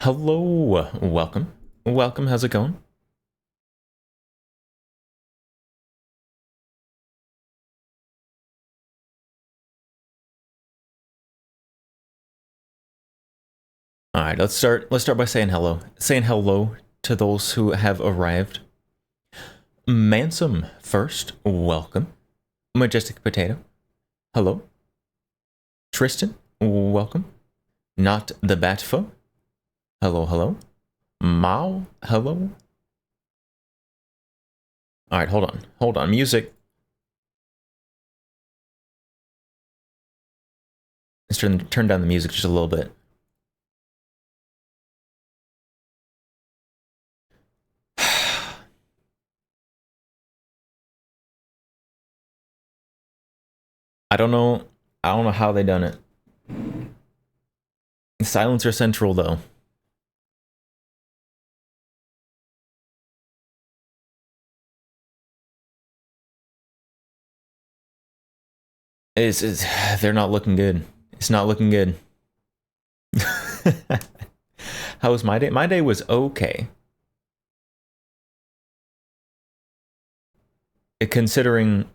Hello, welcome. Welcome, how's it going? All right, let's start by saying hello. Saying hello to those who have arrived. Mansum first, welcome. Majestic Potato, hello. Tristan, welcome. Not the Batfo, hello, hello. Mao, hello. All right, hold on. Music. Let's turn down the music just a little bit. I don't know. I don't know how they done it. Silencer Central though. Is they're not looking good. It's not looking good. How was my day? My day was okay. Considering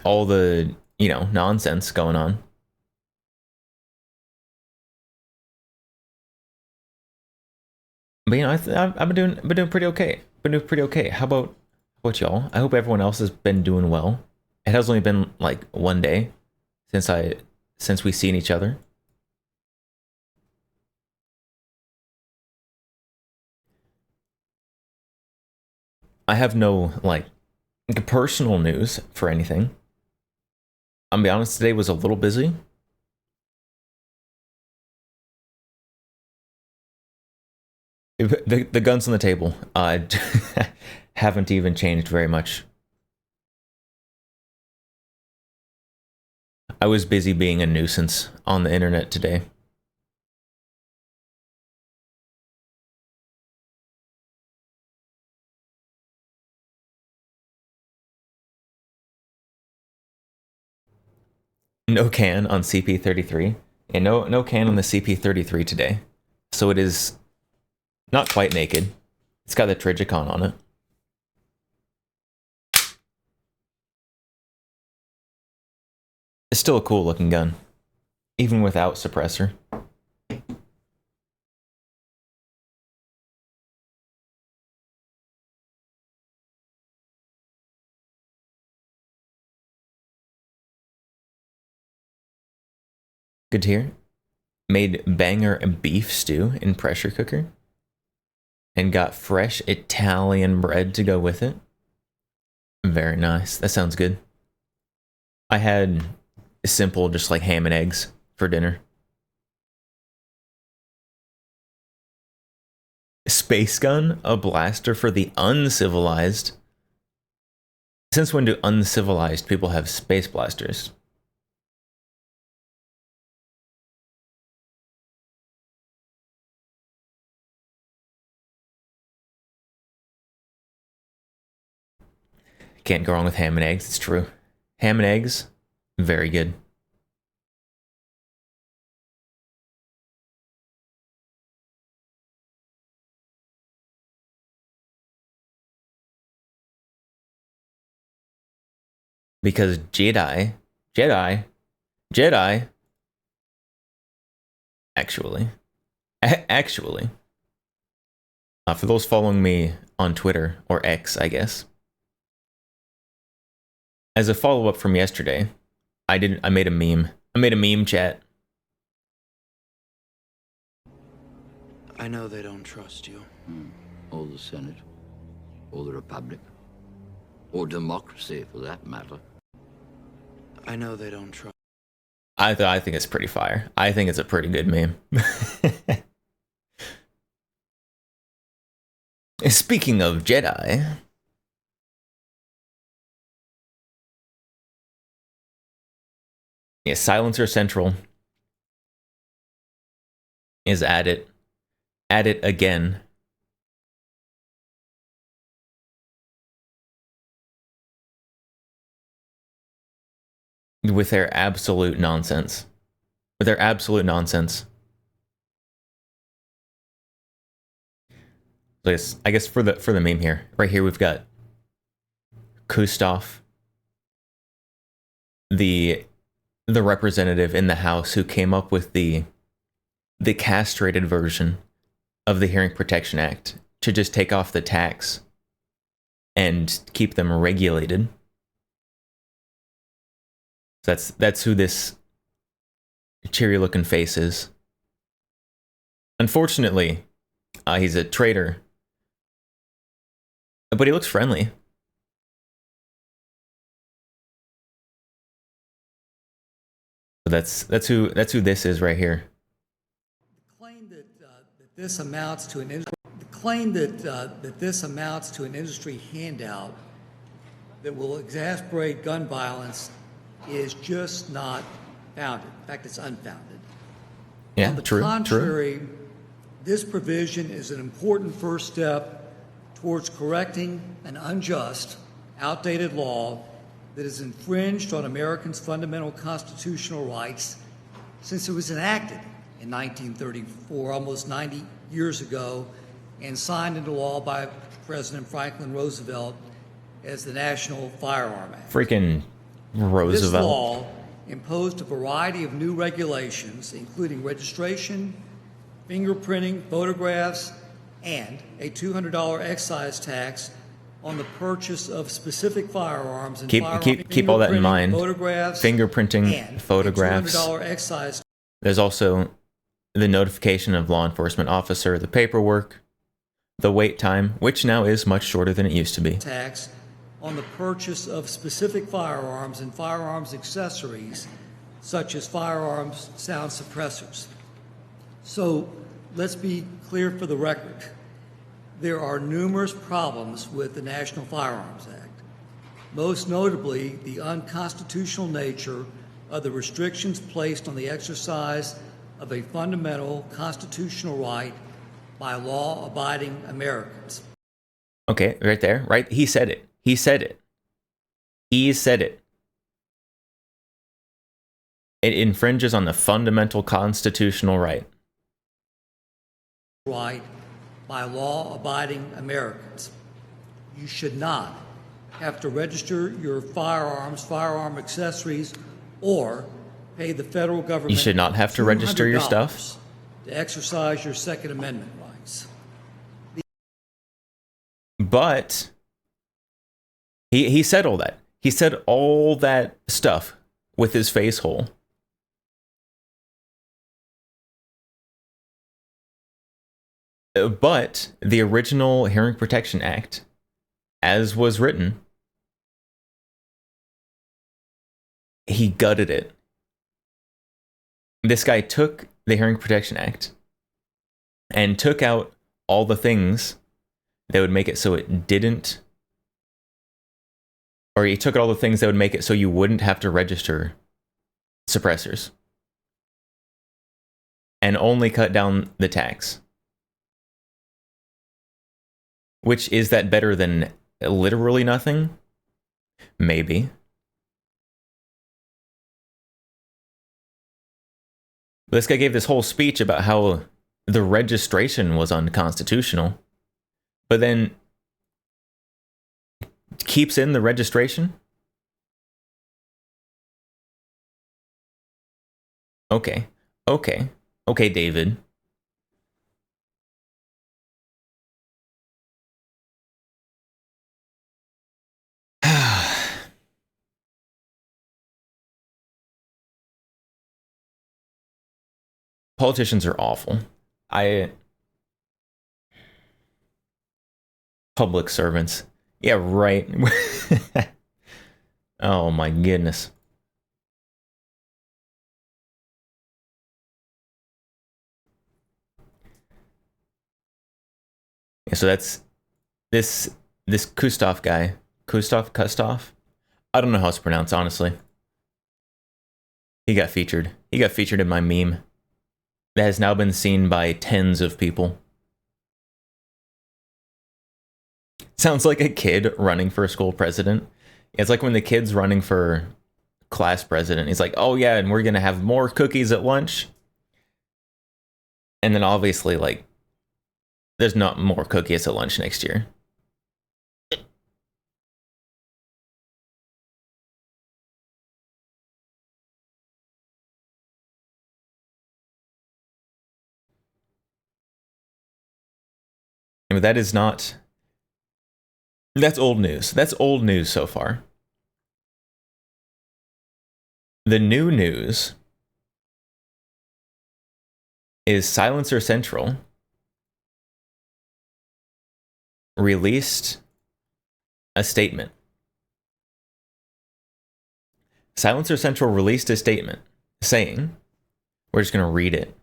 all the, nonsense going on. But I've been doing pretty okay. Been doing pretty okay. How about y'all? I hope everyone else has been doing well. It has only been like one day since we've seen each other. I have no like personal news for anything. I'll be honest, today was a little busy. The guns on the table haven't even changed very much. I was busy being a nuisance on the internet today. No can on CP33, and no can on the CP33 today. So it is not quite naked. It's got the Trigicon on it. It's still a cool looking gun, even without suppressor. Good to hear. Made banger beef stew in pressure cooker and got fresh Italian bread to go with it. Very nice. That sounds good. I had simple, just like ham and eggs for dinner. Space gun, a blaster for the uncivilized. Since when do uncivilized people have space blasters? Can't go wrong with ham and eggs, it's true. Ham and eggs, very good. Because Jedi, Jedi, actually, actually, for those following me on Twitter, or X, I guess, as a follow up from yesterday, I made a meme. I made a meme chat. I know they don't trust you. Or the Senate, or the Republic, or democracy for that matter. I know they don't trust. I think it's pretty fire. I think it's a pretty good meme. Speaking of Jedi, yeah, Silencer Central is at it. At it again. With their absolute nonsense. With their absolute nonsense. place. I guess for the meme here, right here we've got Kustov, the representative in the House who came up with the castrated version of the Hearing Protection Act to just take off the tax and keep them regulated. That's who this cheery looking face is. Unfortunately, he's a traitor, but he looks friendly. So that's who this is right here. The claim that this amounts to an industry handout that will exacerbate gun violence is just not founded. In fact, it's unfounded. Yeah, On the true. contrary, this provision is an important first step towards correcting an unjust, outdated law that has infringed on Americans' fundamental constitutional rights since it was enacted in 1934, almost 90 years ago, and signed into law by President Franklin Roosevelt as the National Firearm Act. Freaking Roosevelt. This law imposed a variety of new regulations, including registration, fingerprinting, photographs, and a $200 excise tax on the purchase of specific firearms and Keep all that in mind. Photographs, Fingerprinting, and photographs. a $200 excise There's also the notification of law enforcement officer, the paperwork, the wait time, which now is much shorter than it used to be. tax on the purchase of specific firearms and firearms accessories, such as firearms sound suppressors. So let's be clear for the record. There are numerous problems with the National Firearms Act, most notably the unconstitutional nature of the restrictions placed on the exercise of a fundamental constitutional right by law-abiding Americans. Okay, right there, right? He said it. He said it. He said it. It infringes on the fundamental constitutional right. Right by law-abiding Americans. You should not have to register your firearms, firearm accessories, or pay the federal government. You should not have to register your stuff to exercise your Second Amendment rights. But he said all that. He said all that stuff with his face hole. But the original Hearing Protection Act, as was written, he gutted it. This guy took the Hearing Protection Act and took out all the things that would make it so it didn't, or he took out all the things that would make it so you wouldn't have to register suppressors, and only cut down the tax. Which, is that better than literally nothing? Maybe. This guy gave this whole speech about how the registration was unconstitutional, but then keeps in the registration? Okay, David. Politicians are awful. Public servants. Yeah, right. Oh my goodness. Yeah, so that's this Kustov guy. Kustov? I don't know how it's pronounced, honestly. He got featured. He got featured in my meme that has now been seen by tens of people. Sounds like a kid running for school president. It's like when the kid's running for class president. He's like, oh yeah, and we're gonna have more cookies at lunch. And then obviously, like, there's not more cookies at lunch next year. I mean, that is not. That's old news. That's old news so far. The new news is Silencer Central released a statement. Silencer Central released a statement saying, we're just going to read it.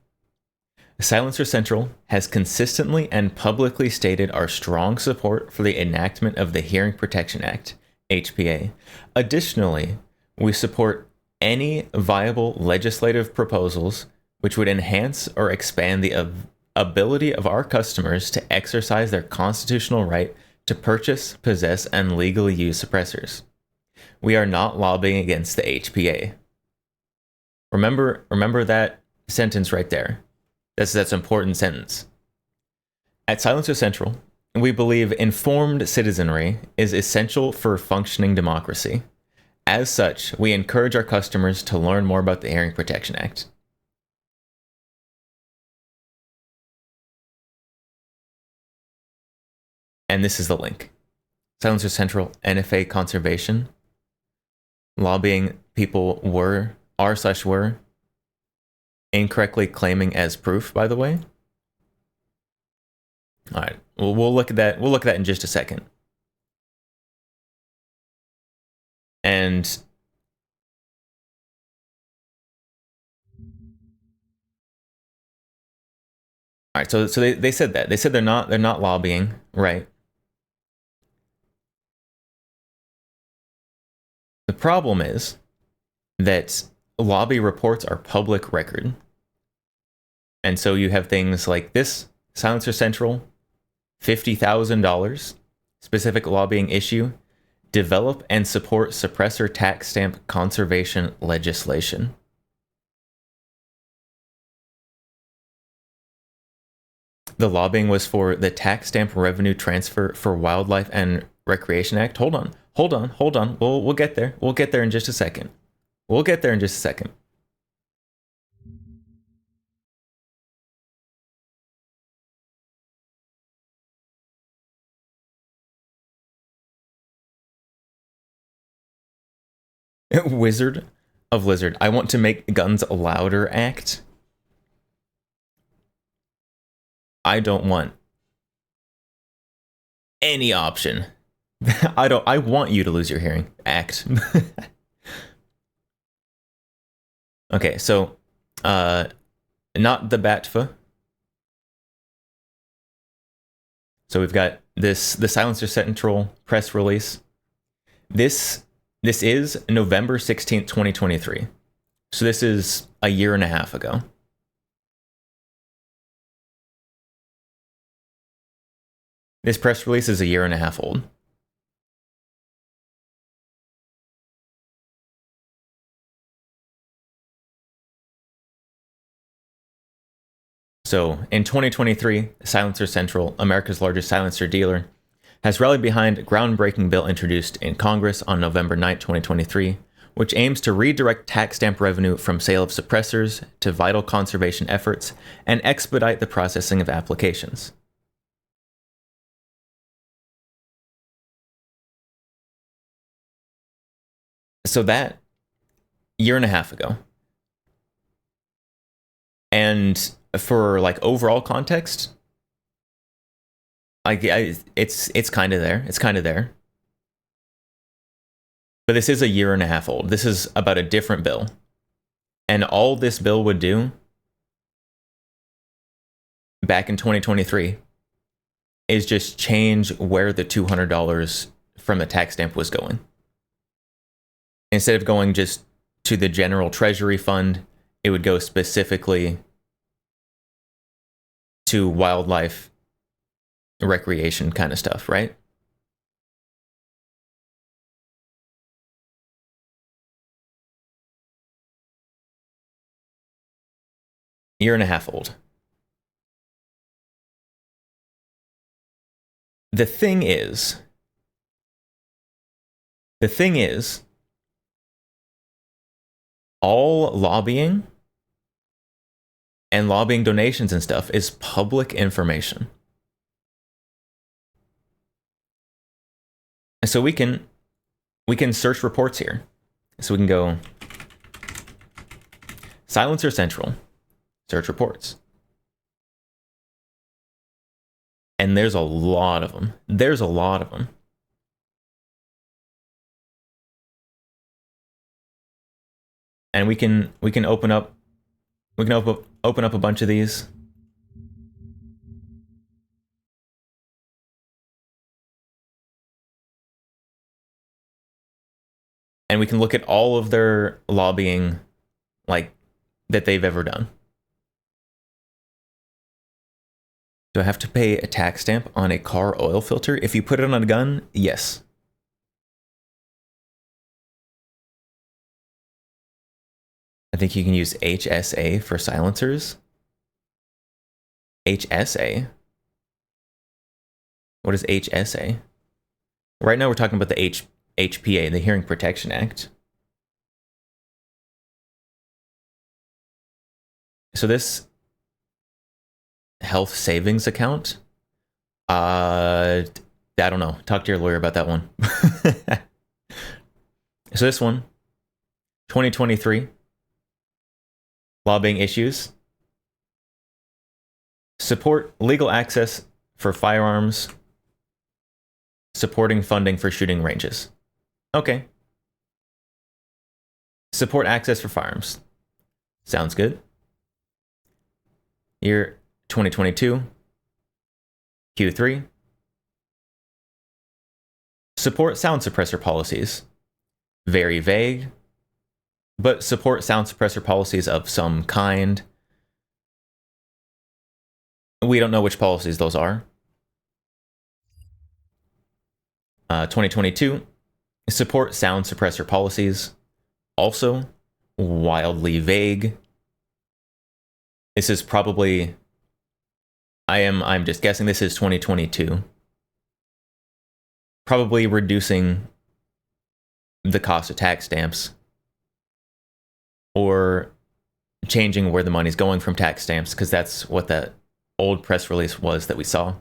Silencer Central has consistently and publicly stated our strong support for the enactment of the Hearing Protection Act, HPA. Additionally, we support any viable legislative proposals which would enhance or expand the ability of our customers to exercise their constitutional right to purchase, possess, and legally use suppressors. We are not lobbying against the HPA. Remember that sentence right there. That's an important sentence. At Silencer Central, we believe informed citizenry is essential for functioning democracy. As such, we encourage our customers to learn more about the Hearing Protection Act. And this is the link. Silencer Central, NFA Conservation. Lobbying people were incorrectly claiming as proof, by the way. All right, well, we'll look at that. We'll look at that in just a second. And all right, so they said that. They said they're not lobbying, right? The problem is that lobby reports are public record. And so you have things like this, Silencer Central, $50,000, specific lobbying issue, develop and support suppressor tax stamp conservation legislation. The lobbying was for the Tax Stamp Revenue Transfer for Wildlife and Recreation Act. Hold on. We'll get there. We'll get there in just a second. Wizard of Lizard. I want to make guns louder act. I don't want any option. I want you to lose your hearing. Act. Okay, so not the BATFA. So we've got the Silencer Central press release. This is November 16th, 2023. So this is a year and a half ago. This press release is a year and a half old. So in 2023, Silencer Central, America's largest silencer dealer, has rallied behind a groundbreaking bill introduced in Congress on November 9, 2023, which aims to redirect tax stamp revenue from sale of suppressors to vital conservation efforts and expedite the processing of applications. So that year and a half ago. And for like overall context, it's kind of there. It's kind of there. But this is a year and a half old. This is about a different bill. And all this bill would do back in 2023 is just change where the $200 from the tax stamp was going. Instead of going just to the general treasury fund, it would go specifically to wildlife recreation kind of stuff, right? Year and a half old. the thing is, all lobbying and lobbying donations and stuff is public information. And so we can search reports here. So we can go Silencer Central, search reports. And there's a lot of them. There's a lot of them. And we can open up open up a bunch of these. And we can look at all of their lobbying, like, that they've ever done. Do I have to pay a tax stamp on a car oil filter? If you put it on a gun, yes. I think you can use HSA for silencers. HSA? What is HSA? Right now we're talking about the HPA, the Hearing Protection Act. So this health savings account, I don't know. Talk to your lawyer about that one. So this one, 2023, lobbying issues. Support legal access for firearms, supporting funding for shooting ranges. Okay. Support access for firearms. Sounds good. Year 2022, Q3. Support sound suppressor policies. Very vague, but support sound suppressor policies of some kind. We don't know which policies those are. 2022, support sound suppressor policies. Also wildly vague. This is probably, I'm just guessing this is 2022. Probably reducing the cost of tax stamps or changing where the money's going from tax stamps, because that's what that old press release was that we saw.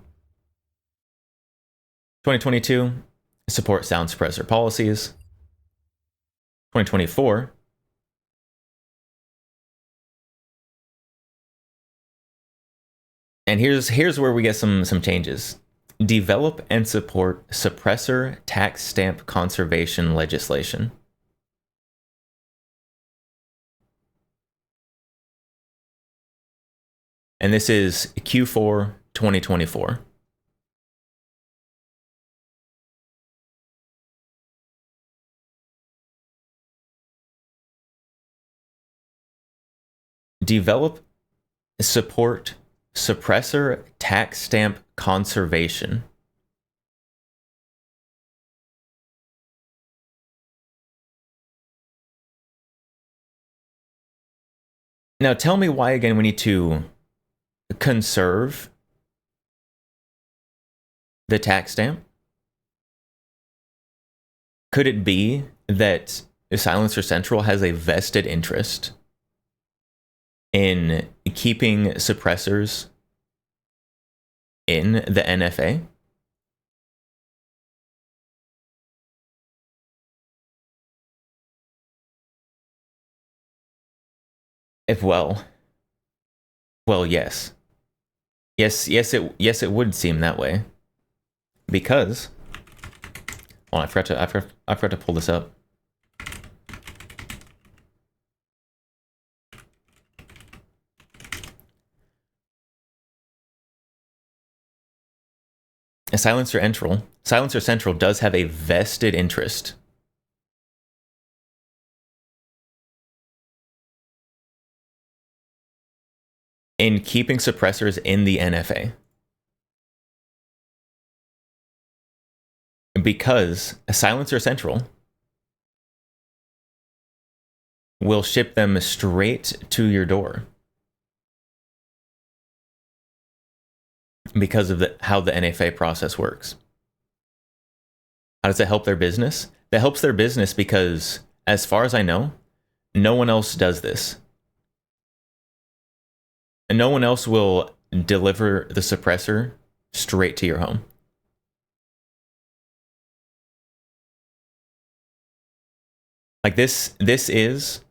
2022, support sound suppressor policies. 2024, and here's where we get some changes. Develop and support suppressor tax stamp conservation legislation. And this is Q4 2024. Develop, support suppressor tax stamp conservation. Now tell me why again we need to conserve the tax stamp. Could it be that Silencer Central has a vested interest in keeping suppressors in the NFA? Well, yes. Yes, it would seem that way. Because, well, I forgot to pull this up. Silencer Central does have a vested interest in keeping suppressors in the NFA. Because Silencer Central will ship them straight to your door. Because of how the NFA process works. How does it help their business? That helps their business because, as far as I know, no one else does this. And no one else will deliver the suppressor straight to your home. Like this is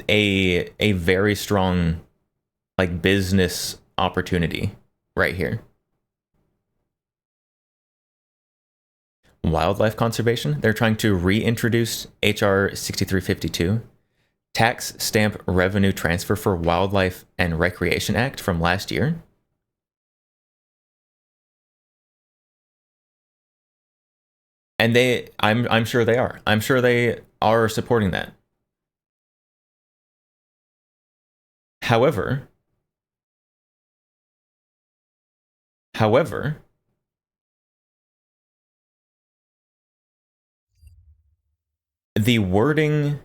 a very strong like business opportunity right here. Wildlife conservation, they're trying to reintroduce HR 6352, Tax Stamp Revenue Transfer for Wildlife and Recreation Act from last year. And I'm sure they are. I'm sure they are supporting that. However, the wording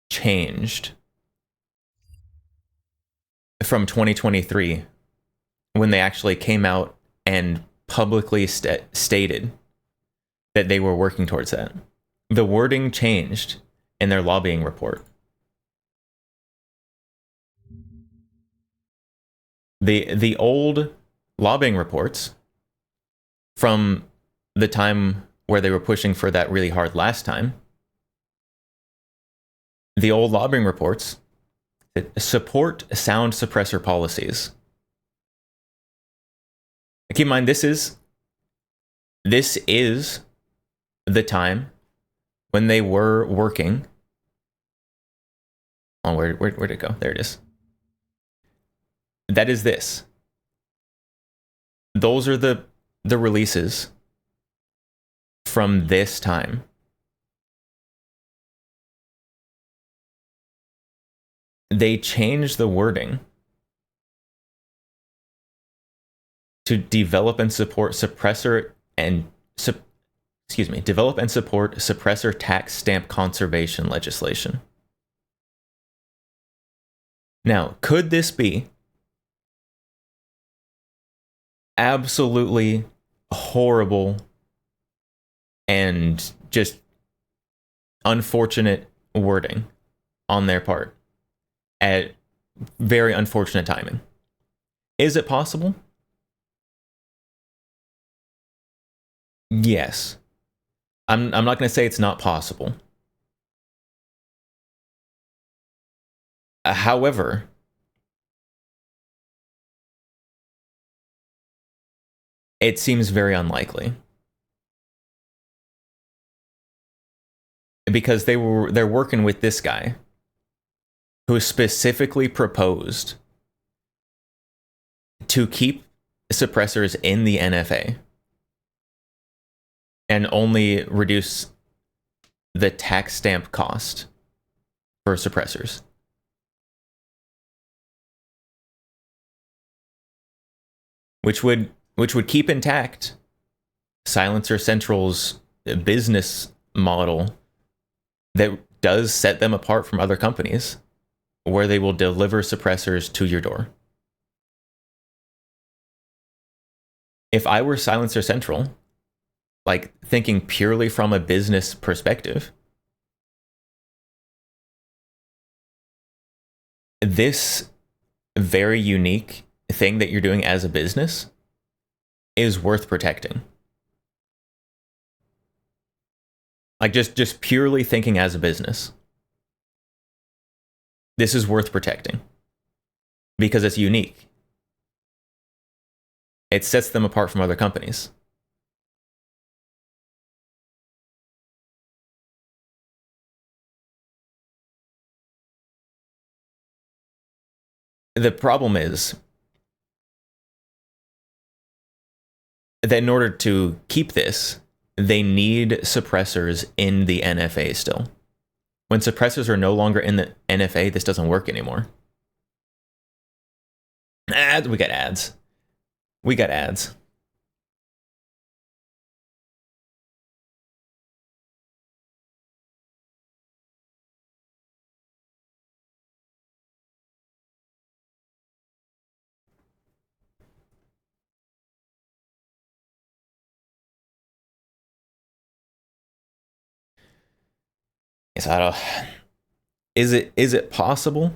changed from 2023 when they actually came out and publicly stated that they were working towards that. The wording changed in their lobbying report. The old lobbying reports from the time where they were pushing for that really hard last time, the old lobbying reports support sound suppressor policies. Keep in mind, this is the time when they were working. Oh, where'd it go? There it is. That is this. Those are the releases from this time. They changed the wording to develop and support suppressor and develop and support suppressor tax stamp conservation legislation. Now, could this be absolutely horrible and just unfortunate wording on their part at very unfortunate timing? Is it possible? Yes. I'm not going to say it's not possible. However, it seems very unlikely. Because they're working with this guy who specifically proposed to keep suppressors in the NFA and only reduce the tax stamp cost for suppressors. Which would keep intact Silencer Central's business model that does set them apart from other companies, where they will deliver suppressors to your door. If I were Silencer Central, like thinking purely from a business perspective, this very unique thing that you're doing as a business is worth protecting. Like just purely thinking as a business, this is worth protecting because it's unique. It sets them apart from other companies. The problem is that in order to keep this, they need suppressors in the NFA still. When suppressors are no longer in the NFA, this doesn't work anymore. We got ads. We got ads. guess I don't. Is it possible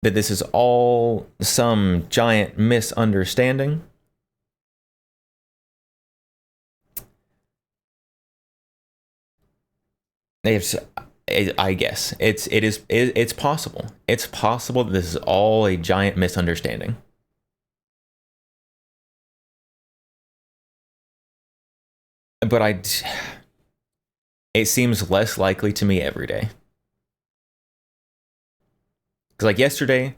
that this is all some giant misunderstanding? I guess it's possible. It's possible that this is all a giant misunderstanding. But it seems less likely to me every day. Because like yesterday,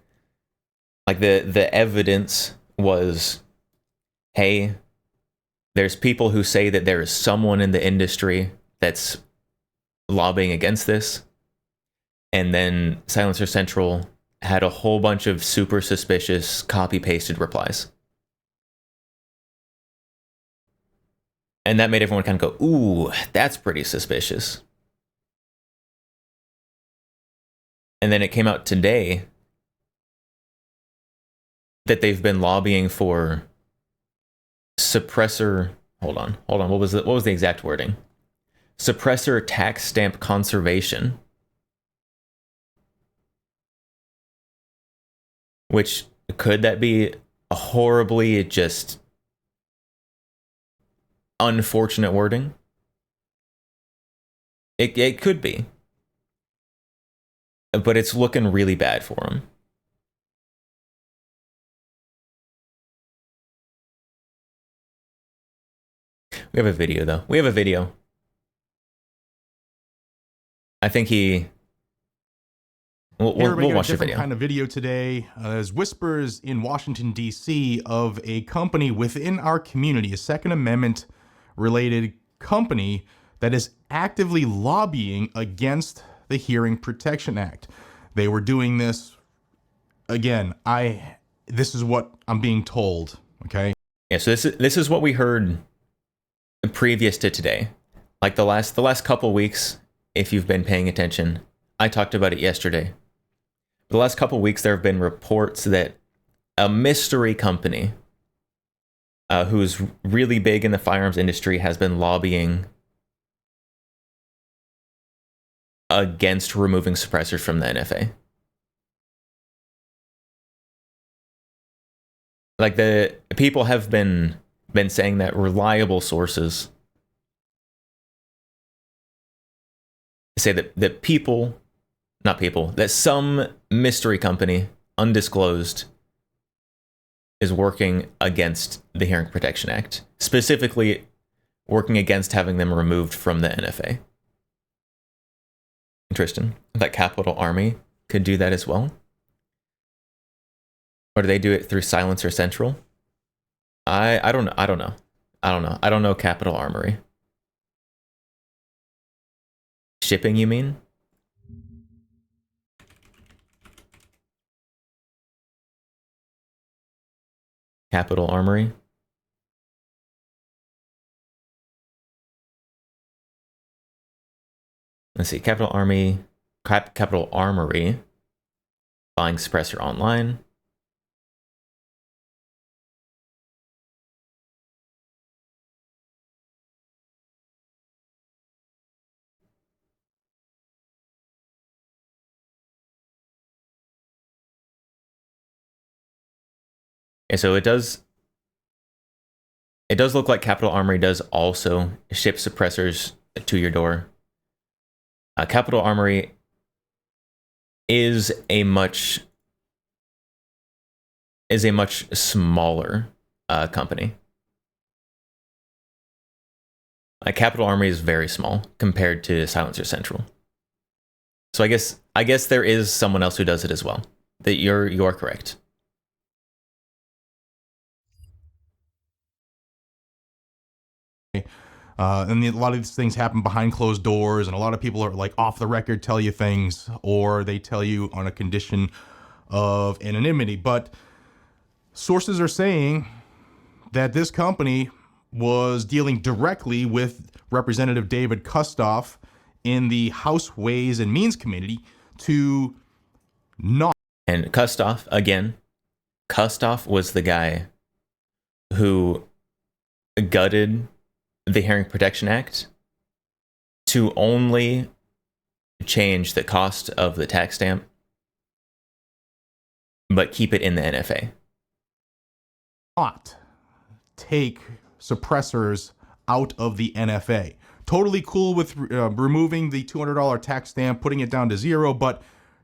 like the evidence was, hey, there's people who say that there is someone in the industry that's lobbying against this. And then Silencer Central had a whole bunch of super suspicious copy-pasted replies. And that made everyone kind of go, ooh, that's pretty suspicious. And then it came out today that they've been lobbying for suppressor. Hold on. What was the exact wording? Suppressor tax stamp conservation. Which, could that be a horribly just unfortunate wording? It could be. But it's looking really bad for him. We have a video, though. We have a video. I think he... We'll watch the video. Kind of video today. There's whispers in Washington, D.C. of a company within our community, a Second Amendment related company that is actively lobbying against the Hearing Protection Act. They were doing this, again, this is what I'm being told, okay? Yeah, so this is what we heard previous to today. Like the last couple weeks, if you've been paying attention, I talked about it yesterday. The last couple weeks, there have been reports that a mystery company who's really big in the firearms industry has been lobbying against removing suppressors from the NFA. Like, the people have been saying that reliable sources say that that some mystery company, undisclosed, is working against the Hearing Protection Act, specifically working against having them removed from the NFA. Interesting. That Capital Army could do that as well. Or do they do it through Silencer Central? I don't know. I don't know Capital Armory. Shipping, you mean? Capital Armory. Let's see. Capital Armory buying suppressor online. And so it does look like Capital Armory does also ship suppressors to your door. Capital Armory is a much smaller company. Capital Armory is very small compared to Silencer Central. So I guess there is someone else who does it as well. That you're correct. And a lot of these things happen behind closed doors, and a lot of people are like off the record tell you things, or they tell you on a condition of anonymity. But sources are saying that this company was dealing directly with Representative David Kustoff in the House Ways and Means Committee to not. And Kustoff was the guy who gutted the Hearing Protection Act to only change the cost of the tax stamp, but keep it in the NFA. Not take suppressors out of the NFA. Totally cool with removing the $200 tax stamp, putting it down to zero, but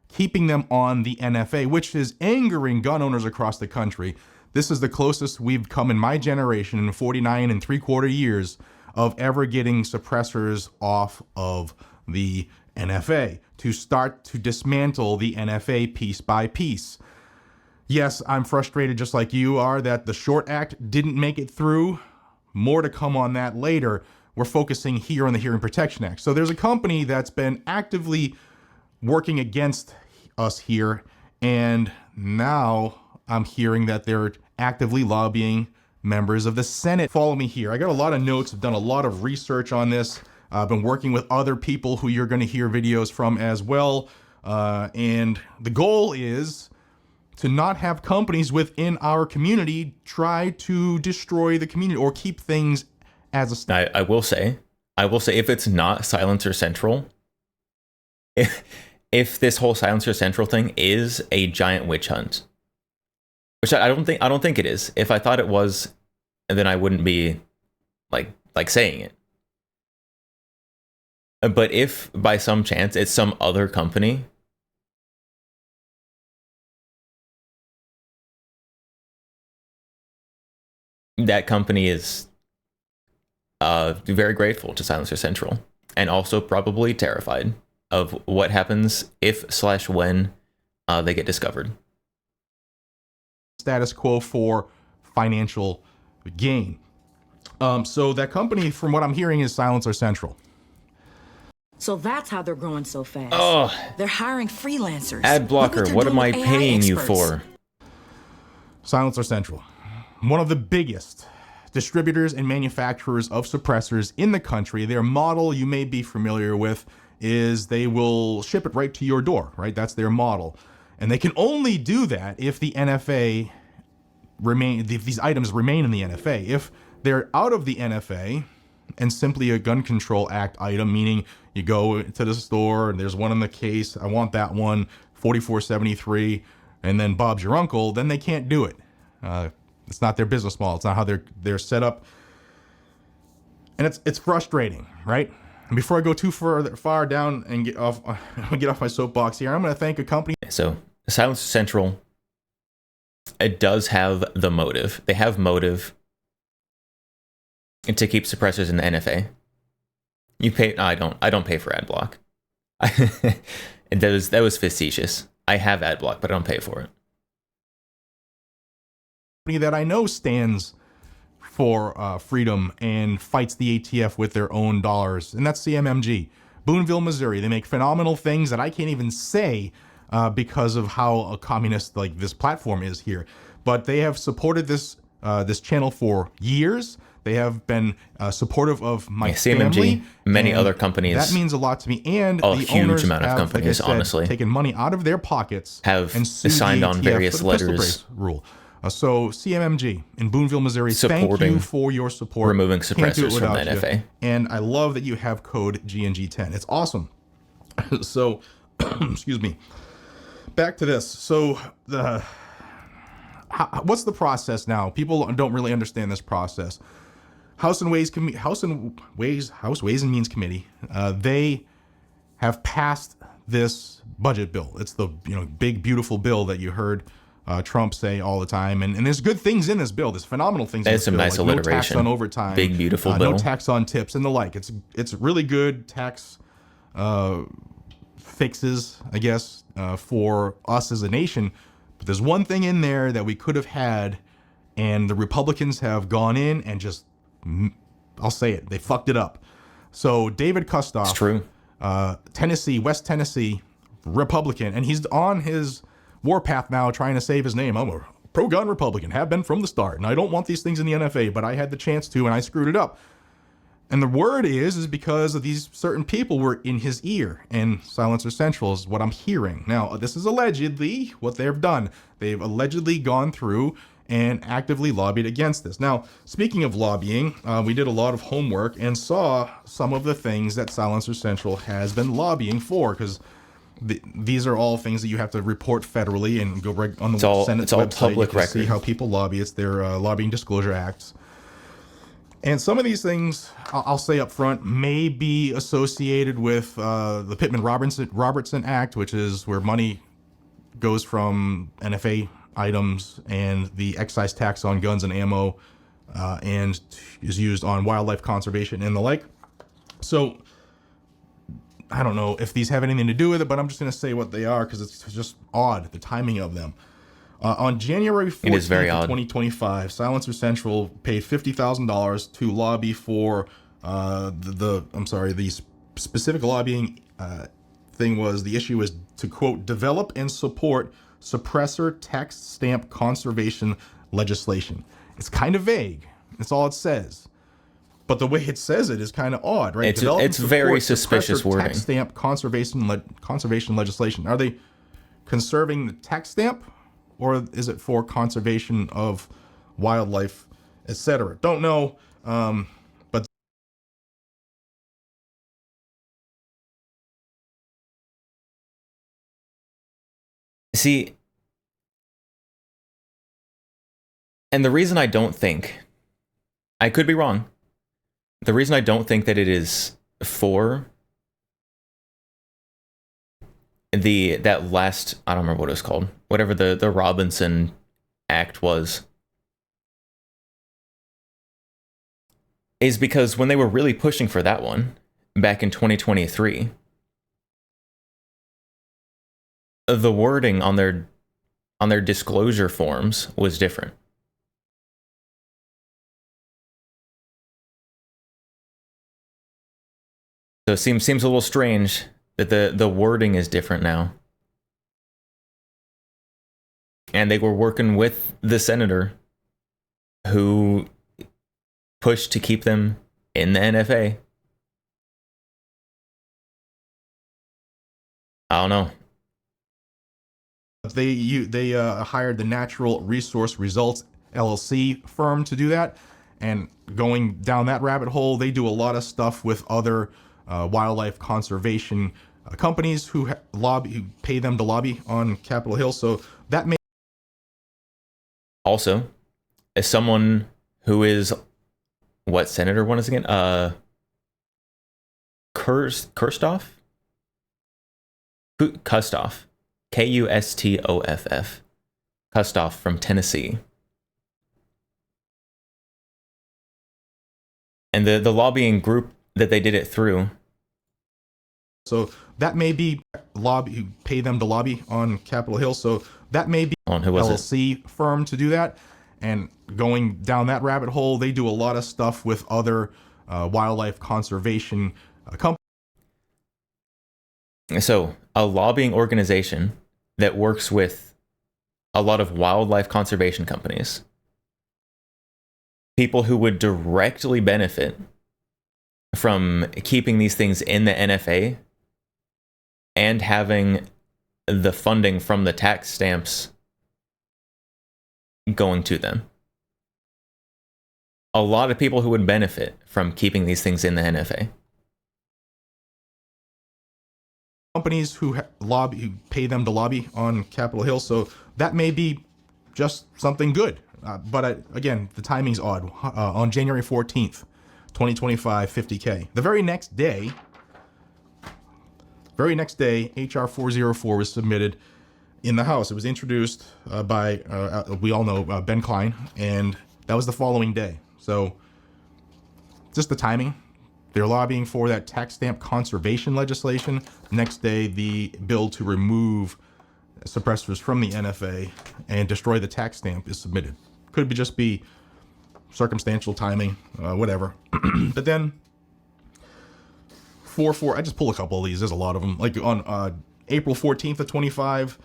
keeping them on the NFA, which is angering gun owners across the country. This is the closest we've come in my generation in 49 and 3/4 years of ever getting suppressors off of the NFA, to start to dismantle the NFA piece by piece. Yes, I'm frustrated just like you are that the Short Act didn't make it through. More to come on that later. We're focusing here on the Hearing Protection Act. So there's a company that's been actively working against us here, and now I'm hearing that they're actively lobbying members of the Senate. Follow me here. I got a lot of notes. I've done a lot of research on this. I've been working with other people who you're going to hear videos from as well. And the goal is to not have companies within our community try to destroy the community or keep things as a... I will say if it's not Silencer Central, if this whole Silencer Central thing is a giant witch hunt, which I don't think it is. If I thought it was, then I wouldn't be like saying it. But if by some chance it's some other company, that company is very grateful to Silencer Central, and also probably terrified of what happens if/when they get discovered. Status quo for financial gain. So that company, from what I'm hearing, is Silencer Central. So that's how they're growing so fast. Oh, They're hiring freelancers. ad Look blocker, they're what doing am I with AI paying you experts. for? Silencer Central, one of the biggest distributors and manufacturers of suppressors in the country. Their model, you may be familiar with, is they will ship it right to your door, right? That's their model. And they can only do that if the NFA if these items remain in the NFA. If they're out of the NFA and simply a Gun Control Act item, meaning you go to the store and there's one in the case, I want that one, 4473, and then Bob's your uncle, then they can't do it. It's not their business model. It's not how they're set up. And it's frustrating, right? And before I go too far down and get off my soapbox here, I'm going to thank a company. So Silencer Central, it does have the motive. They have motive to keep suppressors in the NFA. You pay? No, I don't pay for ad block. That was facetious. I have ad block, but I don't pay for it. That I know stands for freedom and fights the ATF with their own dollars, and that's CMMG. Boonville, Missouri. They make phenomenal things that I can't even say because of how a communist like this platform is here. But they have supported this channel for years. They have been supportive of my CMMG, family. many other companies. That means a lot to me. And a the huge owners amount of have, companies, like I said, honestly, taken money out of their pockets, have and sued signed the on ATF various for the pistol letters brace rule. So CMMG in Boonville, Missouri, thank supporting you for your support. removing Can't do it suppressors from the without you. NFA. And I love that you have code GNG10. It's awesome. So, excuse me. Back to this. So what's the process now? People don't really understand this process. House Ways and Means Committee. They have passed this budget bill. It's the big beautiful bill that you heard Trump say all the time, and there's good things in this bill. There's phenomenal things. There's some nice like alliteration. No tax on overtime. Big beautiful bill. No tax on tips and the like. It's really good tax fixes, I guess, for us as a nation. But there's one thing in there that we could have had, and the Republicans have gone in and just, I'll say it, they fucked it up. So David Kustoff, It's true. West Tennessee Republican, and he's on his warpath now trying to save his name. I'm a pro-gun Republican, have been from the start, and I don't want these things in the NFA, but I had the chance to, and I screwed it up. And the word is because of these certain people were in his ear, and Silencer Central is what I'm hearing. Now, this is allegedly what they've done. They've allegedly gone through and actively lobbied against this. Now, speaking of lobbying, we did a lot of homework and saw some of the things that Silencer Central has been lobbying for, because these are all things that you have to report federally and go on the Senate's website. Public you can record. See how people lobby. It's their lobbying disclosure acts. And some of these things, I'll say up front, may be associated with the Pittman-Robertson Act, which is where money goes from NFA items and the excise tax on guns and ammo and is used on wildlife conservation and the like. So I don't know if these have anything to do with it, but I'm just going to say what they are because it's just odd, the timing of them. On January 14th, It is very odd. 2025, Silencer Central paid $50,000 to lobby for the specific lobbying thing was, the issue is to, quote, develop and support suppressor tax stamp conservation legislation. It's kind of vague. That's all it says. But the way it says it is kind of odd, right? It's very suspicious wording. Tax stamp conservation legislation. Are they conserving the tax stamp, or is it for conservation of wildlife, etc.? Don't know. But see, and the reason I don't think, I could be wrong. The reason I don't think that it is for that last, I don't remember what it was called, whatever the Robinson Act was, is because when they were really pushing for that one back in 2023, the wording on their disclosure forms was different. So it seems a little strange that the wording is different now. And they were working with the senator who pushed to keep them in the NFA. I don't know. they hired the Natural Resource Results LLC firm to do that. And going down that rabbit hole, they do a lot of stuff with other wildlife conservation companies who pay them to lobby on Capitol Hill. So that may also, as someone who is, what senator one is again? Kustoff, Kustoff, Kustoff from Tennessee. And the lobbying group that they did it through. So that may be pay them to lobby on Capitol Hill. So that may be Who was LLC firm to do that. And going down that rabbit hole, they do a lot of stuff with other wildlife conservation companies. So a lobbying organization that works with a lot of wildlife conservation companies, people who would directly benefit from keeping these things in the NFA and having the funding from the tax stamps going to them. A lot of people who would benefit from keeping these things in the NFA. Companies who pay them to lobby on Capitol Hill. So that may be just something good. But again, the timing's odd. On January 14th, 2025, $50K. The very next day, HR 404 was submitted in the House. It was introduced by, we all know, Ben Klein, and that was the following day. So just the timing. They're lobbying for that tax stamp conservation legislation. Next day, the bill to remove suppressors from the NFA and destroy the tax stamp is submitted. Could just be circumstantial timing, whatever. But then 4-4, I just pull a couple of these. There's a lot of them. Like on April 14th of 25,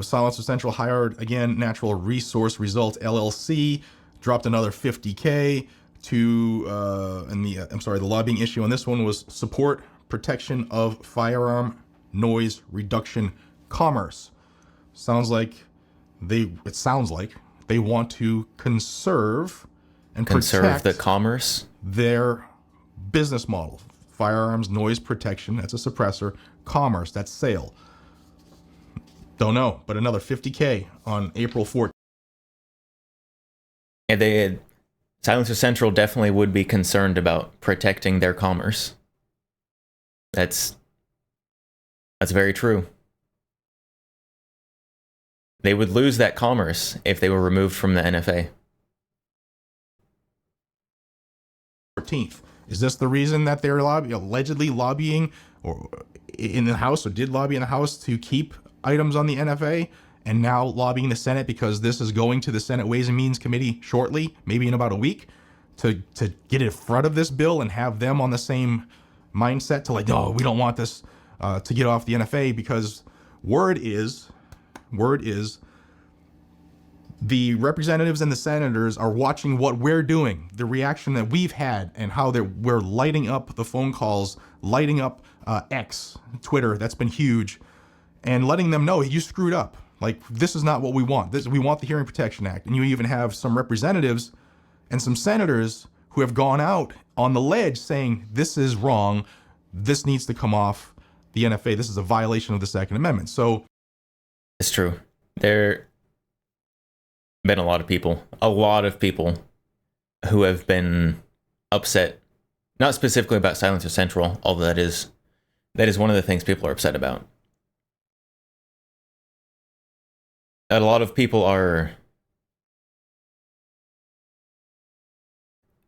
Silencer Central hired, again, Natural Resource Results LLC, dropped another $50K to, the lobbying issue on this one was support protection of firearm noise reduction commerce. It sounds like They want to conserve and Conserve protect the commerce. their business model. Firearms, noise protection, that's a suppressor. Commerce, that's sale. Don't know, but another $50K on April 14th. And Silencer Central definitely would be concerned about protecting their commerce. That's very true. They would lose that commerce if they were removed from the NFA. 14th. Is this the reason that they're allegedly lobbying or in the House, or did lobby in the House to keep items on the NFA, and now lobbying the Senate because this is going to the Senate Ways and Means Committee shortly, maybe in about a week, to get in front of this bill and have them on the same mindset to like, no, we don't want this to get off the NFA, because word is the representatives and the senators are watching what we're doing, the reaction that we've had, and how we're lighting up the phone calls, lighting up X, Twitter, that's been huge, and letting them know you screwed up. Like, this is not what we want. We want the Hearing Protection Act. And you even have some representatives and some senators who have gone out on the ledge saying this is wrong, this needs to come off the NFA, this is a violation of the Second Amendment. So It's true. There been a lot of people who have been upset, not specifically about Silencer Central, although that is one of the things people are upset about. A lot of people are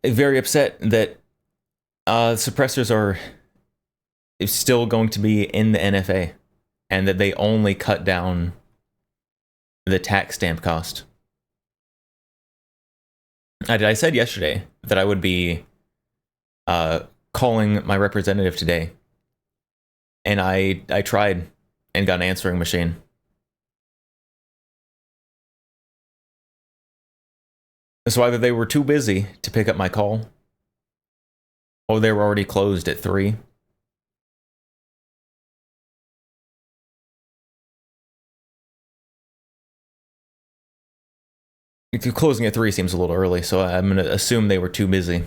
very upset that suppressors are still going to be in the NFA, and that they only cut down the tax stamp cost. I said yesterday that I would be calling my representative today, and I tried and got an answering machine. So either they were too busy to pick up my call, or they were already closed at 3. If you're closing at 3 seems a little early, so I'm going to assume they were too busy.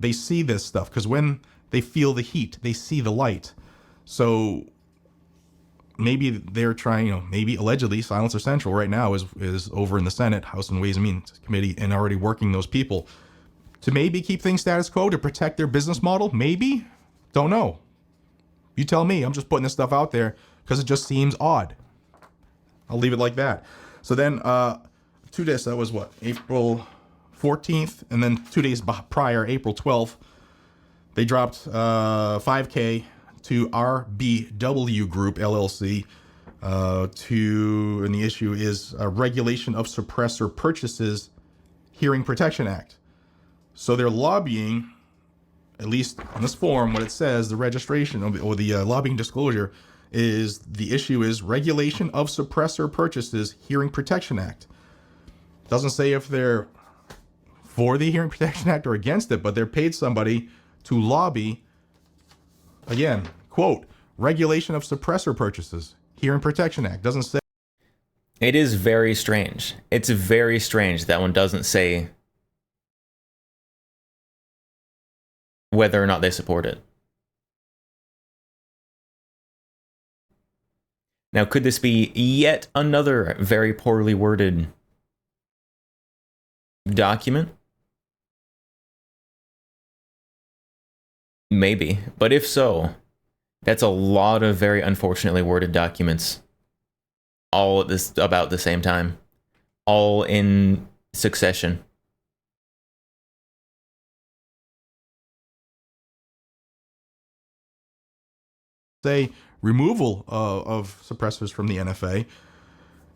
they see this stuff, because when they feel the heat, they see the light. So maybe they're trying, maybe allegedly Silencer Central right now is over in the Senate, House and Ways and Means Committee, and already working those people to maybe keep things status quo, to protect their business model. Maybe, don't know. You tell me. I'm just putting this stuff out there because it just seems odd. I'll leave it like that. So then 2 days, that was what, April 14th, and then 2 days prior, April 12th, they dropped $5K to RBW Group LLC and the issue is regulation of suppressor purchases, Hearing Protection Act. So they're lobbying, at least on this form, what it says, the registration or the lobbying disclosure is the issue is regulation of suppressor purchases, Hearing Protection Act. Doesn't say if they're for the Hearing Protection Act or against it, but they're paid somebody to lobby, again, quote, regulation of suppressor purchases, Hearing Protection Act. Doesn't say. It is very strange. It's very strange that one doesn't say whether or not they support it. Now, could this be yet another very poorly worded document? Maybe, but if so, that's a lot of very unfortunately worded documents, all at this about the same time, all in succession. Say removal of suppressors from the NFA.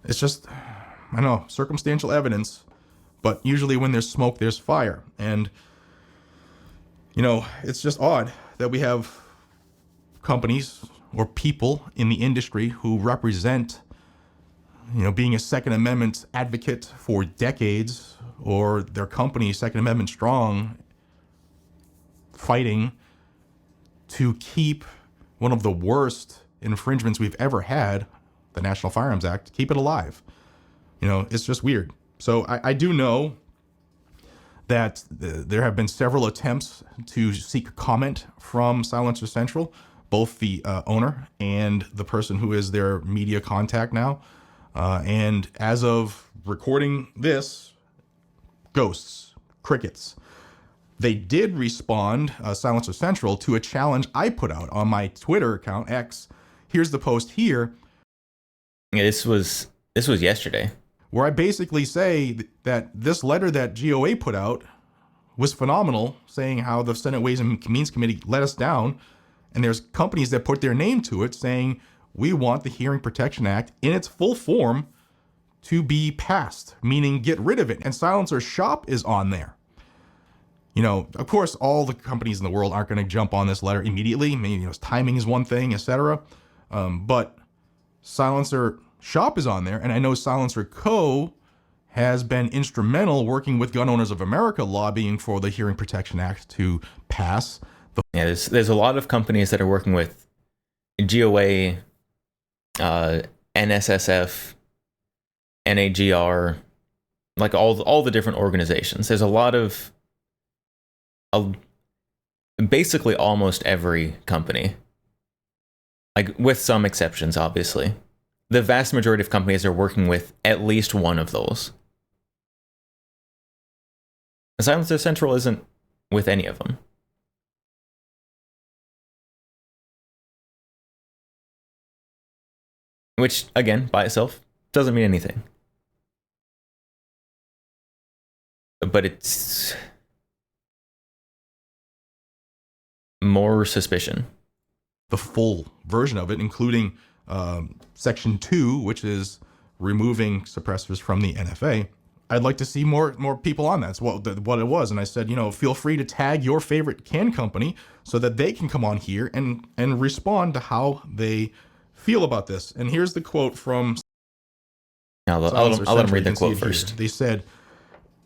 It's just, I don't know, circumstantial evidence, but usually when there's smoke, there's fire. And, it's just odd that we have companies or people in the industry who represent, being a Second Amendment advocate for decades, or their company, Second Amendment strong, fighting to keep one of the worst infringements we've ever had, the National Firearms Act, keep it alive. You know, it's just weird. So I do know that there have been several attempts to seek comment from Silencer Central, both the owner and the person who is their media contact now. And as of recording this, ghosts, crickets. They did respond, Silencer Central, to a challenge I put out on my Twitter account, X. Here's the post here. Yeah, this was yesterday. Where I basically say that this letter that GOA put out was phenomenal, saying how the Senate Ways and Means Committee let us down. And there's companies that put their name to it saying, we want the Hearing Protection Act in its full form to be passed, meaning get rid of it. And Silencer Shop is on there. You know, of course, all the companies in the world aren't going to jump on this letter immediately. Maybe, you know, timing is one thing, etc. But Silencer Shop is on there, and I know Silencer Co. has been instrumental working with Gun Owners of America lobbying for the Hearing Protection Act to pass. Yeah, there's a lot of companies that are working with GOA, NSSF, NAGR, like all the different organizations. There's a lot of basically almost every company, like with some exceptions, obviously. The vast majority of companies are working with at least one of those. Silencer Central isn't with any of them. Which, again, by itself, doesn't mean anything. But it's more suspicion. The full version of it, including Section 2, which is removing suppressors from the NFA. I'd like to see more people on that. That's what it was. And I said, you know, feel free to tag your favorite can company so that they can come on here and respond to how they feel about this. And here's the quote from... I'll let them read the quote first. They said,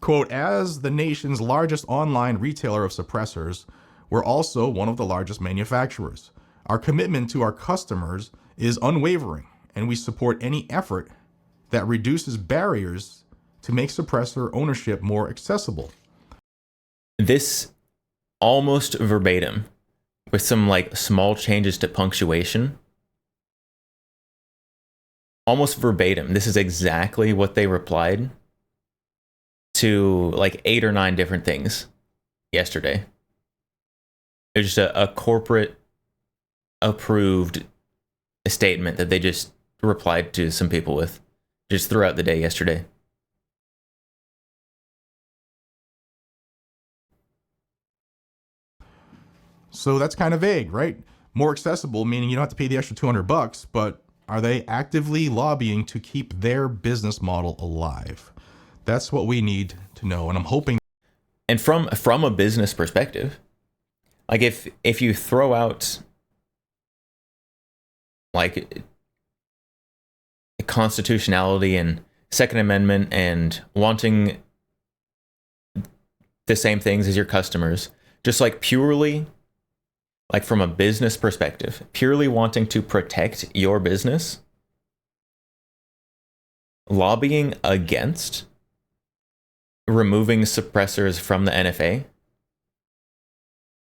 quote, as the nation's largest online retailer of suppressors, we're also one of the largest manufacturers. Our commitment to our customers is unwavering, and we support any effort that reduces barriers to make suppressor ownership more accessible. This almost verbatim, with some like small changes to punctuation, almost verbatim, this is exactly what they replied to like 8 or 9 different things yesterday. It's just a corporate approved statement that they just replied to some people with just throughout the day yesterday. So that's kind of vague, right? More accessible, meaning you don't have to pay the extra $200, but are they actively lobbying to keep their business model alive? That's what we need to know, and I'm hoping. And from a business perspective, like if you throw out like constitutionality and Second Amendment and wanting the same things as your customers, just like purely like from a business perspective, purely wanting to protect your business, lobbying against removing suppressors from the NFA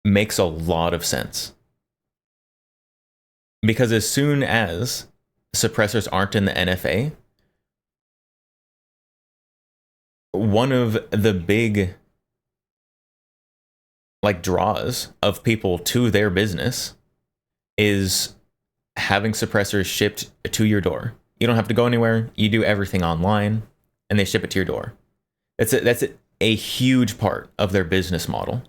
makes a lot of sense. Because as soon as suppressors aren't in the NFA, one of the big like draws of people to their business is having suppressors shipped to your door. You don't have to go anywhere. You do everything online and they ship it to your door. That's a huge part of their business model.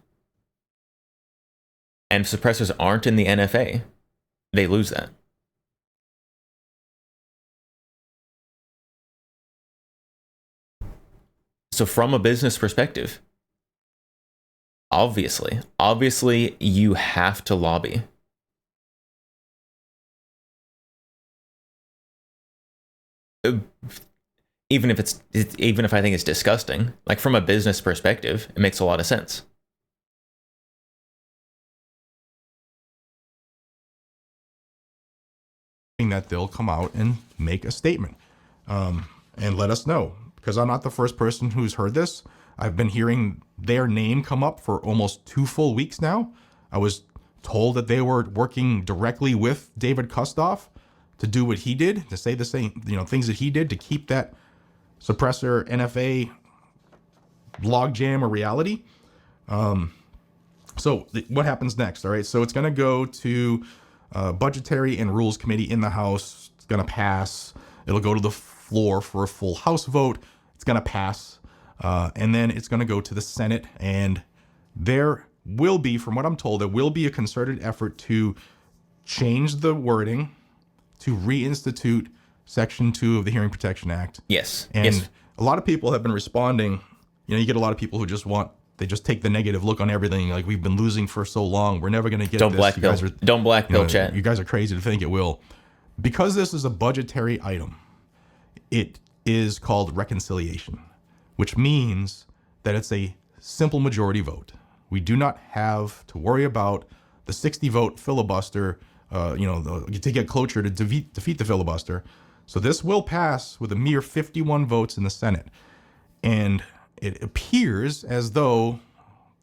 And if suppressors aren't in the NFA, they lose that. So from a business perspective, obviously you have to lobby. Even if I think it's disgusting, like from a business perspective, it makes a lot of sense. that they'll come out and make a statement and let us know. Because I'm not the first person who's heard this. I've been hearing their name come up for almost 2 full weeks now. I was told that they were working directly with David Kustoff to do what he did, to say the same, things that he did to keep that suppressor NFA logjam a reality. So what happens next? All right. So it's going to go to Budgetary and Rules Committee in the House. It's going to pass. It'll go to the floor for a full House vote. It's going to pass. And then it's going to go to the Senate. And there will be, from what I'm told, there will be a concerted effort to change the wording to reinstitute Section 2 of the Hearing Protection Act. Yes. And yes. a lot of people have been responding. You get a lot of people who they just take the negative look on everything. Like, we've been losing for so long. We're never going to get Don't this. black pill. Don't black pill chat. You guys are crazy to think it will. Because this is a budgetary item, it is called reconciliation, which means that it's a simple majority vote. We do not have to worry about the 60-vote filibuster, to get cloture to defeat the filibuster. So this will pass with a mere 51 votes in the Senate. And it appears as though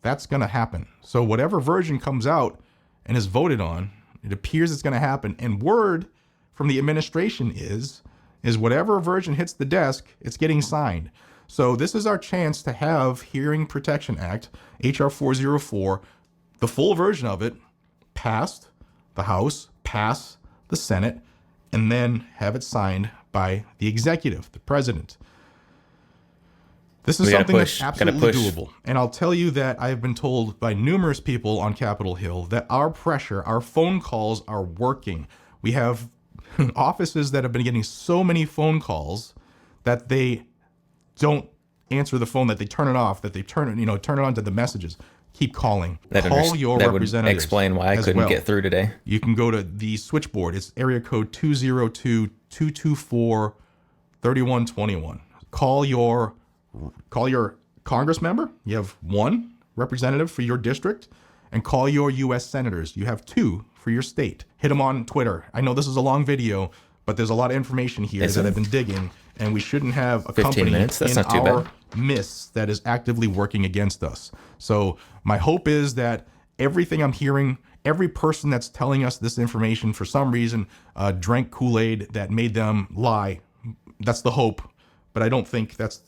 that's going to happen. So whatever version comes out and is voted on, it appears it's going to happen. And word from the administration is whatever version hits the desk, it's getting signed. So this is our chance to have Hearing Protection Act, H.R. 404, the full version of it, passed the House, pass the Senate, and then have it signed by the executive, the president. This is something that's absolutely doable. And I'll tell you that I've been told by numerous people on Capitol Hill that our pressure, our phone calls are working. We have offices that have been getting so many phone calls that they don't answer the phone, that they turn it off, that they turn it on to the messages. Keep calling. Call your representatives. That would explain why I couldn't get through today. You can go to the switchboard. It's area code 202-224-3121. Call your Congress member. You have 1 representative for your district, and call your U.S. senators. You have 2 for your state. Hit them on Twitter. I know this is a long video, but there's a lot of information here that I've been digging, and we shouldn't have a company in our midst that is actively working against us. So my hope is that everything I'm hearing, every person that's telling us this information for some reason drank Kool-Aid that made them lie. That's the hope, but I don't think that's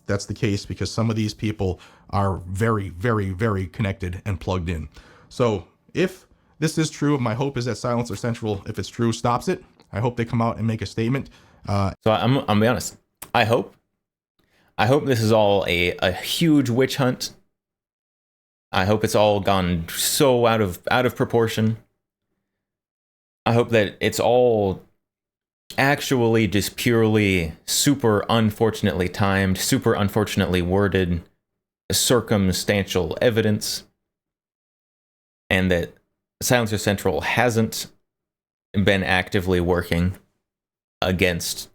the case, because some of these people are very, very, very connected and plugged in. So if this is true, my hope is that Silencer Central, if it's true, stops it. I hope they come out and make a statement. So I'm gonna be honest. I hope this is all a huge witch hunt. I hope it's all gone so out of proportion. I hope that it's all actually just purely super unfortunately timed, super unfortunately worded, circumstantial evidence, and that Silencer Central hasn't been actively working against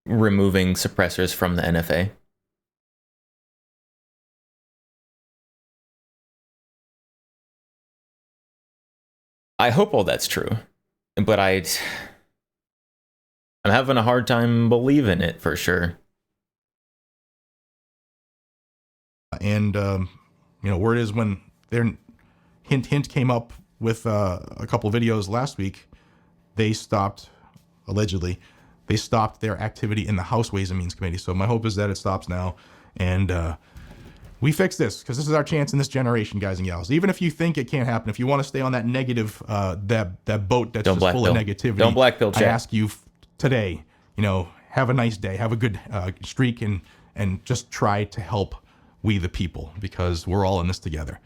removing suppressors from the NFA. I hope all that's true, but I'm having a hard time believing it for sure. And word is, when their hint came up with a couple videos last week, they stopped, allegedly, they stopped their activity in the House Ways and Means Committee. So my hope is that it stops now, and we fix this, because this is our chance in this generation, guys and gals. Even if you think it can't happen, if you want to stay on that negative, that boat that's just full of negativity, don't black pill chat. I ask you today, have a nice day, have a good streak, and just try to help we the people, because we're all in this together.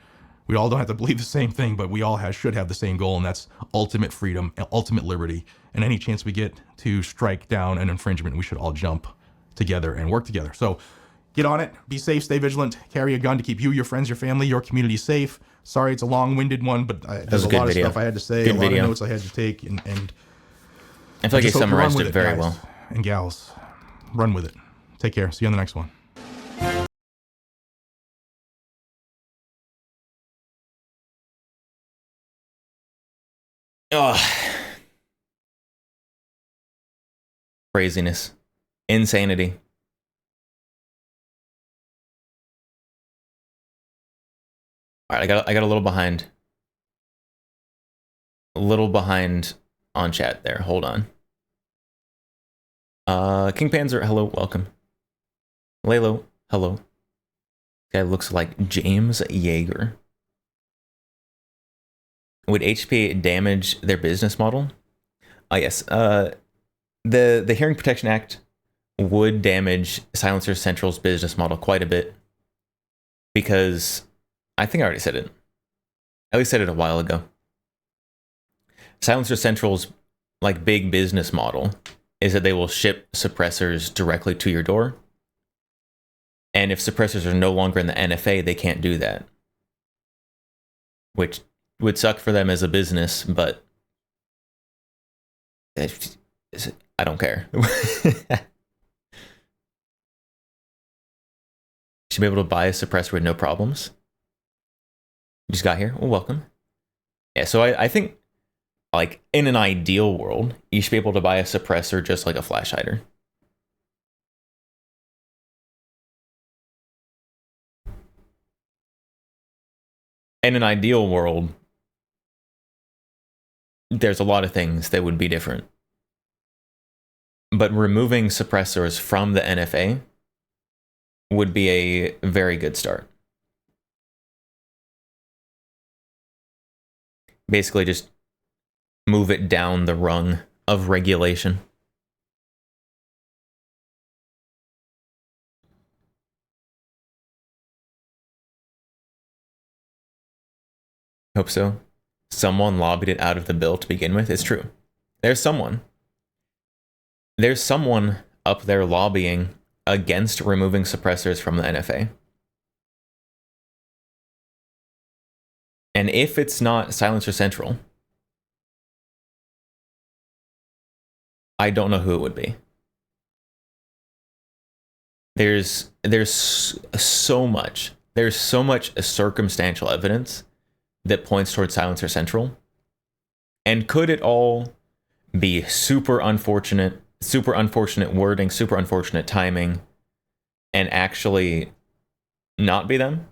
We all don't have to believe the same thing, but we all should have the same goal, and that's ultimate freedom, ultimate liberty. And any chance we get to strike down an infringement, we should all jump together and work together. So get on it. Be safe. Stay vigilant. Carry a gun to keep you, your friends, your family, your community safe. Sorry, it's a long-winded one, but there's a lot of stuff I had to say, a lot of notes I had to take, and I feel like you summarized it very well. And gals, run with it. Take care. See you on the next one. Ugh. Craziness. Insanity. All right, I got a little behind. A little behind on chat there. Hold on. King Panzer, hello, welcome. Lalo, hello. This guy looks like James Yeager. Would HP damage their business model? Oh yes. The Hearing Protection Act would damage Silencer Central's business model quite a bit, because I think I already said it. At least said it a while ago. Silencer Central's like big business model is that they will ship suppressors directly to your door. And if suppressors are no longer in the NFA, they can't do that. Which would suck for them as a business, but I don't care. Should be able to buy a suppressor with no problems. You just got here. Well, welcome. Yeah, so I think, like, in an ideal world, you should be able to buy a suppressor just like a flash hider. In an ideal world, there's a lot of things that would be different. But removing suppressors from the NFA would be a very good start. Basically just move it down the rung of regulation. Hope so. Someone lobbied it out of the bill to begin with. It's true. There's someone up there lobbying against removing suppressors from the NFA. And if it's not Silencer Central, I don't know who it would be. There's so much circumstantial evidence that points towards Silencer Central. And could it all be super unfortunate wording, super unfortunate timing, and actually not be them?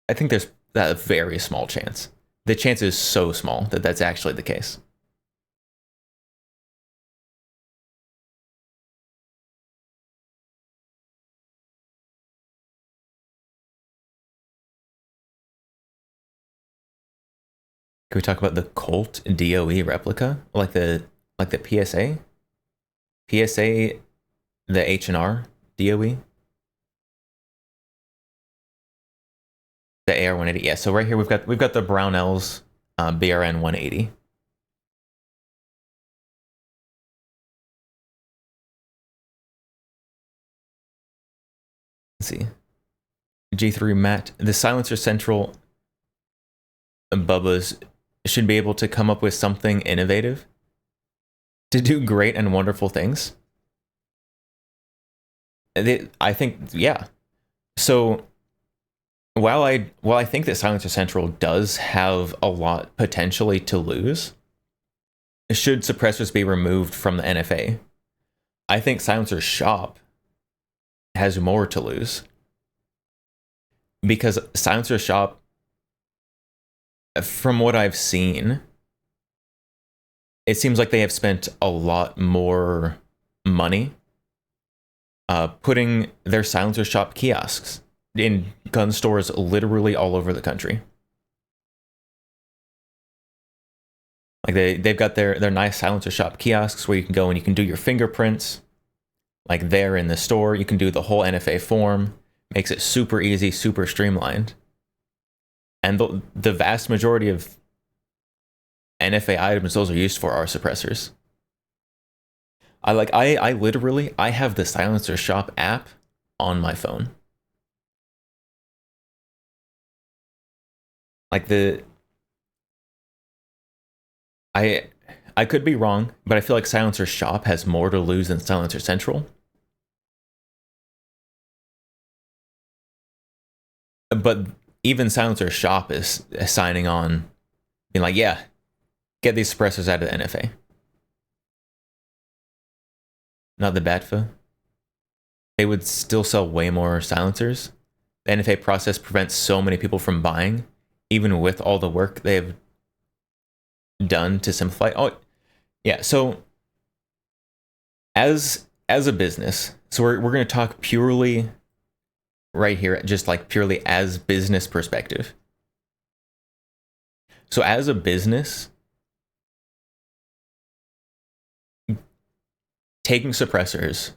I think there's a very small chance. The chance is so small that that's actually the case. Can we talk about the Colt DOE replica? Like the PSA? PSA, the H&R DOE? The AR-180, yeah. So right here we've got the Brownells BRN-180. Let's see. G3 Matt, the Silencer Central Bubbas should be able to come up with something innovative to do great and wonderful things. I think, yeah. So while I think that Silencer Central does have a lot potentially to lose, should suppressors be removed from the NFA, I think Silencer Shop has more to lose. Because Silencer Shop, from what I've seen, it seems like they have spent a lot more money putting their Silencer Shop kiosks in gun stores literally all over the country. Like they've got their nice Silencer Shop kiosks where you can go and you can do your fingerprints. Like there in the store, you can do the whole NFA form. Makes it super easy, super streamlined. And the vast majority of NFA items those are used for are suppressors. I literally have the Silencer Shop app on my phone. Like I could be wrong, but I feel like Silencer Shop has more to lose than Silencer Central. But even Silencer Shop is signing on, being like, yeah, get these suppressors out of the NFA. not the BATFA, they would still sell way more silencers. The NFA process prevents so many people from buying, even with all the work they've done to simplify. Oh, yeah. So as a business, so we're going to talk purely right here, just like purely as business perspective. So as a business, taking suppressors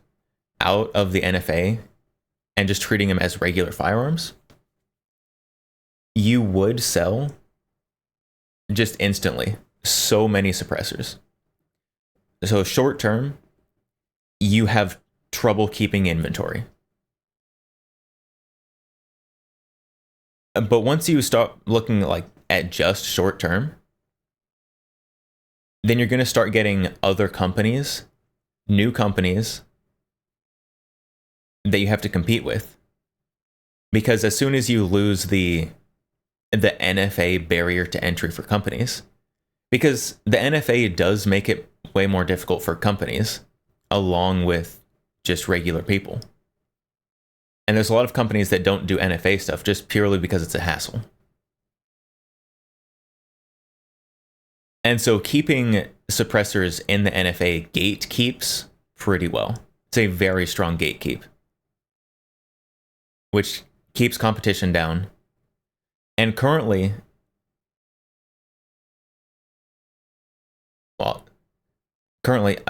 out of the NFA and just treating them as regular firearms, you would sell just instantly so many suppressors. So short term, you have trouble keeping inventory. But once you start looking like at just short term, then you're going to start getting other companies, new companies that you have to compete with. Because as soon as you lose the NFA barrier to entry for companies, because the NFA does make it way more difficult for companies along with just regular people. And there's a lot of companies that don't do NFA stuff just purely because it's a hassle. And so keeping suppressors in the NFA gatekeeps pretty well. It's a very strong gatekeep, which keeps competition down. And currently,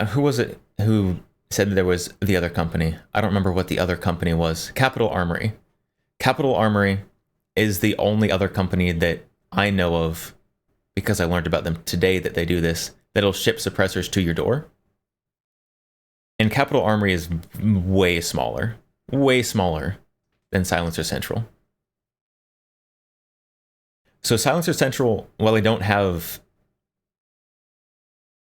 who was it who said that there was the other company? I don't remember what the other company was. Capital Armory. Capital Armory is the only other company that I know of, because I learned about them today that they do this, that'll ship suppressors to your door. And Capital Armory is way smaller than Silencer Central. So Silencer Central, while they don't have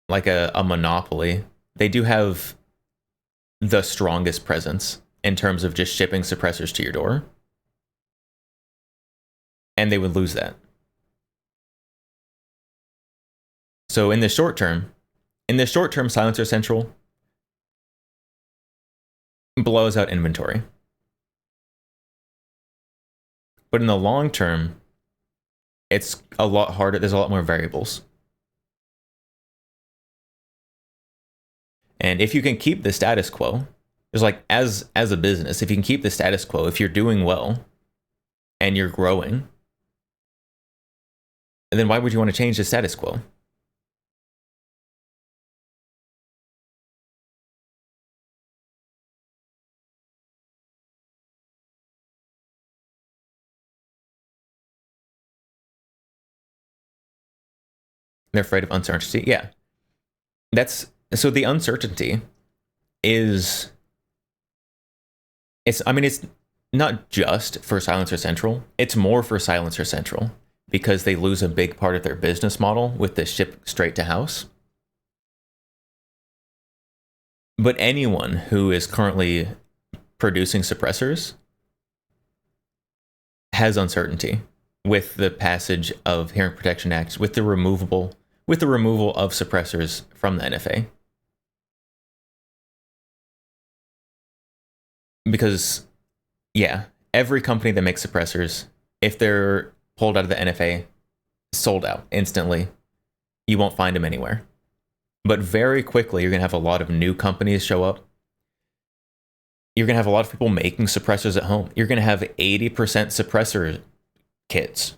like a monopoly, they do have the strongest presence in terms of just shipping suppressors to your door. And they would lose that. So in the short term, Silencer Central blows out inventory. But in the long term, it's a lot harder. There's a lot more variables. And if you can keep the status quo, there's like, as a business, if you can keep the status quo, if you're doing well and you're growing, then why would you want to change the status quo? They're afraid of uncertainty. Yeah. So the uncertainty is, it's not just for Silencer Central. It's more for Silencer Central because they lose a big part of their business model with the ship straight to house. But anyone who is currently producing suppressors has uncertainty with the passage of Hearing Protection Act, with the removal of suppressors from the NFA. Because, yeah, every company that makes suppressors, if they're pulled out of the NFA, sold out instantly. You won't find them anywhere. But very quickly, you're going to have a lot of new companies show up. You're going to have a lot of people making suppressors at home. You're going to have 80% suppressor kits.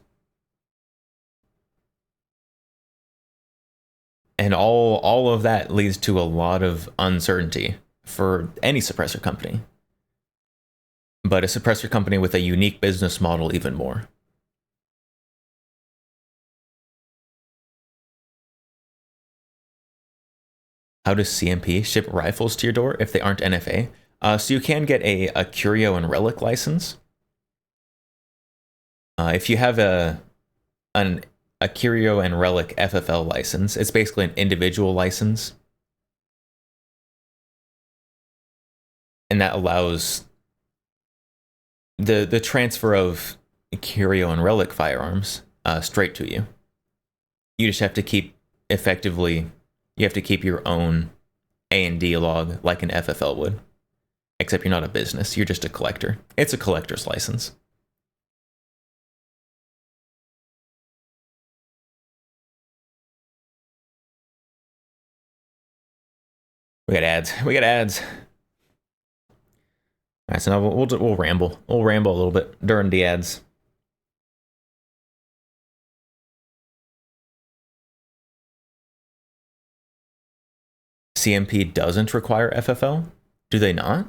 And all of that leads to a lot of uncertainty for any suppressor company. But a suppressor company with a unique business model even more. How does CMP ship rifles to your door if they aren't NFA? So you can get a Curio and Relic license. If you have a Curio and Relic FFL license, it's basically an individual license. And that allows the transfer of Curio and Relic firearms straight to you. You just have to keep your own A&D log like an FFL would. Except you're not a business, you're just a collector. It's a collector's license. We got ads. We got ads. All right, so now we'll ramble. We'll ramble a little bit during the ads. CMP doesn't require FFL? Do they not?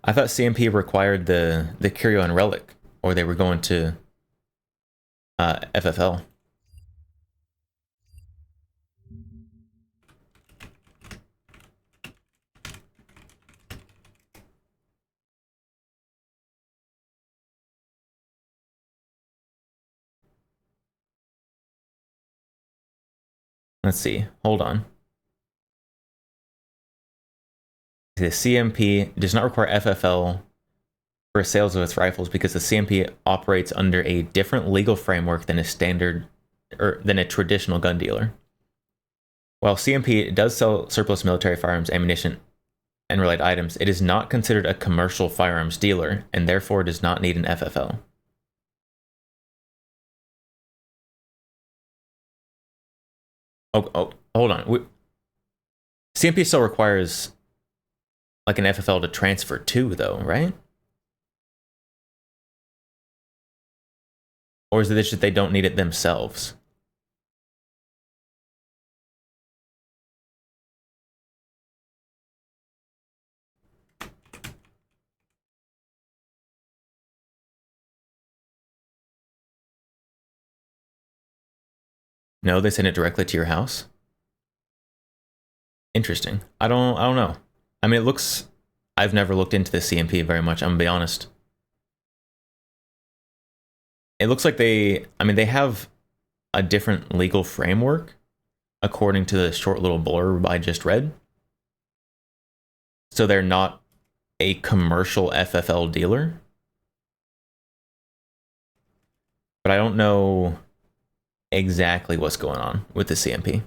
I thought CMP required the Curio and Relic, or they were going to FFL. Let's see. Hold on. The CMP does not require FFL for sales of its rifles because the CMP operates under a different legal framework than a standard or than a traditional gun dealer. While CMP does sell surplus military firearms, ammunition, and related items, it is not considered a commercial firearms dealer and therefore does not need an FFL. Oh, hold on. CMP still requires like an FFL to transfer to, though, right? Or is it just that they don't need it themselves? No, they send it directly to your house. Interesting. I don't know. I mean, it looks. I've never looked into the CMP very much. I'm gonna be honest. It looks like they have a different legal framework according to the short little blurb I just read. So they're not a commercial FFL dealer. But I don't know exactly what's going on with the CMP.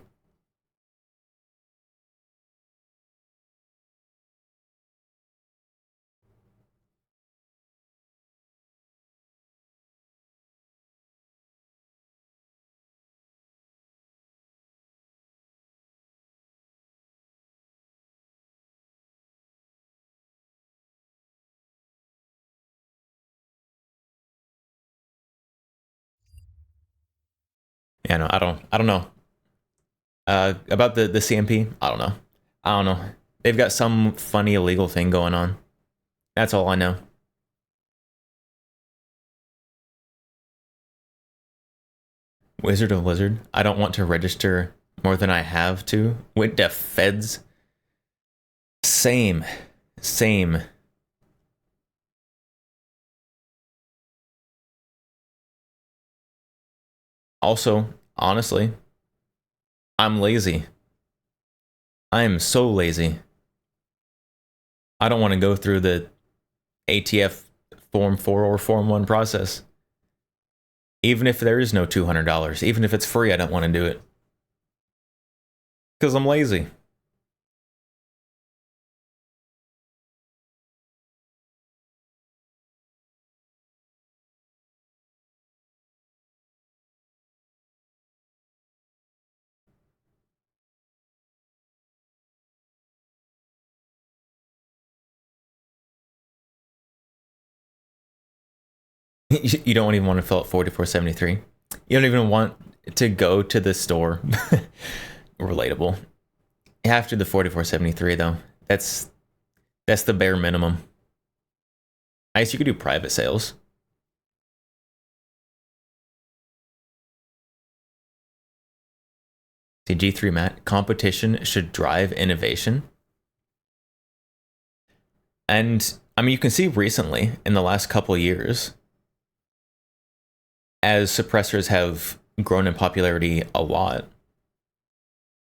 Yeah, no, I don't know. About the CMP, I don't know. They've got some funny illegal thing going on. That's all I know. Wizard of Lizard. I don't want to register more than I have to with the feds. Same. Also, honestly, I'm lazy. I am so lazy. I don't want to go through the ATF Form 4 or Form 1 process. Even if there is no $200, even if it's free, I don't want to do it. Because I'm lazy. You don't even want to fill out 4473. You don't even want to go to the store. Relatable. After the 4473 though, that's the bare minimum. I guess you could do private sales. See, G3 Matt, competition should drive innovation. And I mean, you can see recently in the last couple years, as suppressors have grown in popularity a lot,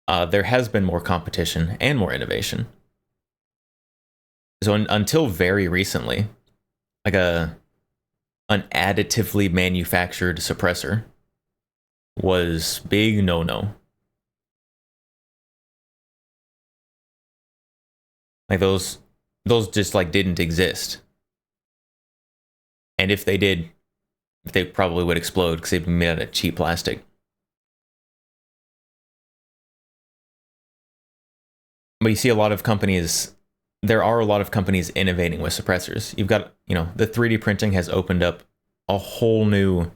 there has been more competition and more innovation. So until very recently, like an additively manufactured suppressor was big no-no. Like those just like didn't exist. And if they did, they probably would explode because they'd be made out of cheap plastic. But you see a lot of companies, there are a lot of companies innovating with suppressors. You've got, you know, the 3D printing has opened up a whole new,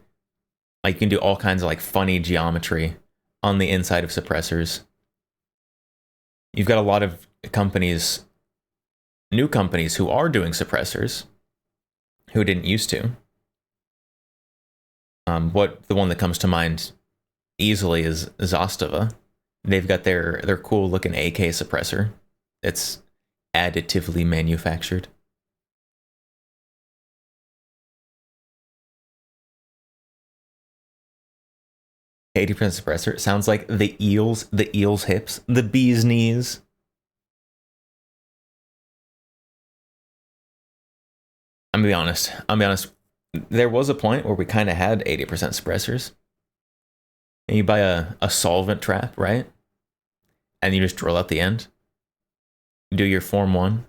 like you can do all kinds of like funny geometry on the inside of suppressors. You've got a lot of companies, new companies who are doing suppressors who didn't used to. The one that comes to mind easily is Zastava. They've got their cool looking AK suppressor that's additively manufactured. $80 suppressor sounds like the eel's hips, the bee's knees. I'm gonna be honest. There was a point where we kind of had 80% suppressors. And you buy a solvent trap, right? And you just drill out the end. Do your Form 1.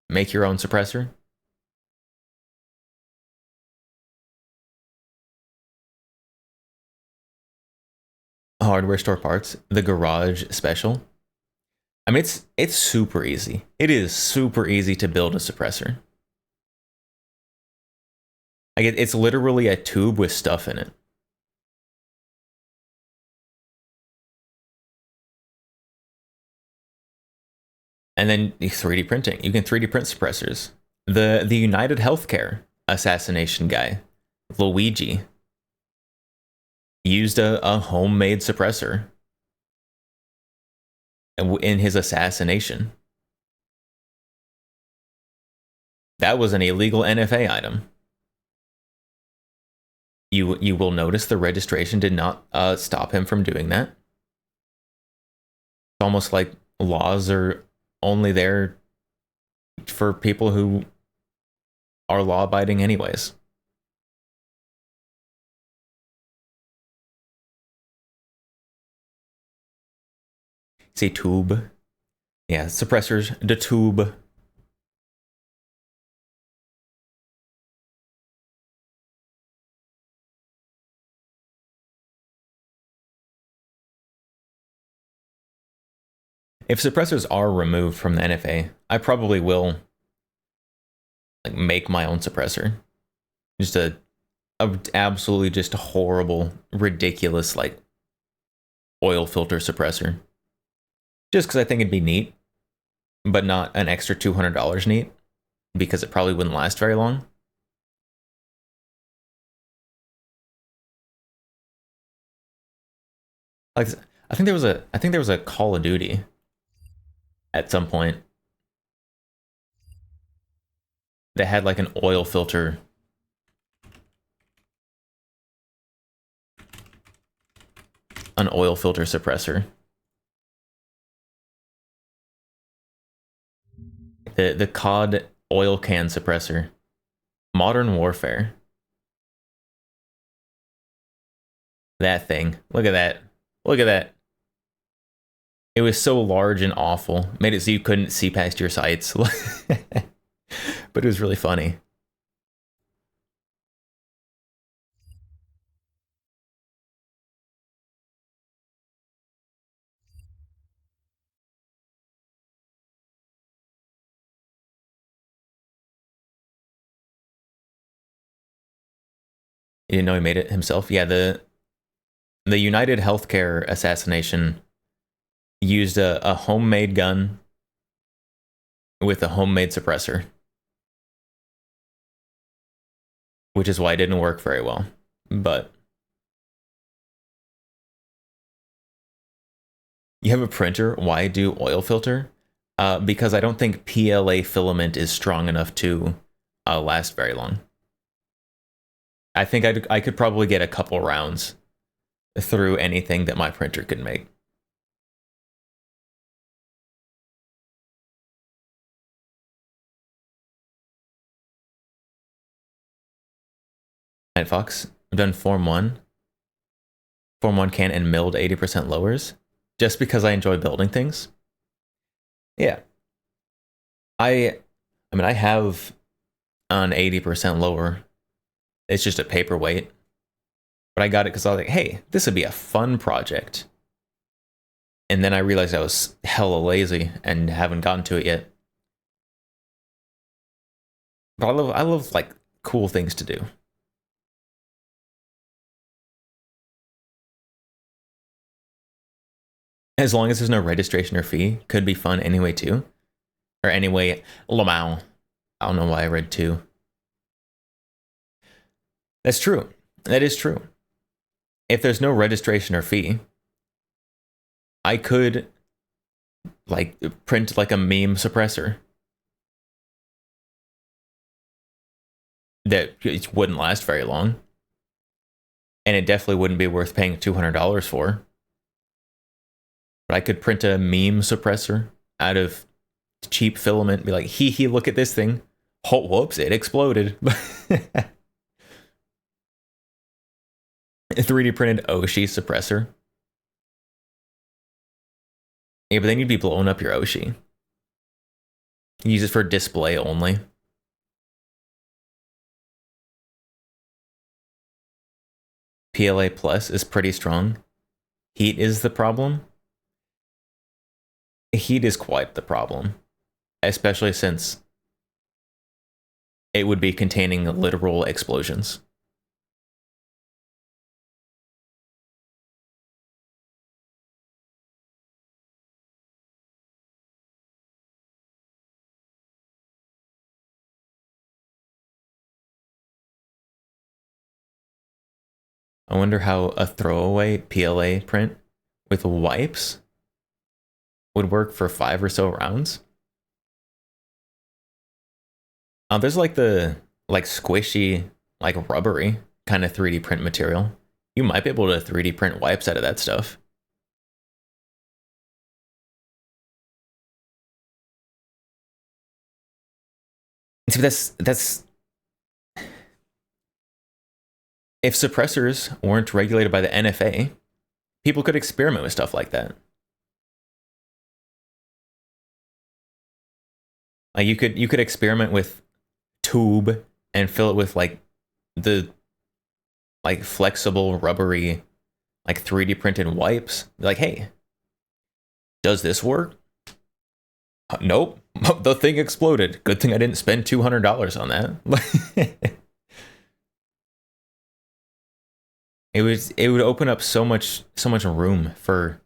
Make your own suppressor. Hardware store parts. The garage special. I mean, it's super easy. It is super easy to build a suppressor. Like it's literally a tube with stuff in it. And then 3D printing. You can 3D print suppressors. The United Healthcare assassination guy, Luigi, used a homemade suppressor in his assassination. That was an illegal NFA item. You will notice the registration did not stop him from doing that. It's almost like laws are only there for people who are law-abiding anyways. See, tube. Yeah, suppressors, the tube. If suppressors are removed from the NFA, I probably will like make my own suppressor. Just a absolutely just horrible, ridiculous like oil filter suppressor. Just because I think it'd be neat, but not an extra $200 neat, because it probably wouldn't last very long. Like I think there was a Call of Duty at some point that had like an oil filter suppressor. The COD oil can suppressor. Modern Warfare. That thing. Look at that. Look at that. It was so large and awful. Made it so you couldn't see past your sights. But it was really funny. You didn't know he made it himself? Yeah, the United Healthcare assassination used a homemade gun with a homemade suppressor, which is why it didn't work very well. But you have a printer. Why do oil filter? Because I don't think PLA filament is strong enough to last very long. I think I could probably get a couple rounds through anything that my printer could make. Night Fox, I've done Form 1. Form 1 can and milled 80% lowers just because I enjoy building things. Yeah. I mean, I have an 80% lower. It's just a paperweight. But I got it because I was like, hey, this would be a fun project. And then I realized I was hella lazy and haven't gotten to it yet. But I love like cool things to do. As long as there's no registration or fee, could be fun anyway too. Or anyway, Lamau. I don't know why I read two. That's true. That is true. If there's no registration or fee, I could like print like a meme suppressor that it wouldn't last very long. And it definitely wouldn't be worth paying $200 for. But I could print a meme suppressor out of cheap filament, be like, hee, look at this thing. Oh, whoops, it exploded. 3D printed Oshi suppressor. Yeah, but then you'd be blowing up your Oshi. Use it for display only. PLA Plus is pretty strong. Heat is the problem. Heat is quite the problem. Especially since it would be containing literal explosions. I wonder how a throwaway PLA print with wipes would work for 5 or so rounds. There's like the squishy, like rubbery kind of 3D print material. You might be able to 3D print wipes out of that stuff. See, that's if suppressors weren't regulated by the NFA, people could experiment with stuff like that. Like you could experiment with tube and fill it with like the like flexible rubbery like 3D printed wipes. Be like, hey, does this work? Nope. The thing exploded. Good thing I didn't spend $200 on that. It would open up so much room for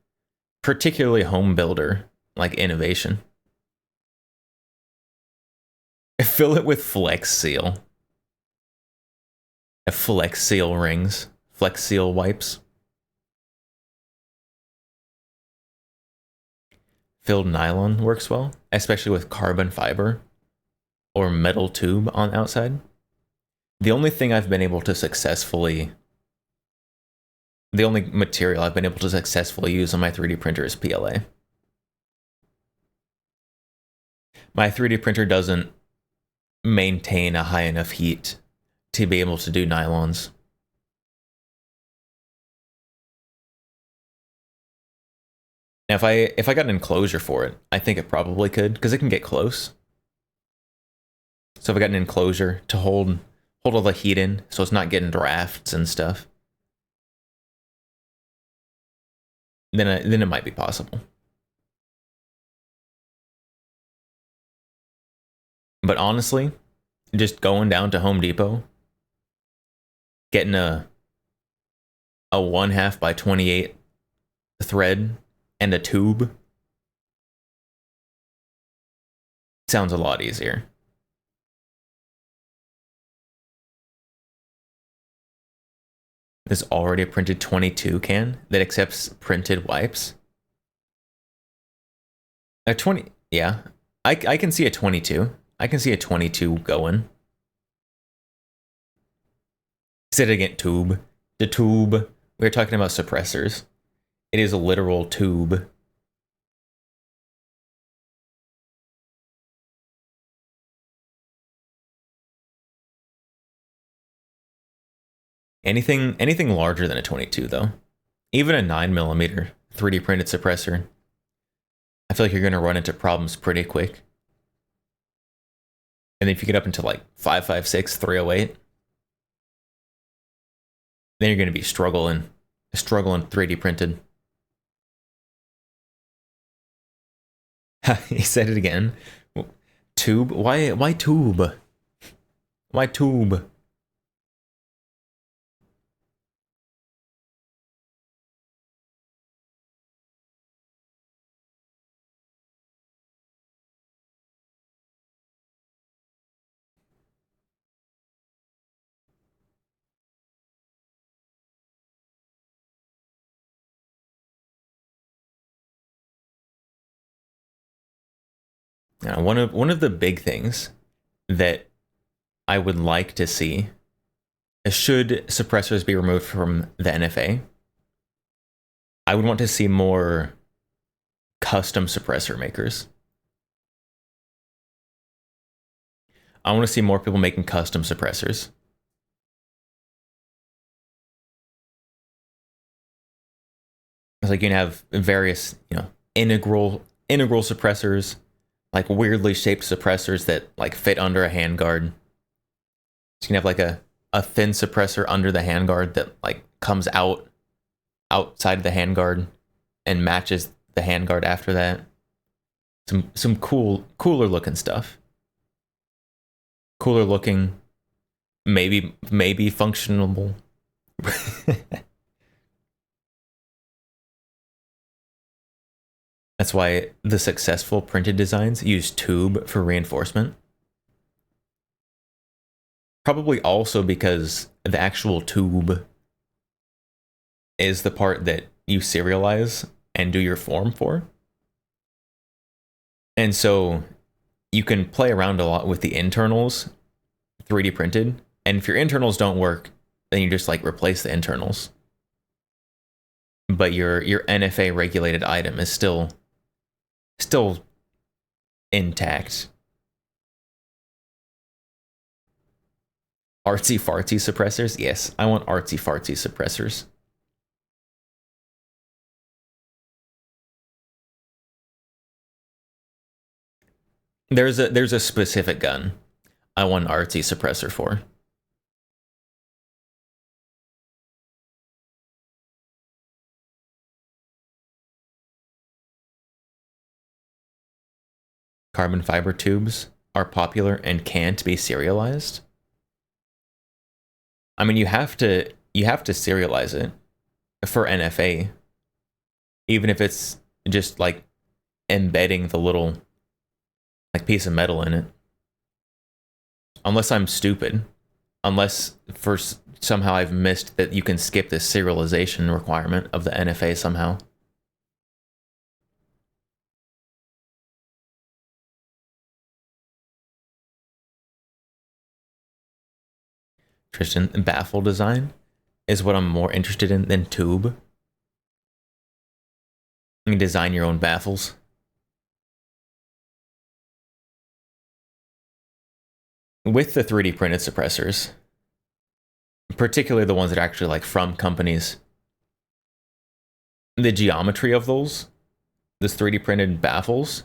particularly home builder like innovation. Fill it with Flex Seal. Flex Seal rings. Flex Seal wipes. Filled nylon works well, especially with carbon fiber or metal tube on the outside. The only material I've been able to successfully use on my 3D printer is PLA. My 3D printer doesn't maintain a high enough heat to be able to do nylons. Now, if I got an enclosure for it, I think it probably could, because it can get close. So if I got an enclosure to hold all the heat in, so it's not getting drafts and stuff, then it might be possible. But honestly, just going down to Home Depot, getting a 1/2 by 28 thread and a tube sounds a lot easier. There's already a printed 22 can that accepts printed wipes. A 20, yeah, I can see a 22. I can see a 22 going. Said again, tube. The tube. We were talking about suppressors. It is a literal tube. Anything larger than a 22 though. Even a 9mm 3D printed suppressor. I feel like you're going to run into problems pretty quick. And if you get up into like 556, 308, then you're going to be struggling 3D printed. He said it again. Tube? Why tube? Why tube? Now, one of the big things that I would like to see is, should suppressors be removed from the NFA, I would want to see more custom suppressor makers. I want to see more people making custom suppressors. It's like you can have various, integral suppressors, like weirdly shaped suppressors that like fit under a handguard. So you can have like a thin suppressor under the handguard that like comes outside of the handguard and matches the handguard after that. Some cooler looking stuff. Cooler looking, maybe functional. That's why the successful printed designs use tube for reinforcement. Probably also because the actual tube is the part that you serialize and do your form for. And so you can play around a lot with the internals 3D printed. And if your internals don't work, then you just like replace the internals. But your NFA regulated item is still intact. Artsy fartsy suppressors? Yes, I want artsy fartsy suppressors. There's a specific gun I want an artsy suppressor for. Carbon fiber tubes are popular and can't be serialized. I mean, you have to serialize it for NFA, even if it's just like embedding the little like piece of metal in it. Unless I'm stupid, unless somehow I've missed that you can skip the serialization requirement of the NFA somehow. Tristan, baffle design is what I'm more interested in than tube. You can design your own baffles. With the 3D printed suppressors, particularly the ones that are actually like from companies, the geometry of those 3D printed baffles,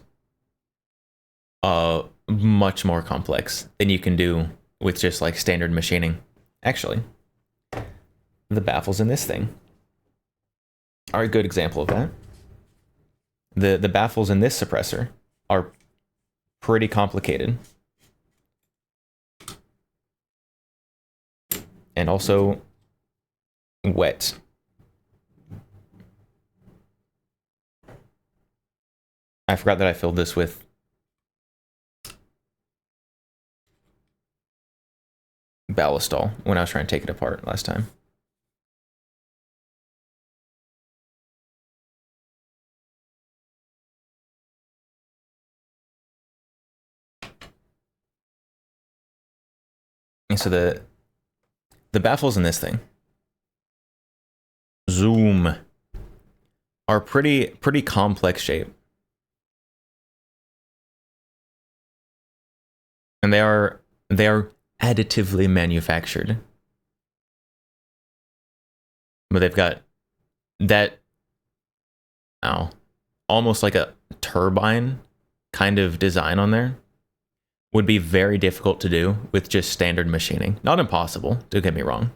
much more complex than you can do with just like standard machining. Actually, the baffles in this thing are a good example of that. The baffles in this suppressor are pretty complicated. And also wet. I forgot that I filled this with Ballistol when I was trying to take it apart last time. And so the baffles in this thing, zoom, are pretty complex shape. And they are additively manufactured. But they've got that, almost like a turbine kind of design on there. would be very difficult to do with just standard machining. Not impossible, don't get me wrong.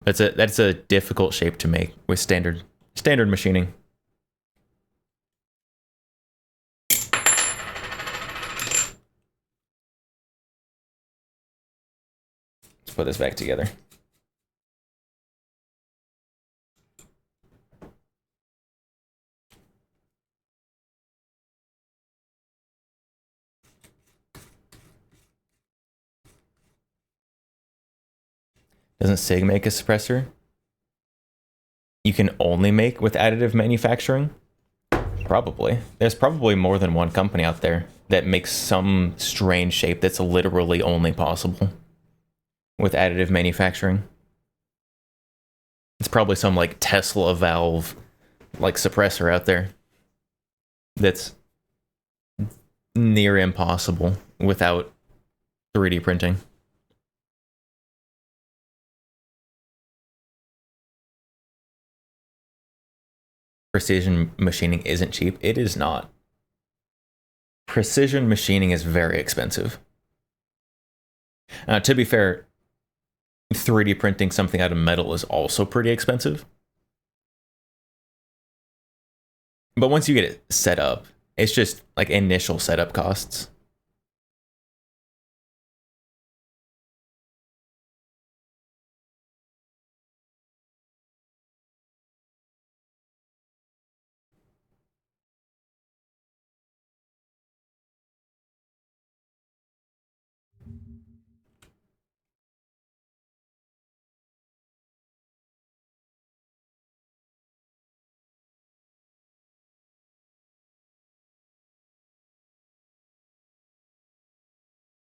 That's a difficult shape to make with standard machining. Let's put this back together. Doesn't SIG make a suppressor you can only make with additive manufacturing? Probably. There's probably more than one company out there that makes some strange shape that's literally only possible with additive manufacturing. It's probably some like Tesla valve like suppressor out there that's near impossible without 3D printing. Precision machining isn't cheap. It is not. Precision machining is very expensive. To be fair, 3D printing something out of metal is also pretty expensive. But once you get it set up, it's just like initial setup costs.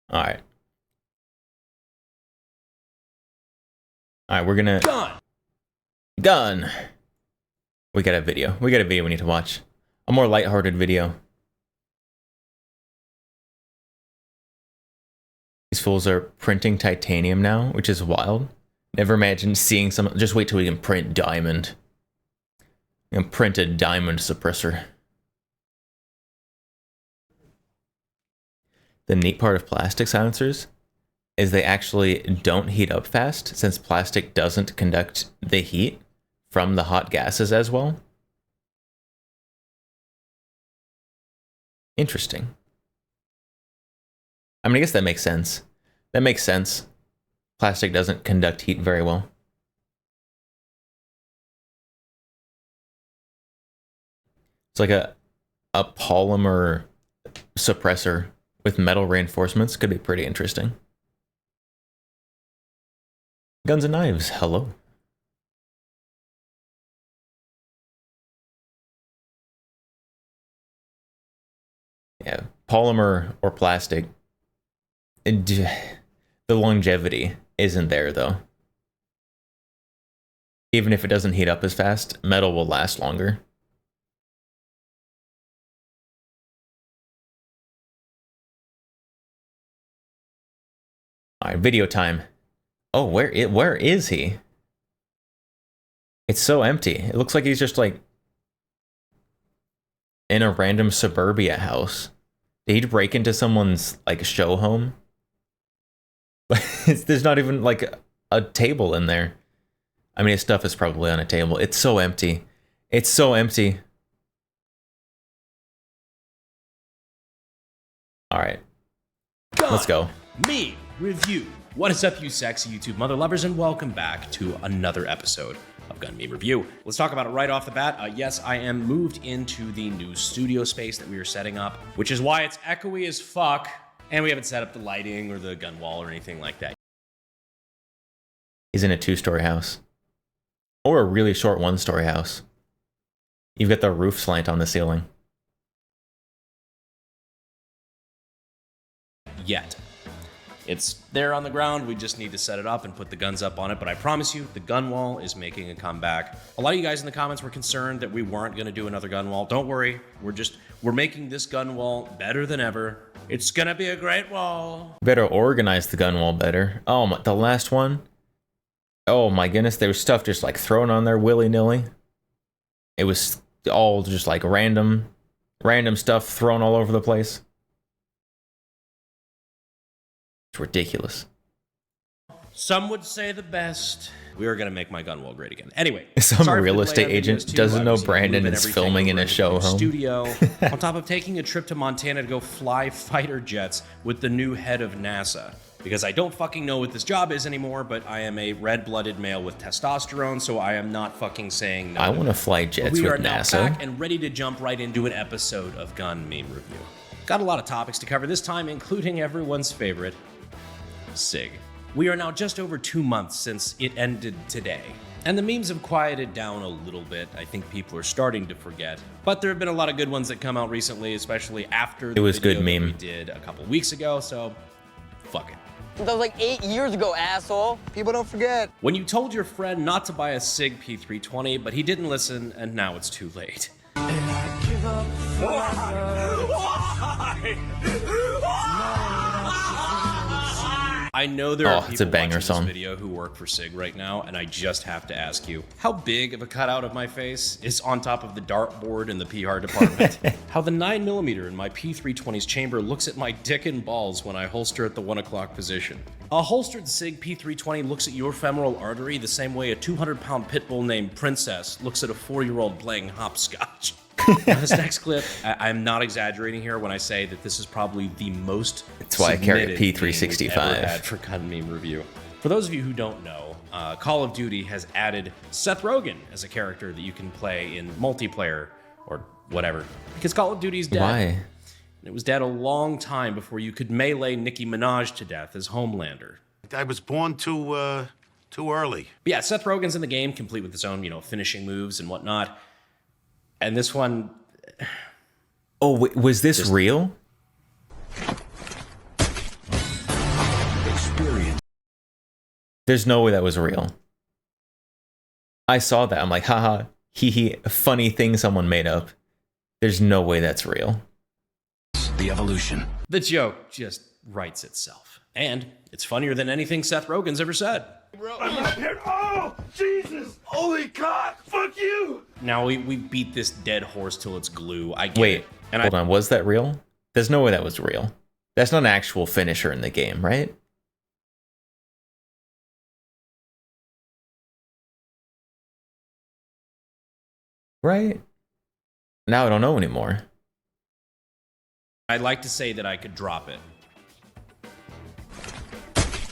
All right. All right, we're gonna... Done! We got a video. We need to watch. A more lighthearted video. These fools are printing titanium now, which is wild. Never imagined seeing some... Just wait till we can print diamond. We can print a diamond suppressor. The neat part of plastic silencers is they actually don't heat up fast, since plastic doesn't conduct the heat from the hot gases as well. Interesting. I mean, I guess that makes sense. That makes sense. Plastic doesn't conduct heat very well. It's like a polymer suppressor with metal reinforcements could be pretty interesting. Guns and knives, hello. Yeah, polymer or plastic. The longevity isn't there though. Even if it doesn't heat up as fast, metal will last longer. All right, video time. Oh, where is he? It's so empty. It looks like he's just like in a random suburbia house. Did he break into someone's like show home? There's not even like a table in there. I mean, his stuff is probably on a table. It's so empty. It's so empty. All right, let's go. Me review. What is up, you sexy YouTube mother lovers, and welcome back to another episode of Gun Meme Review. Let's talk about it right off the bat. Yes, I am moved into the new studio space that we are setting up, which is why it's echoey as fuck, and we haven't set up the lighting or the gun wall or anything like that. He's in a 2-story house. Or a really short 1-story house. You've got the roof slant on the ceiling. Yet. It's there on the ground. We just need to set it up and put the guns up on it. But I promise you, the gun wall is making a comeback. A lot of you guys in the comments were concerned that we weren't going to do another gun wall. Don't worry. We're making this gun wall better than ever. It's going to be a great wall. Better organize the gun wall better. Oh, the last one. Oh my goodness. There was stuff just like thrown on there willy-nilly. It was all just like random stuff thrown all over the place. It's ridiculous. Some would say the best. We are going to make my gun wall great again. Anyway, Some sorry for real the estate delay on agent videos, too. doesn't know Obviously, Brandon moving is everything filming in over a into show the home. studio, on top of taking a trip to Montana to go fly fighter jets with the new head of NASA. Because I don't fucking know what this job is anymore, but I am a red-blooded male with testosterone, so I am not fucking saying no. I want to fly jets We with are now NASA. back and ready to jump right into an episode of Gun Meme Review. Got a lot of topics to cover this time, including everyone's favorite, SIG. We are now just over 2 months since it ended today, and the memes have quieted down a little bit. I think people are starting to forget, but there have been a lot of good ones that come out recently, especially after the was video good that meme. we did a couple weeks ago, so fuck it. That was like 8 years ago, asshole. People don't forget. When you told your friend not to buy a SIG P320, but he didn't listen, and now it's too late. I know there are Oh, it's a people banger watching song. this video who work for SIG right now, and I just have to ask you, how big of a cutout of my face is on top of the dartboard in the PR department? How the 9mm in my P320's chamber looks at my dick and balls when I holster at the 1 o'clock position. A holstered SIG P320 looks at your femoral artery the same way a 200-pound pit bull named Princess looks at a 4-year-old playing hopscotch. Now, this next clip, I'm not exaggerating here when I say that this is probably the most That's why I carry a submitted meme we've P365. ever had for Gun Meme Review. For those of you who don't know, Call of Duty has added Seth Rogen as a character that you can play in multiplayer or whatever. Because Call of Duty's dead. Why? And it was dead a long time before you could melee Nicki Minaj to death as Homelander. I was born too early. But yeah, Seth Rogen's in the game, complete with his own, finishing moves and whatnot. And this one, Oh, wait, was this real? Experience. There's no way that was real. I saw that. I'm like, haha, hee hee, funny thing someone made up. There's no way that's real. The evolution. the joke just writes itself. And it's funnier than anything Seth Rogen's ever said. I'm not here. Oh, Jesus! Holy cock! Fuck you! Now we beat this dead horse till it's glue. I get Wait, it. And hold on. Was that real? There's no way that was real. That's not an actual finisher in the game, right? Right? Now I don't know anymore. I'd like to say that I could drop it.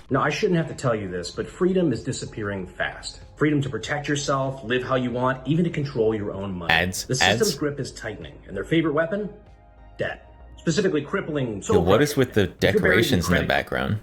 Now, I shouldn't have to tell you this, but freedom is disappearing fast. Freedom to protect yourself, live how you want, even to control your own money. Ads. The system's grip is tightening, and their favorite weapon? Debt. Specifically crippling Yo, what is crushing with the debt. If you're buried decorations in the credit background?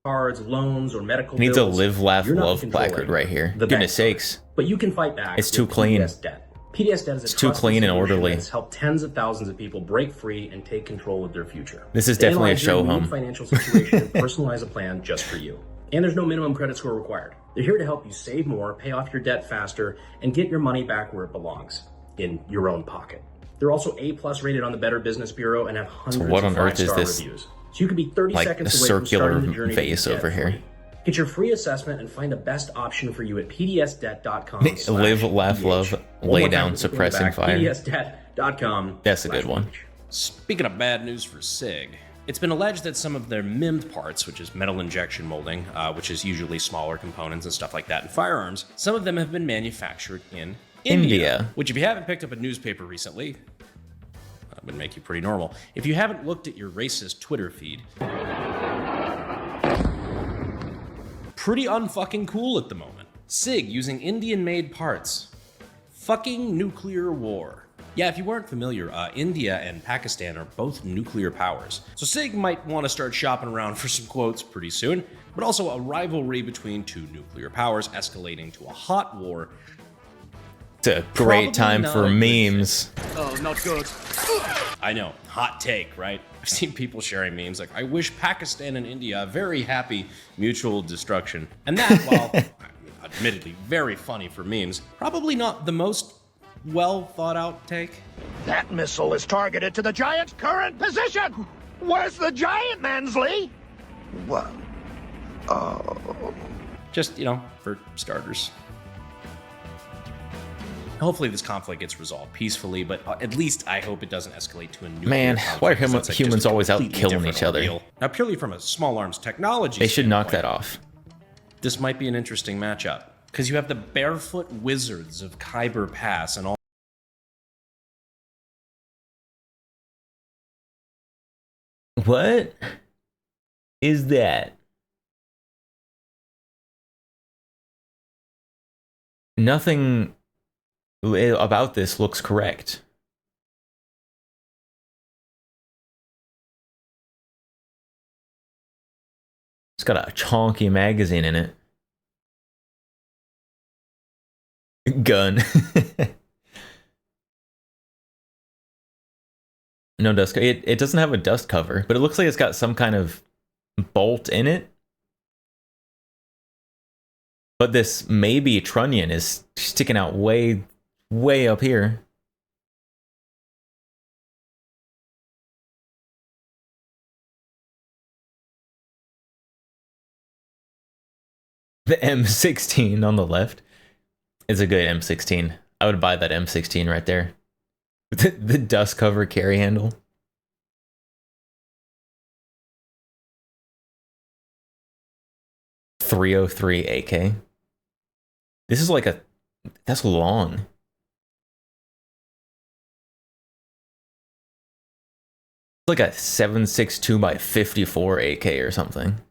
cards, loans, or medical It needs a bills, live, laugh, you're not love controlling placard right here. the Goodness bank sakes. card. But you can fight back. It's too with clean. PDS Debt. PDS Debt is a It's too trusted clean and solution orderly. that's helped tens of thousands of people break free and take control of their future. This is They definitely a analyze your show unique home. financial situation and personalize a plan just for you. And there's no minimum credit score required. They're here to help you save more, pay off your debt faster, and get your money back where it belongs, in your own pocket. They're also A+ rated on the Better Business Bureau and have hundreds what of on earth is 5-star this? reviews. So you could be 30 Like seconds a away from circular starting the journey to vase be over here. debt-free. Get your free assessment and find the best option for you at pdsdebt.com. Live, laugh, love, lay down, suppressing fire. pdsdebt.com. That's a good one. Speaking of bad news for SIG, it's been alleged that some of their MIMD parts, which is metal injection molding, which is usually smaller components and stuff like that in firearms, some of them have been manufactured in India. Which, if you haven't picked up a newspaper recently, that would make you pretty normal. If you haven't looked at your racist Twitter feed, pretty unfucking cool at the moment. SIG using Indian-made parts. Fucking nuclear war. Yeah, if you weren't familiar, India and Pakistan are both nuclear powers. So SIG might want to start shopping around for some quotes pretty soon, but also a rivalry between two nuclear powers escalating to a hot war. It's a great Probably time not for a good memes. Oh, not good. I know, hot take, right? I've seen people sharing memes like, I wish Pakistan and India a very happy mutual destruction. And that, while admittedly very funny for memes, probably not the most well thought out take. That missile is targeted to the Giant's current position! Where's the Giant, Mansley? What? Oh. Just, for starters. Hopefully this conflict gets resolved peacefully, but at least I hope it doesn't escalate to a nuclear Man, conflict, why are 'cause that's, like, humans just a always out completely killing different each other? ordeal. Now, purely from a small arms technology They should knock standpoint, that off. this might be an interesting matchup, because you have the barefoot wizards of Khyber Pass and all. What is that? Nothing about this looks correct. It's got a chonky magazine in it. Gun. No dust. It doesn't have a dust cover, but it looks like it's got some kind of bolt in it. But this maybe trunnion is sticking out way, way up here. The M16 on the left is a good M16. I would buy that M16 right there. The dust cover carry handle. .303 AK. This is like that's long. It's like a 7.62 by 54 AK or something.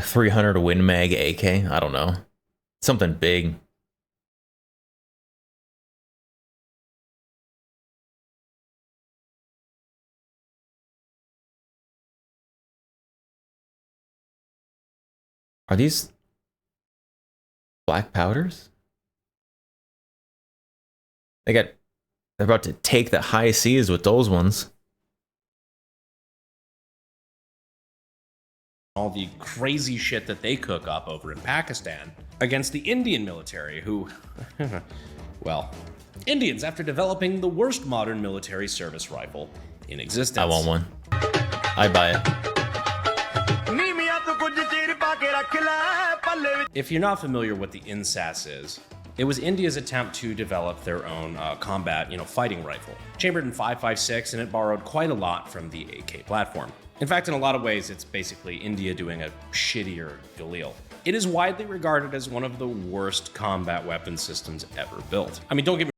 300 Win Mag AK. I don't know. Something big. Are these black powders? They're about to take the high seas with those ones. All the crazy shit that they cook up over in Pakistan against the Indian military, who, well, Indians, after developing the worst modern military service rifle in existence. I want one. I buy it. If you're not familiar with the INSAS is, it was India's attempt to develop their own combat, fighting rifle. Chambered in .556, and it borrowed quite a lot from the AK platform. In fact, in a lot of ways, it's basically India doing a shittier Galil. It is widely regarded as one of the worst combat weapon systems ever built. I mean, don't get me.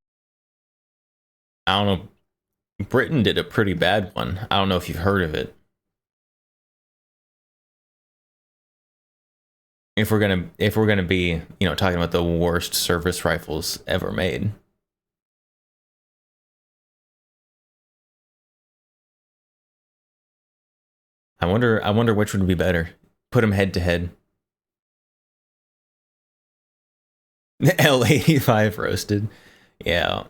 I don't know. Britain did a pretty bad one. I don't know if you've heard of it. If we're gonna be, talking about the worst service rifles ever made. I wonder which would be better. Put them head to head. The L85 roasted. Yeah.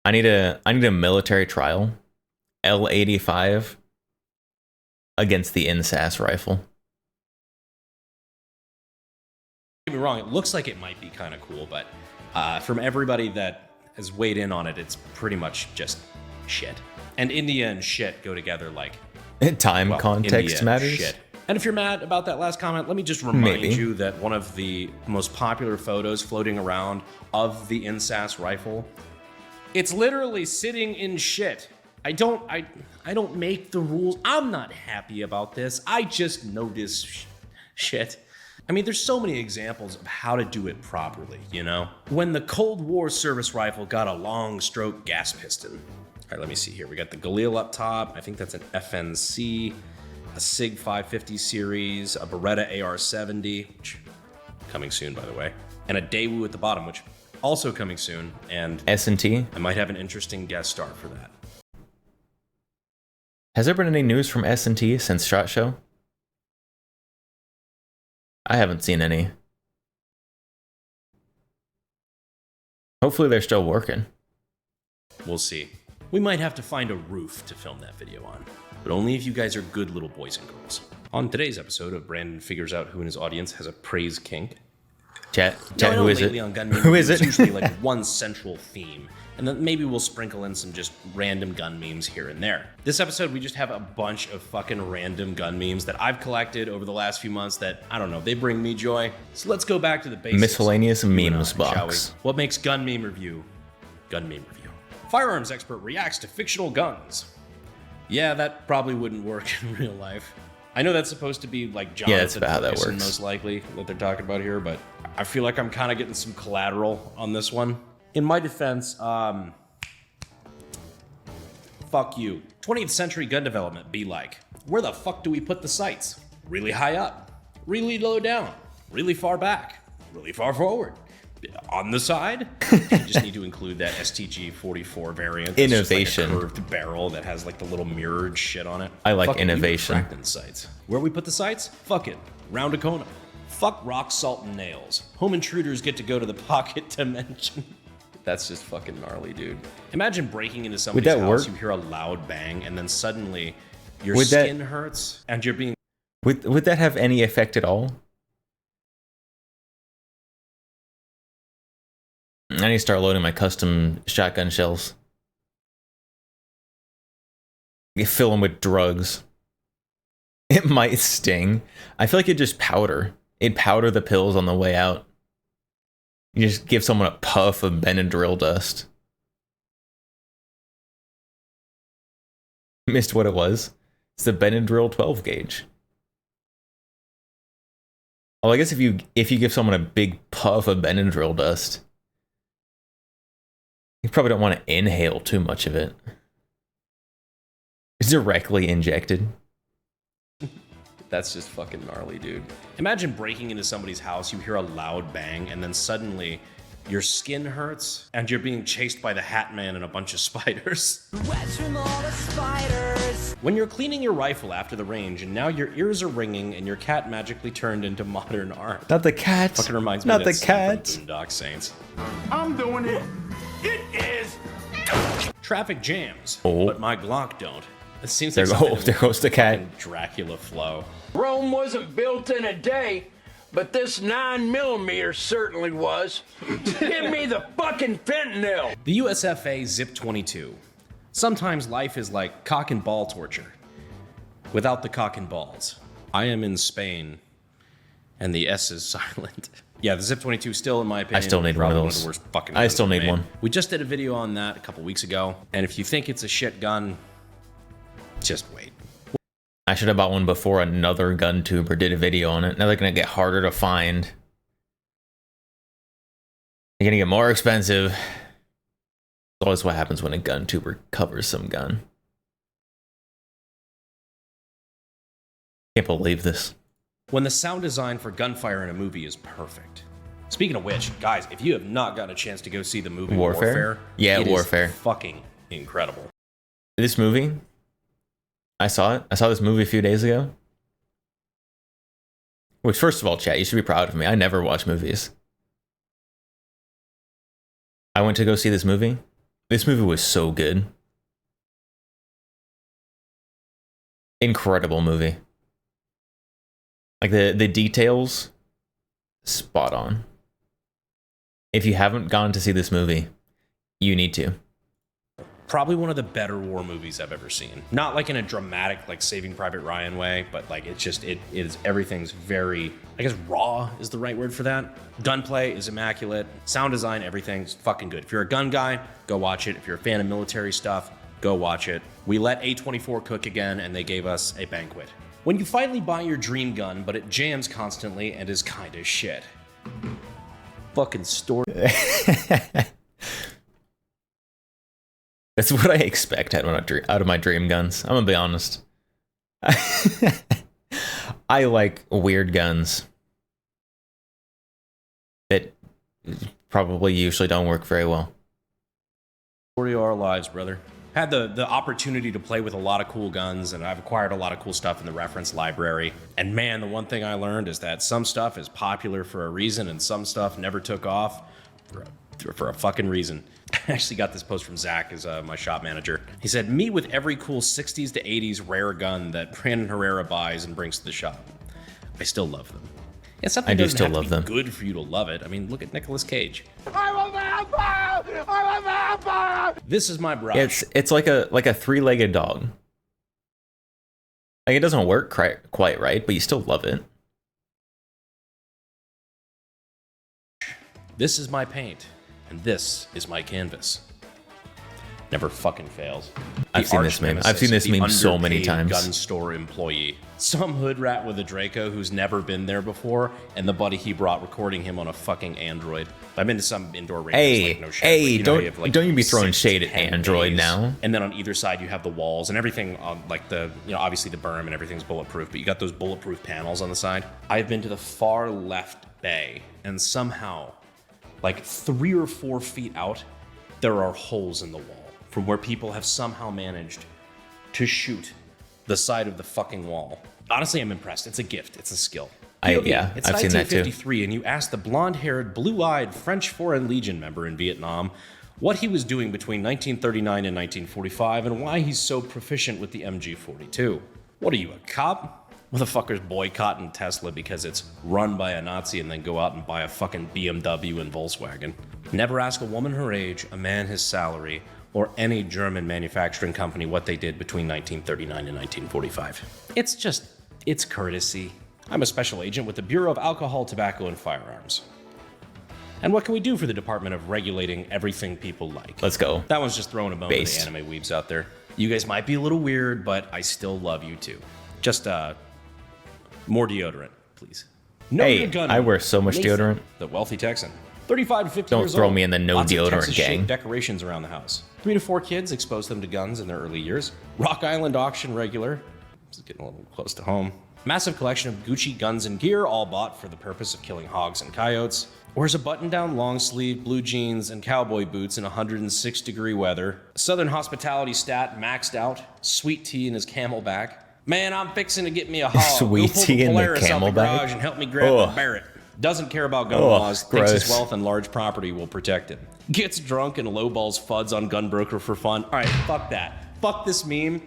I need a military trial. L85 against the INSAS rifle. Don't get me wrong, it looks like it might be kind of cool, but from everybody that has weighed in on it, it's pretty much just shit. And India and shit go together like... Time context matters. Shit. And if you're mad about that last comment, let me just remind you that one of the most popular photos floating around of the INSAS rifle, it's literally sitting in shit. I don't make the rules. I'm not happy about this. I just notice shit. I mean, there's so many examples of how to do it properly, When the Cold War service rifle got a long stroke gas piston. All right, let me see here. We got the Galil up top. I think that's an FNC, a SIG 550 series, a Beretta AR-70, which coming soon, by the way, and a Daewoo at the bottom, which also coming soon. And S&T. I might have an interesting guest star for that. Has there been any news from S&T since SHOT Show? I haven't seen any. Hopefully they're still working. We'll see. We might have to find a roof to film that video on, but only if you guys are good little boys and girls. On today's episode of Brandon Figures Out Who in His Audience Has a Praise Kink, Chat, Now, I know who is lately it? on Gun Meme Who is Review, it? It's usually like one central theme, and then maybe we'll sprinkle in some just random gun memes here and there. This episode, we just have a bunch of fucking random gun memes that I've collected over the last few months that, I don't know, they bring me joy. So let's go back to the basics. Miscellaneous You and I, memes shall we? box. What makes Gun Meme Review Gun Meme Review? Firearms expert reacts to fictional guns. Yeah, that probably wouldn't work in real life. I know that's supposed to be like Jonathan that's about how that Ferguson, works. most likely, that they're talking about here, but I feel like I'm kind of getting some collateral on this one. In my defense, fuck you. 20th century gun development be like, where the fuck do we put the sights? Really high up, really low down, really far back, really far forward. On the side, you just need to include that STG 44 variant. It's just Innovation. like a curved barrel that has like the little mirrored shit on it. I like Fuck it, innovation. we put Frankton sights. Where we put the sights? Fuck it. Round a Kona. Fuck rock, salt, and nails. Home intruders get to go to the pocket dimension. That's just fucking gnarly, dude. Imagine breaking into somebody's that house, work? you hear a loud bang, and then suddenly your Would that- skin hurts, and you're being Would that have any effect at all? I need to start loading my custom shotgun shells. You fill them with drugs. It might sting. I feel like it'd just powder. It'd powder the pills on the way out. You just give someone a puff of Benadryl dust. Missed what it was. It's the Benadryl 12 gauge. Well, I guess if you give someone a big puff of Benadryl dust, you probably don't want to inhale too much of it. It's directly injected. That's just fucking gnarly, dude. Imagine breaking into somebody's house, you hear a loud bang, and then suddenly your skin hurts, and you're being chased by the Hat Man and a bunch of spiders. When you're cleaning your rifle after the range, and now your ears are ringing, and your cat magically turned into modern art. Not the cat. Fucking reminds me Not of the that scene cat. from Boondock Saints. I'm doing it. It is. Traffic jams, Oh. but my Glock don't. It seems There like go- something in there goes the cat. fucking Dracula flow. Rome wasn't built in a day, but this 9mm certainly was. Give me the fucking fentanyl. The USFA Zip 22. Sometimes life is like cock and ball torture. Without the cock and balls. I am in Spain, and the S is silent. Yeah, the Zip 22 still, in my opinion, still need one of probably those. the worst fucking I guns still ever need made. one. We just did a video on that a couple weeks ago, and if you think it's a shit gun, just wait. I should have bought one before another gun tuber did a video on it. Now they're gonna get harder to find. They're gonna get more expensive. That's always what happens when a gun tuber covers some gun. Can't believe this. When the sound design for gunfire in a movie is perfect. Speaking of which, guys, if you have not gotten a chance to go see the movie Warfare? Yeah, it is Warfare. fucking incredible. This movie, I saw it. I saw this movie a few days ago. Which, first of all, chat, you should be proud of me. I never watch movies. I went to go see this movie. This movie was so good. Incredible movie. Like the details, spot on. If you haven't gone to see this movie, you need to. Probably one of the better war movies I've ever seen. Not like in a dramatic, like Saving Private Ryan way, but like it's just, it is, everything's very, I guess raw is the right word for that. Gunplay is immaculate. Sound design, everything's fucking good. If you're a gun guy, go watch it. If you're a fan of military stuff, go watch it. We let A24 cook again, and they gave us a banquet. When you finally buy your dream gun, but it jams constantly and is kind of shit. Fucking story. That's what I expect out of my dream guns. I'm gonna be honest. I like weird guns that probably usually don't work very well. Story of our lives, brother. Had the opportunity to play with a lot of cool guns, and I've acquired a lot of cool stuff in the reference library. And man, the one thing I learned is that some stuff is popular for a reason, and some stuff never took off for a fucking reason. I actually got this post from Zach, as my shop manager. He said, "Meet with every cool 60s to 80s rare gun that Brandon Herrera buys and brings to the shop. I still love them." Yeah, something I do doesn't still have to love be them. good for you to love it. I mean, look at Nicolas Cage. I'm a vampire! I'm a vampire! This is my brush. It's like a three-legged dog. Like, it doesn't work quite right, but you still love it. This is my paint, and this is my canvas. Never fucking fails. I've The seen this arch meme. nemesis, I've seen this the meme so many underpaid times. Gun store employee. Some hood rat with a Draco who's never been there before, and the buddy he brought recording him on a fucking Android. I've been to some indoor ranges, Hey, like no shit, hey, but you know, don't you have, like, don't you be throwing 6 shade to at 10 Android bays, now? And then on either side you have the walls and everything on, like, the, you know, obviously the berm and everything's bulletproof, but you got those bulletproof panels on the side. I've been to the far left bay, and somehow, like 3 or 4 feet out, there are holes in the wall from where people have somehow managed to shoot the side of the fucking wall. Honestly, I'm impressed. It's a gift. It's a skill. Yeah, It's I've seen that too. 1953, and you asked the blonde-haired, blue-eyed French Foreign Legion member in Vietnam what he was doing between 1939 and 1945 and why he's so proficient with the MG42. What are you, a cop? Motherfuckers boycotting Tesla because it's run by a Nazi and then go out and buy a fucking BMW and Volkswagen. Never ask a woman her age, a man his salary, or any German manufacturing company what they did between 1939 and 1945. It's courtesy. I'm a special agent with the Bureau of Alcohol, Tobacco, and Firearms. And what can we do for the Department of Regulating Everything People Like? Let's go. That one's just throwing a bone to Based. the anime weebs out there. You guys might be a little weird, but I still love you too. Just more deodorant, please. No Hey, gun. I wear so much Nathan, deodorant. The wealthy Texan. 35 to 50 Don't years throw old. me in the no Lots of deodorant Texas-shaped gang. decorations around the house. 3 to 4 kids expose them to guns in their early years. Rock Island auction regular. This is getting a little close to home. Massive collection of Gucci guns and gear, all bought for the purpose of killing hogs and coyotes. Wears a button-down long sleeve, blue jeans, and cowboy boots in 106-degree weather. Southern hospitality stat maxed out. Sweet tea in his Camelback. Man, I'm fixing to get me a hog. Sweet Go pull tea in the Polaris out the Camelback? garage and help me grab Ugh. the Barrett. Doesn't care about gun Ugh, laws. Thinks his gross. wealth and large property will protect him. Gets drunk and lowballs FUDs on Gunbroker for fun. All right, fuck that. Fuck this meme.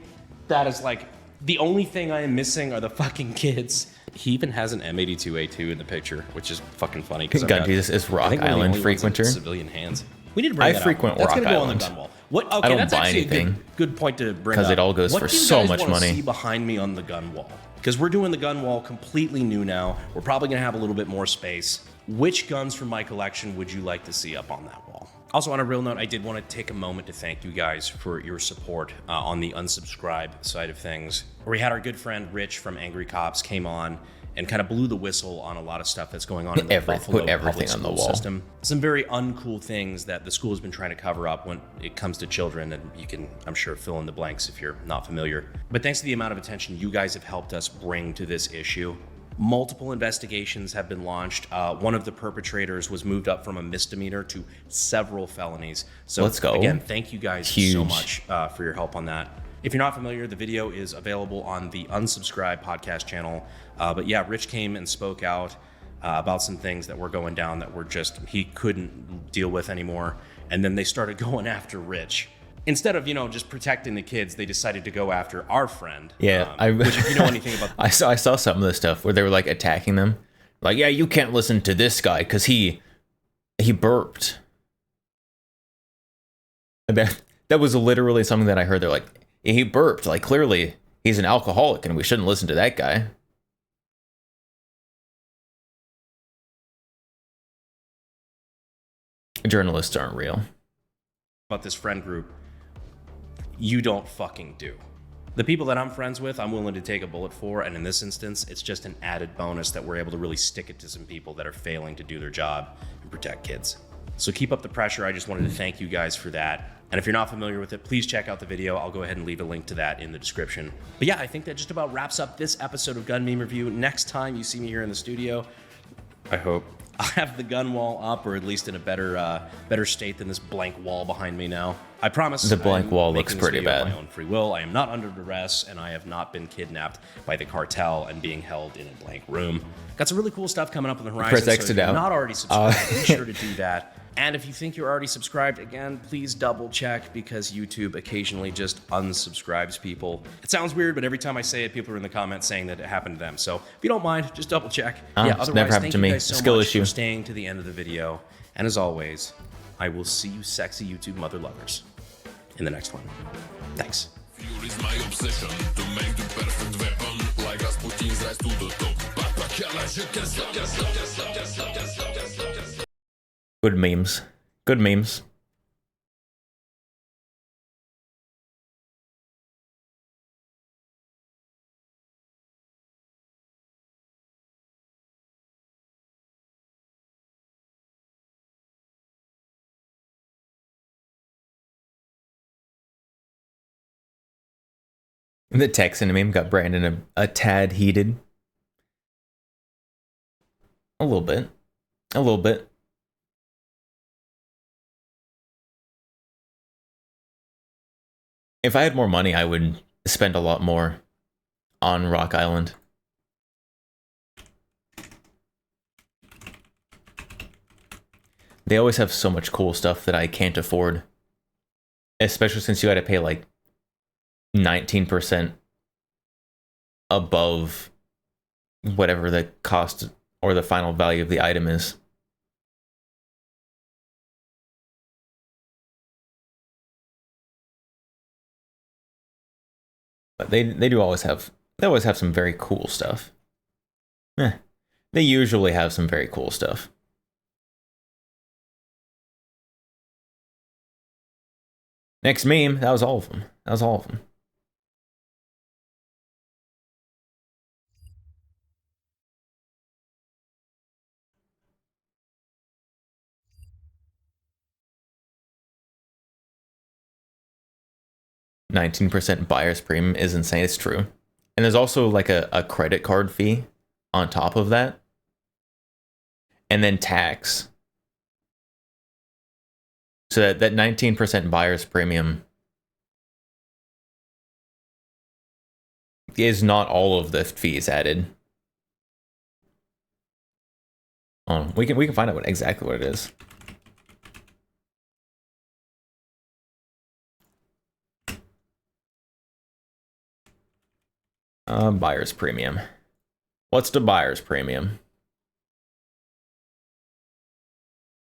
That is like the only thing I am missing are the fucking kids. He even has an M82A2 in the picture, which is fucking funny. God, Jesus, is Rock Island frequenter? Civilian hands. We need to bring I that frequent out. That's Rock gonna go Island. on the gun wall. What? Okay, I don't that's buy actually a anything good point to bring up. because it all goes What for do you so guys much wanna money. See behind me on the gun wall, because we're doing the gun wall completely new now. We're probably gonna have a little bit more space. Which guns from my collection would you like to see up on that wall? Also, on a real note, I did want to take a moment to thank you guys for your support on the unsubscribe side of things. Where we had our good friend Rich from Angry Cops came on and kind of blew the whistle on a lot of stuff that's going on in the Buffalo put everything public on the school wall. system. Some very uncool things that the school has been trying to cover up when it comes to children, and you can, I'm sure, fill in the blanks if you're not familiar. But thanks to the amount of attention you guys have helped us bring to this issue, multiple investigations have been launched. One of the perpetrators was moved up from a misdemeanor to several felonies. So Let's go. Again, thank you guys so Huge. much for your help on that. If you're not familiar, the video is available on the Unsubscribe podcast channel. But yeah, Rich came and spoke out about some things that were going down that were just, he couldn't deal with anymore. And then they started going after Rich. Instead of, just protecting the kids, they decided to go after our friend. Yeah, Which, if you know anything about I saw some of the stuff where they were like attacking them. Like, yeah, you can't listen to this guy because he burped. That was literally something that I heard. They're like, he burped. Like, clearly he's an alcoholic and we shouldn't listen to that guy. Journalists aren't real. about this friend group, you don't fucking do. The people that I'm friends with, I'm willing to take a bullet for, and in this instance, it's just an added bonus that we're able to really stick it to some people that are failing to do their job and protect kids. So keep up the pressure. I just wanted to thank you guys for that. And if you're not familiar with it, please check out the video. I'll go ahead and leave a link to that in the description. But yeah, I think that just about wraps up this episode of Gun Meme Review. Next time you see me here in the studio, I hope I'll have the gun wall up, or at least in a better state than this blank wall behind me now. I promise. The blank I'm wall making looks this pretty video of bad. My own free will. I am not under duress, and I have not been kidnapped by the cartel and being held in a blank room. Got some really cool stuff coming up on the horizon. Press so exit if you're out. not already subscribed, be sure to do that. And if you think you're already subscribed, again, please double check because YouTube occasionally just unsubscribes people. It sounds weird, but every time I say it, people are in the comments saying that it happened to them. So if you don't mind, just double check. It's never happened thank to you me. guys so Skill much issue. for staying to the end of the video. And as always, I will see you sexy YouTube mother lovers in the next one. Thanks. Fuel is my obsession to make the perfect weapon. Like Rasputin's rise to the top. Good memes. Good memes. The Texan meme got Brandon a tad heated. A little bit. A little bit. If I had more money, I would spend a lot more on Rock Island. They always have so much cool stuff that I can't afford. Especially since you had to pay like 19% above whatever the cost or the final value of the item is. But they do always have, they always have some very cool stuff. They usually have some very cool stuff. Next meme, that was all of them. That was all of them. %19 buyer's premium is insane. It's true. And there's also like a credit card fee on top of that. And then tax. So that 19% buyer's premium is not all of the fees added. We can find out exactly what it is. Buyer's premium. What's the buyer's premium?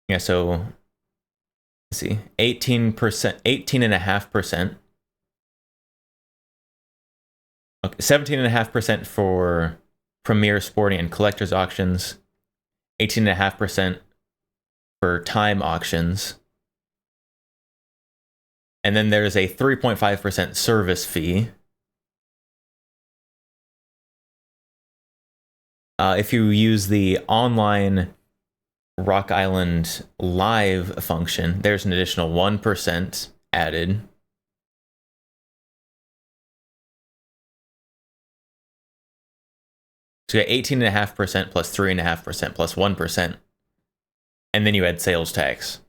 Yeah, so let's see, 18%, 18.5%. Okay, 17.5% for Premier Sporting and Collector's Auctions, 18.5% for Time Auctions, and then there's a 3.5% service fee. If you use the online Rock Island Live function, there's an additional 1% added. So you get 18.5% plus 3.5% plus 1%. And then you add sales tax.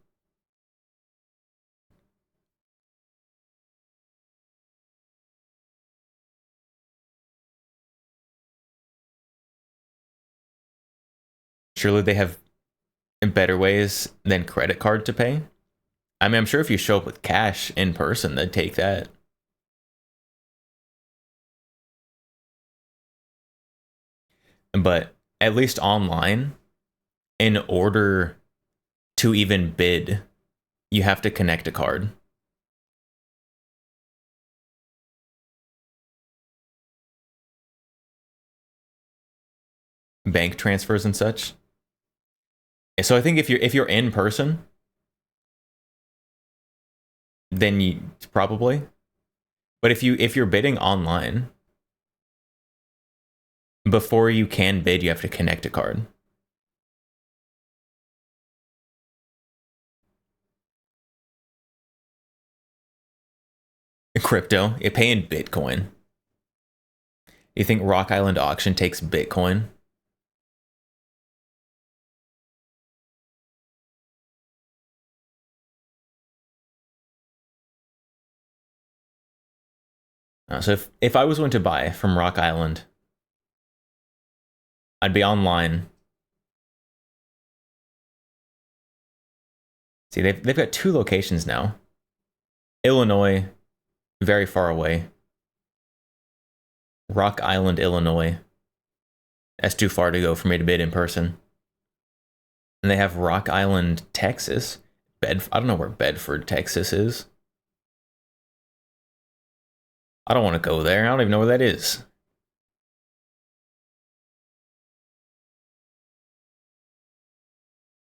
Surely they have better ways than credit card to pay. I mean, I'm sure if you show up with cash in person, they'd take that. But at least online, in order to even bid, you have to connect a card. Bank transfers and such. So I think if you're in person, then you probably. But if you're bidding online, before you can bid, you have to connect a card. Crypto, you pay in Bitcoin. You think Rock Island Auction takes Bitcoin? So if I was going to buy from Rock Island, I'd be online. See, they've got 2 locations now. Illinois, very far away. Rock Island, Illinois. That's too far to go for me to bid in person. And they have Rock Island, Texas. I don't know where Bedford, Texas is. I don't want to go there. I don't even know where that is.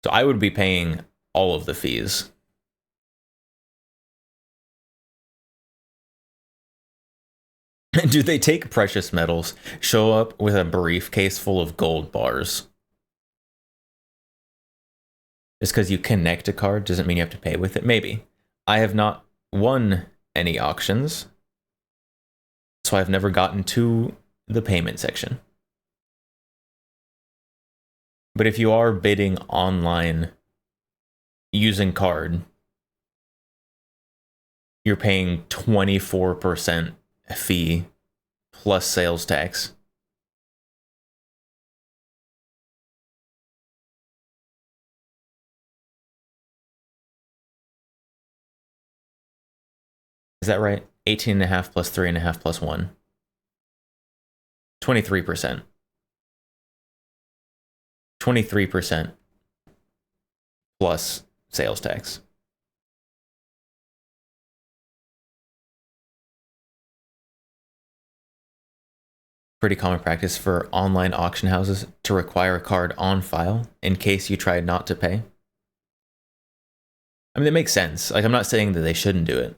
So I would be paying all of the fees. Do they take precious metals, show up with a briefcase full of gold bars? Just because you connect a card doesn't mean you have to pay with it? Maybe. I have not won any auctions, so I've never gotten to the payment section. But if you are bidding online using card, you're paying 24% fee plus sales tax. Is that right? 18.5 plus 3.5 plus 1. 23%. 23% plus sales tax. Pretty common practice for online auction houses to require a card on file in case you try not to pay. I mean, it makes sense. Like, I'm not saying that they shouldn't do it.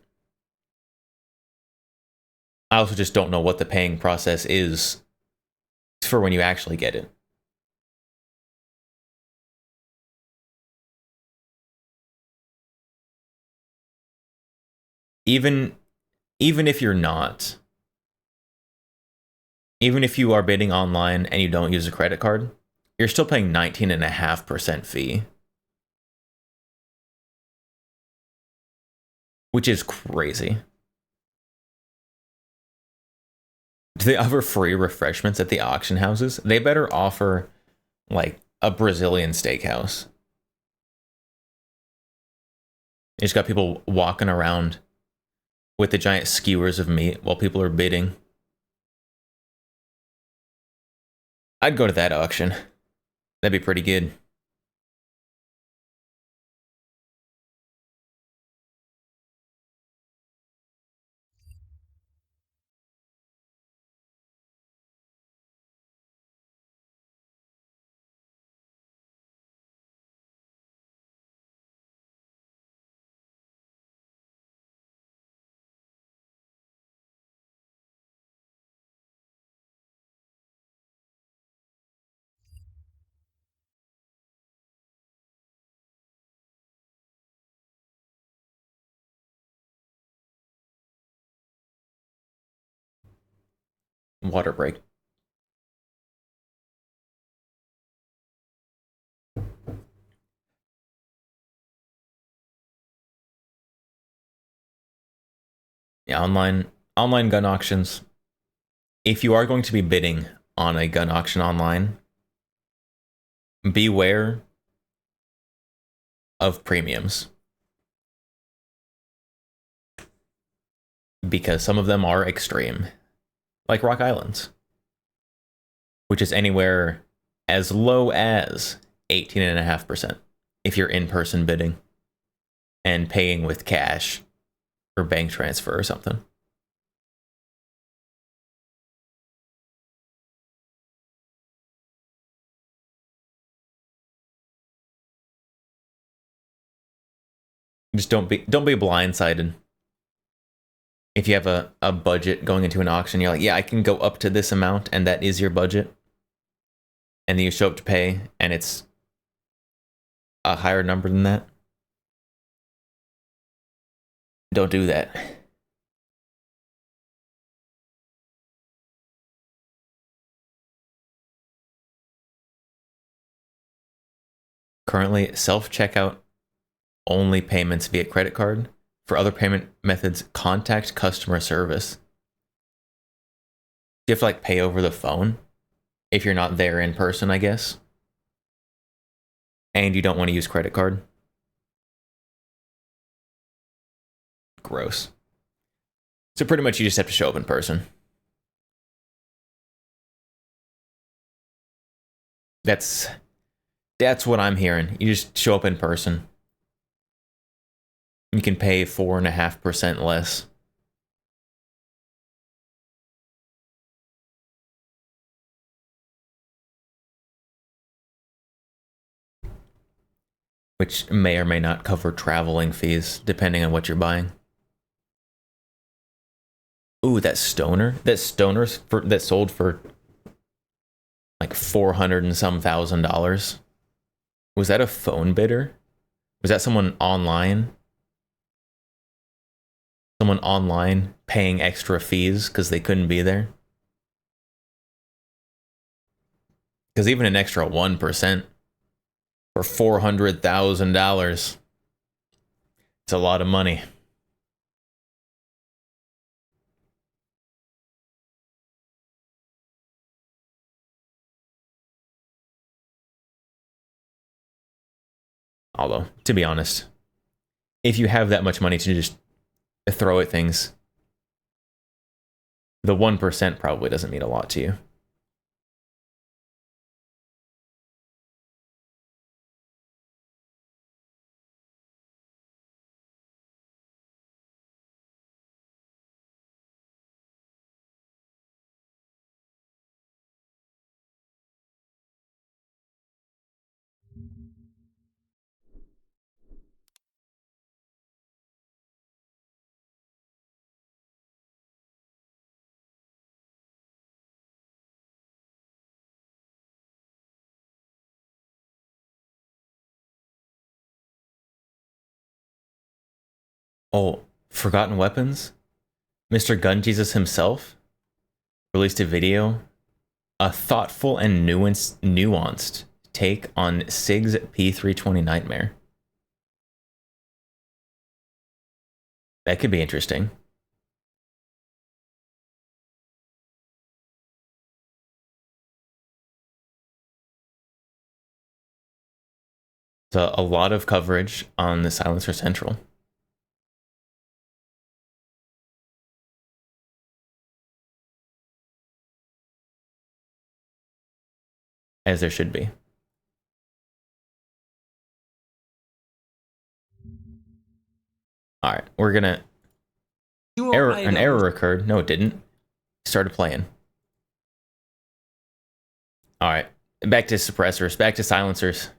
I also just don't know what the paying process is for when you actually get it. Even if you're not, even if you are bidding online and you don't use a credit card, you're still paying 19.5% fee. Which is crazy. Do they offer free refreshments at the auction houses? They better offer, like, a Brazilian steakhouse. You just got people walking around with the giant skewers of meat while people are bidding. I'd go to that auction. That'd be pretty good. Water break. Yeah, online gun auctions. If you are going to be bidding on a gun auction online, beware of premiums. Because some of them are extreme. Like Rock Islands, which is anywhere as low as 18.5% if you're in-person bidding and paying with cash or bank transfer or something. Just don't be blindsided. If you have a budget going into an auction, you're like, yeah, I can go up to this amount, and that is your budget. And then you show up to pay, and it's a higher number than that. Don't do that. Currently, self-checkout only payments via credit card. For other payment methods, contact customer service. You have to like pay over the phone if you're not there in person, I guess. And you don't want to use credit card. gross. So pretty much you just have to show up in person. That's what I'm hearing. You just show up in person. You can pay 4.5% less. Which may or may not cover traveling fees, depending on what you're buying. Ooh, that stoner? That that sold for like $400 and some thousand. Was that a phone bidder? Was that someone online? Someone online paying extra fees because they couldn't be there? Because even an extra 1% for $400,000, it's a lot of money. Although, to be honest, if you have that much money to just throw at things, the 1% probably doesn't mean a lot to you. Oh, Forgotten Weapons? Mr. Gun Jesus himself released a video, a thoughtful and nuanced take on SIG's P320 Nightmare. That could be interesting. So a lot of coverage on the Silencer Central. As there should be. All right, we're gonna. An error occurred. No, it didn't. Started playing. All right, back to suppressors. Back to silencers.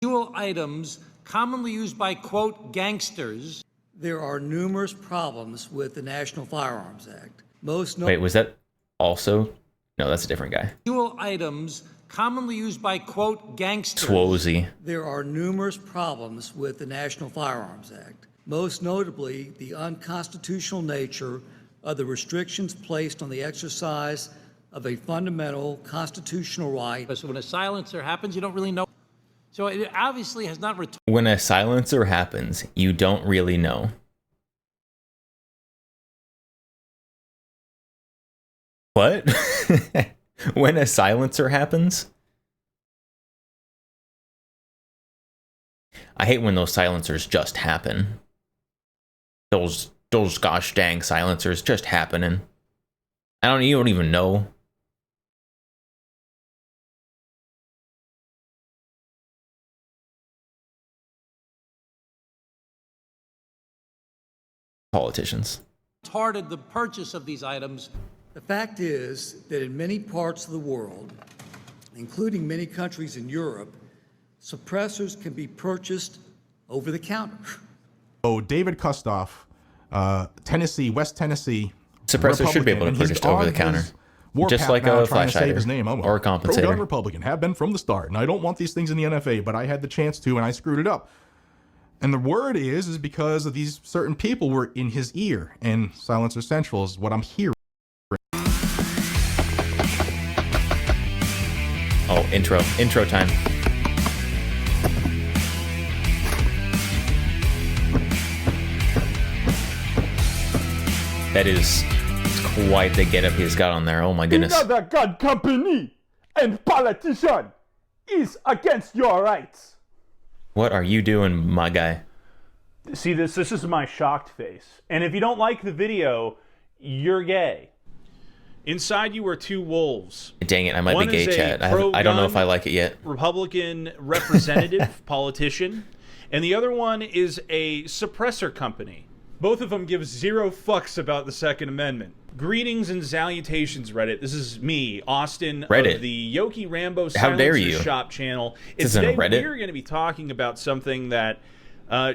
Dual items commonly used by, quote, gangsters. There are numerous problems with the National Firearms Act. Wait, was that also? No, that's a different guy. Dual items commonly used by, quote, gangsters. Swozy. There are numerous problems with the National Firearms Act, most notably the unconstitutional nature of the restrictions placed on the exercise of a fundamental constitutional right. So when a silencer happens, you don't really know. So it obviously has not returned. When a silencer happens, you don't really know. What? When a silencer happens? I hate when those silencers just happen. Those gosh dang silencers just happening. You don't even know. Politicians. Retarded the purchase of these items. The fact is that in many parts of the world, including many countries in Europe, suppressors can be purchased over the counter. Oh, David Kustoff, Tennessee, West Tennessee. Suppressors should be able to be purchased over the counter. Just like a flash hider or a compensator. Pro-gun Republican, have been from the start. And I don't want these things in the NFA, but I had the chance to, and I screwed it up. And the word is because of these certain people were in his ear. And Silencer Central is what I'm hearing. Oh, intro time. That is quite the getup he's got on there. Oh my goodness. Another gun company and politician is against your rights. What are you doing, my guy? See this is my shocked face. And if you don't like the video, you're gay. Inside you are two wolves. Dang it, I might One be gay, is a chat. I don't know if I like it yet. Republican representative, politician, and the other one is a suppressor company. Both of them give zero fucks about the Second Amendment. Greetings and salutations, Reddit. This is me, Austin, Reddit. of the Yoki Rambo How dare Silencer you? Shop channel. This And isn't today Reddit. we're going to be talking about something that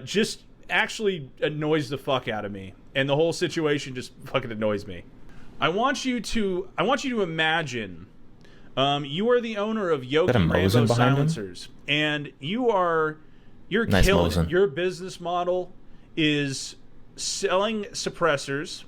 just actually annoys the fuck out of me. And the whole situation just fucking annoys me. I want you to imagine you are the owner of Yoki that a Rambo Mosin behind him? Silencers, and you're Nice killing it. Mosin. Your business model is selling suppressors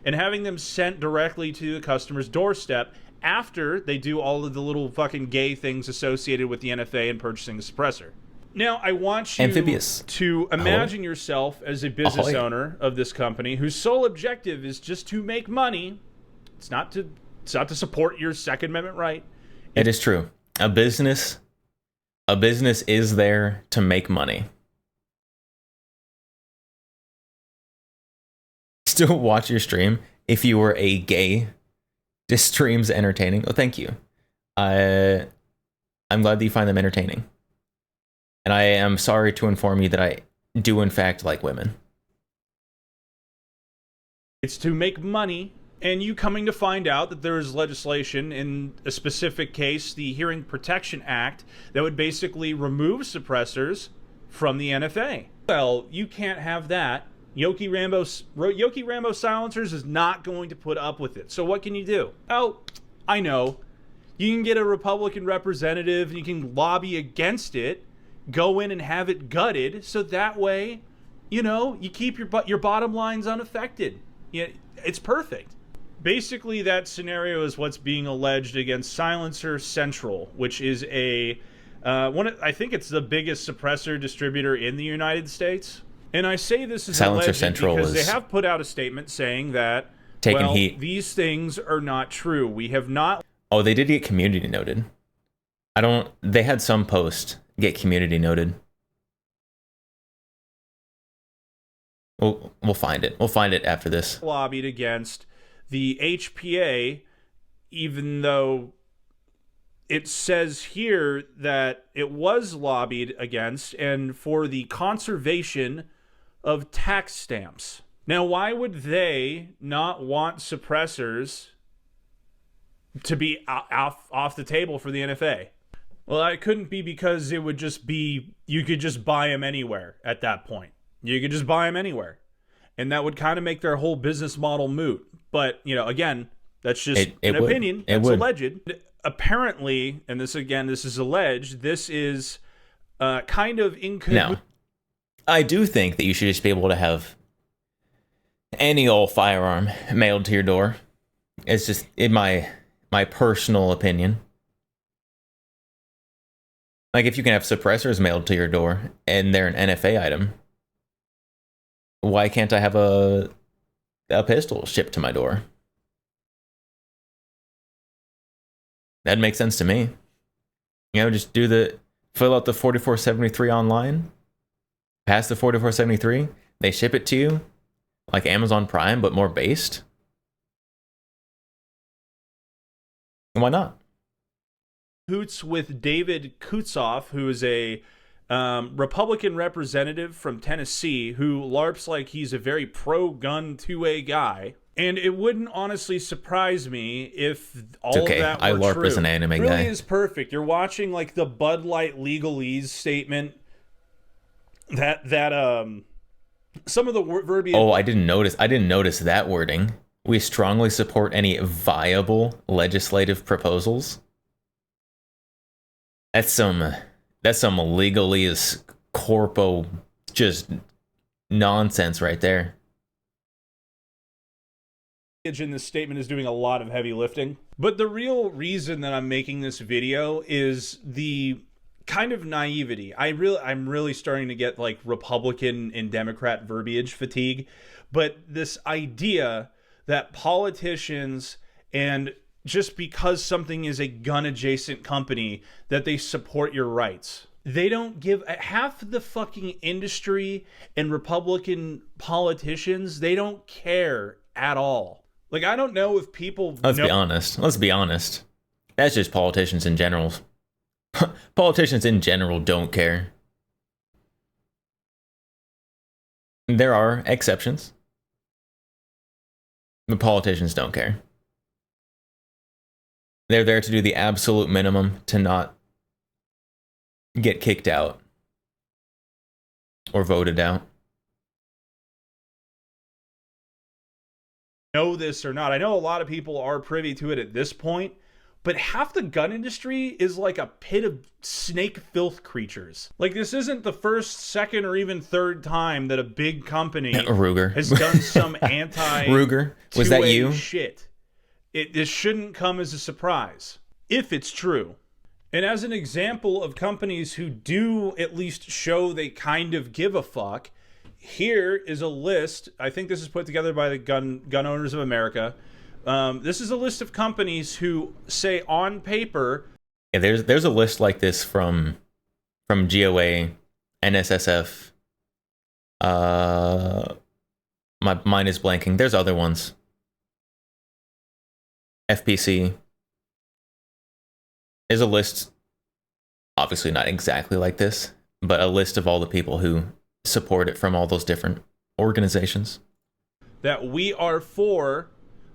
and having them sent directly to the customer's doorstep after they do all of the little fucking gay things associated with the NFA and purchasing the suppressor. Now, I want you Amphibious. to imagine yourself as a business Ahoy. owner of this company whose sole objective is just to make money. It's not to support your Second Amendment right. It is true. A business is there to make money. Still watch your stream if you were a gay. This stream's entertaining. Oh, thank you. I'm glad that you find them entertaining. And I am sorry to inform you that I do in fact like women. It's to make money, and you coming to find out that there is legislation in a specific case, the Hearing Protection Act, that would basically remove suppressors from the NFA. Well, you can't have that. Yoki Rambo Silencers is not going to put up with it. So what can you do? Oh, I know. You can get a Republican representative and you can lobby against it, go in and have it gutted, so that way, you know, you keep your bottom lines unaffected. Yeah, it's perfect. Basically, that scenario is what's being alleged against Silencer Central, which is I think it's the biggest suppressor distributor in the United States. And I say this is Silencer alleged Central because is they have put out a statement saying that, taking well, heat. these things are not true. We have not. Oh, they did get community noted. They had some post get community noted. We'll find it. We'll find it after this. Lobbied against the HPA, even though it says here that it was lobbied against and for the conservation of tax stamps. Now, why would they not want suppressors to be off the table for the NFA? Well, it couldn't be because it would just be, you could just buy them anywhere at that point. You could just buy them anywhere. And that would kind of make their whole business model moot. But, you know, again, that's just an opinion. It's alleged. Apparently, and this is alleged, this is kind of Now, I do think that you should just be able to have any old firearm mailed to your door. It's just in my personal opinion. Like, if you can have suppressors mailed to your door and they're an NFA item, why can't I have a pistol shipped to my door? That'd make sense to me. You know, just fill out the 4473 online, pass the 4473, they ship it to you, like Amazon Prime, but more based. And why not? Hoots with David Kutzoff, who is a Republican representative from Tennessee who LARPs like he's a very pro-gun 2A guy. And it wouldn't honestly surprise me if all of that were I LARP true. as an anime It really guy. is perfect. You're watching like the Bud Light legalese statement that some of the verbiage. Oh, I didn't notice that wording. We strongly support any viable legislative proposals. That's some legalese corpo just nonsense right there. In this statement is doing a lot of heavy lifting. But the real reason that I'm making this video is the kind of naivety. I'm really starting to get like Republican and Democrat verbiage fatigue. But this idea that politicians, and just because something is a gun adjacent company, that they support your rights. They don't give half the fucking industry and Republican politicians, they don't care at all. Like, I don't know if people Let's be honest. That's just politicians in general. Politicians in general don't care. There are exceptions. The politicians don't care. They're there to do the absolute minimum to not get kicked out or voted out. Know this or not. I know a lot of people are privy to it at this point, but half the gun industry is like a pit of snake filth creatures. Like, this isn't the first, second, or even third time that a big company Ruger has done some anti Ruger, was that you? Shit. This shouldn't come as a surprise if it's true. And as an example of companies who do at least show they kind of give a fuck, here is a list. I think this is put together by the Gun Owners of America. This is a list of companies who say on paper. Yeah, there's a list like this from GOA, NSSF. My mind is blanking. There's other ones. FPC. There's a list, obviously not exactly like this, but a list of all the people who support it from all those different organizations. That we are for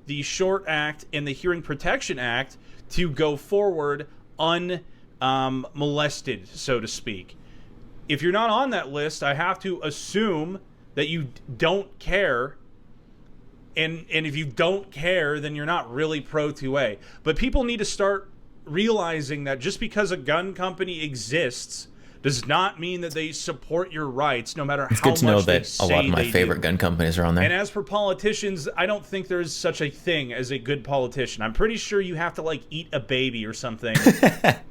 the Short Act and the Hearing Protection Act to go forward unmolested, so to speak. If you're not on that list, I have to assume that you don't care. And if you don't care, then you're not really pro 2A. But people need to start realizing that just because a gun company exists does not mean that they support your rights, no matter it's how good to much know they that say a lot of my they favorite do. gun companies are on there. And as for politicians, I don't think there's such a thing as a good politician. I'm pretty sure you have to, like, eat a baby or something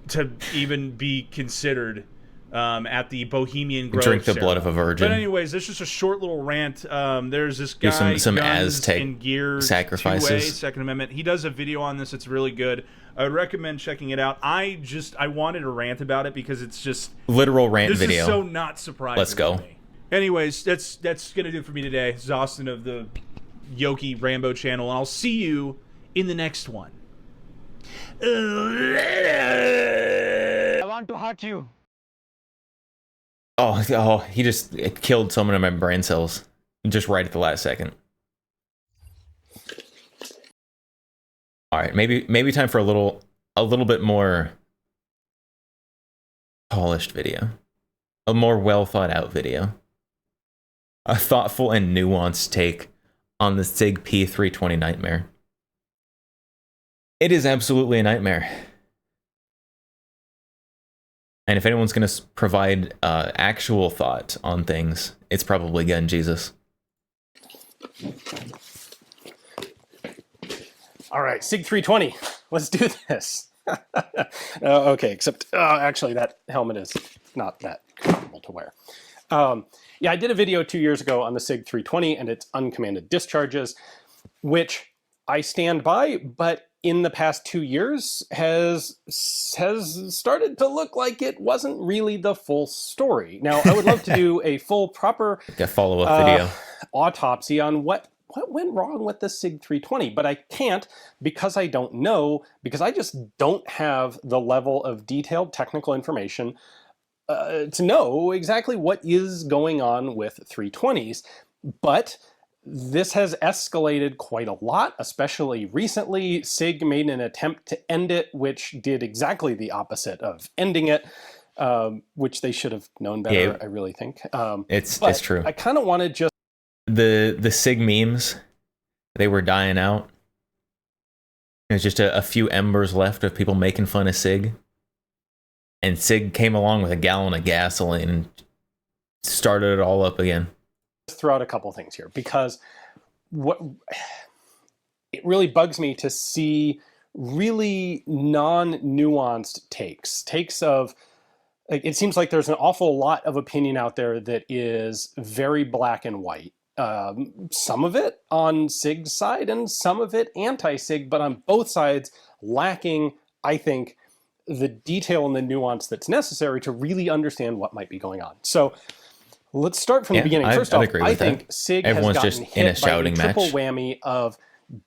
to even be considered at the Bohemian Grove Drink the ceremony. blood of a virgin. But anyways, there's just a short little rant. There's this guy, Do some Guns Aztec and Gear sacrifices. 2A, Second Amendment. He does a video on this. It's really good. I would recommend checking it out. I wanted to rant about it because it's just literal rant this video. This is so not surprising. Let's go. To me. Anyways, that's gonna do it for me today. This is Austin of the Yoki Rambo channel, and I'll see you in the next one. I want to hurt you. Oh, he just killed so many of my brain cells just right at the last second. All right, maybe time for a little bit more polished video, a more well thought out video, a thoughtful and nuanced take on the SIG P320 nightmare. It is absolutely a nightmare. And if anyone's going to provide actual thought on things, it's probably Gun Jesus. All right, SIG 320. Let's do this. Okay, except actually that helmet is not that comfortable to wear. Yeah, I did a video 2 years ago on the SIG 320 and its uncommanded discharges, which I stand by, but in the past 2 years has started to look like it wasn't really the full story. Now, I would love to do a full, proper follow-up video autopsy on what went wrong with the SIG 320, but I can't because I don't know, because I just don't have the level of detailed technical information to know exactly what is going on with 320s. But this has escalated quite a lot, especially recently. SIG made an attempt to end it, which did exactly the opposite of ending it, which they should have known better, Yeah, I really think. It's true. I kind of wanted just... The SIG memes, they were dying out. There's just a few embers left of people making fun of SIG. And SIG came along with a gallon of gasoline and started it all up again. Throw out a couple things here, because what it really bugs me to see really non-nuanced takes of, like, it seems like there's an awful lot of opinion out there that is very black and white. Some of it on SIG's side and some of it anti-SIG, but on both sides lacking, I think, the detail and the nuance that's necessary to really understand what might be going on. So let's start from the beginning. First off, I think SIG Everyone's has just gotten in a hit by a shouting triple match. whammy of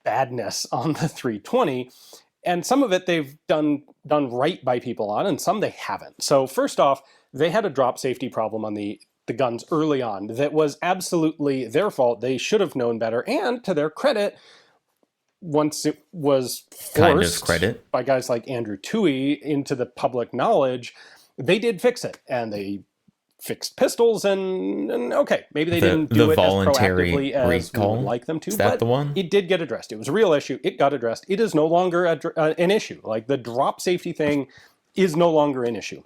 badness on the 320, and some of it they've done right by people on, and some they haven't. So first off, they had a drop safety problem on the guns early on that was absolutely their fault. They should have known better, and to their credit, once it was forced by guys like Andrew Toohey into the public knowledge, they did fix it, and they fixed pistols, and okay, maybe they didn't do it as proactively as we would like them to, but it did get addressed. It was a real issue. It got addressed. It is no longer an issue. Like, the drop safety thing is no longer an issue.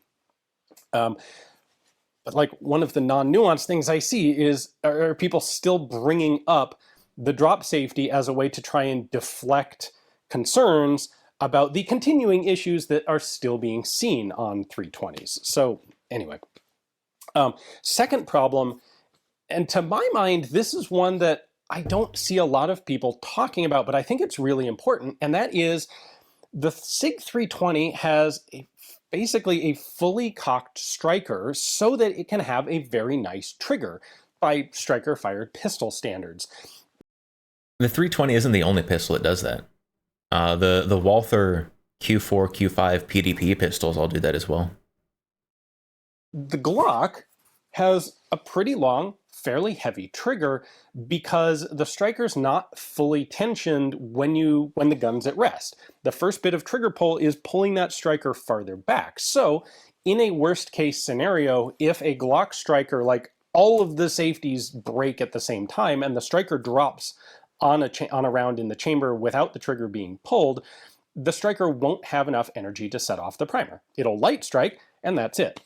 But like, one of the non-nuanced things I see is, are people still bringing up the drop safety as a way to try and deflect concerns about the continuing issues that are still being seen on 320s. So anyway, second problem, and to my mind, this is one that I don't see a lot of people talking about, but I think it's really important, and that is the SIG 320 has basically a fully cocked striker so that it can have a very nice trigger by striker-fired pistol standards. The 320 isn't the only pistol that does that. The Walther Q4, Q5 PDP pistols all do that as well. The Glock has a pretty long, fairly heavy trigger because the striker's not fully tensioned when the gun's at rest. The first bit of trigger pull is pulling that striker farther back. So in a worst case scenario, if a Glock striker, like, all of the safeties break at the same time and the striker drops on a round in the chamber without the trigger being pulled, the striker won't have enough energy to set off the primer. It'll light strike, and that's it.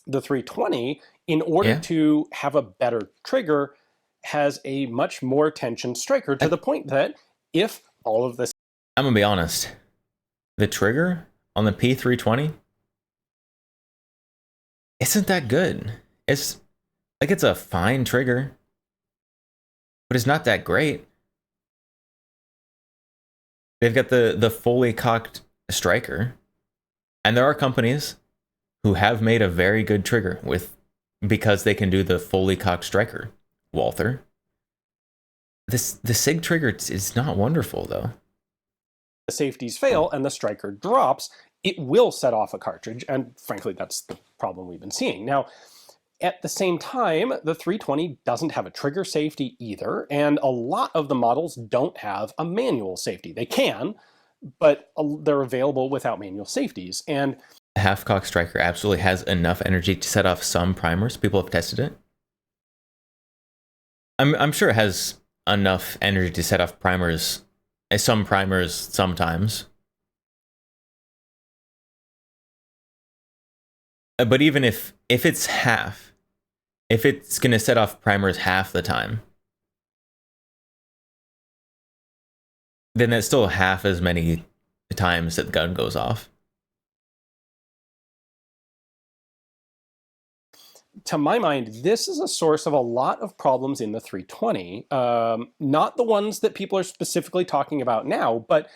The 320, in order to have a better trigger, has a much more tension striker, to the point that if all of this... I'm gonna be honest. The trigger on the P320 isn't that good. It's a fine trigger, but it's not that great. They've got the fully cocked striker, and there are companies who have made a very good trigger because they can do the fully cocked striker. Walther. The SIG trigger is not wonderful, though. The safeties fail and the striker drops, it will set off a cartridge, and frankly, that's the problem we've been seeing. Now, at the same time, the 320 doesn't have a trigger safety either, and a lot of the models don't have a manual safety. They can, but they're available without manual safeties. And Half-cock striker absolutely has enough energy to set off some primers. People have tested it. I'm sure it has enough energy to set off primers, some primers sometimes. But even if it's half, if it's going to set off primers half the time, then that's still half as many times that the gun goes off. To my mind, this is a source of a lot of problems in the 320. Not the ones that people are specifically talking about now, but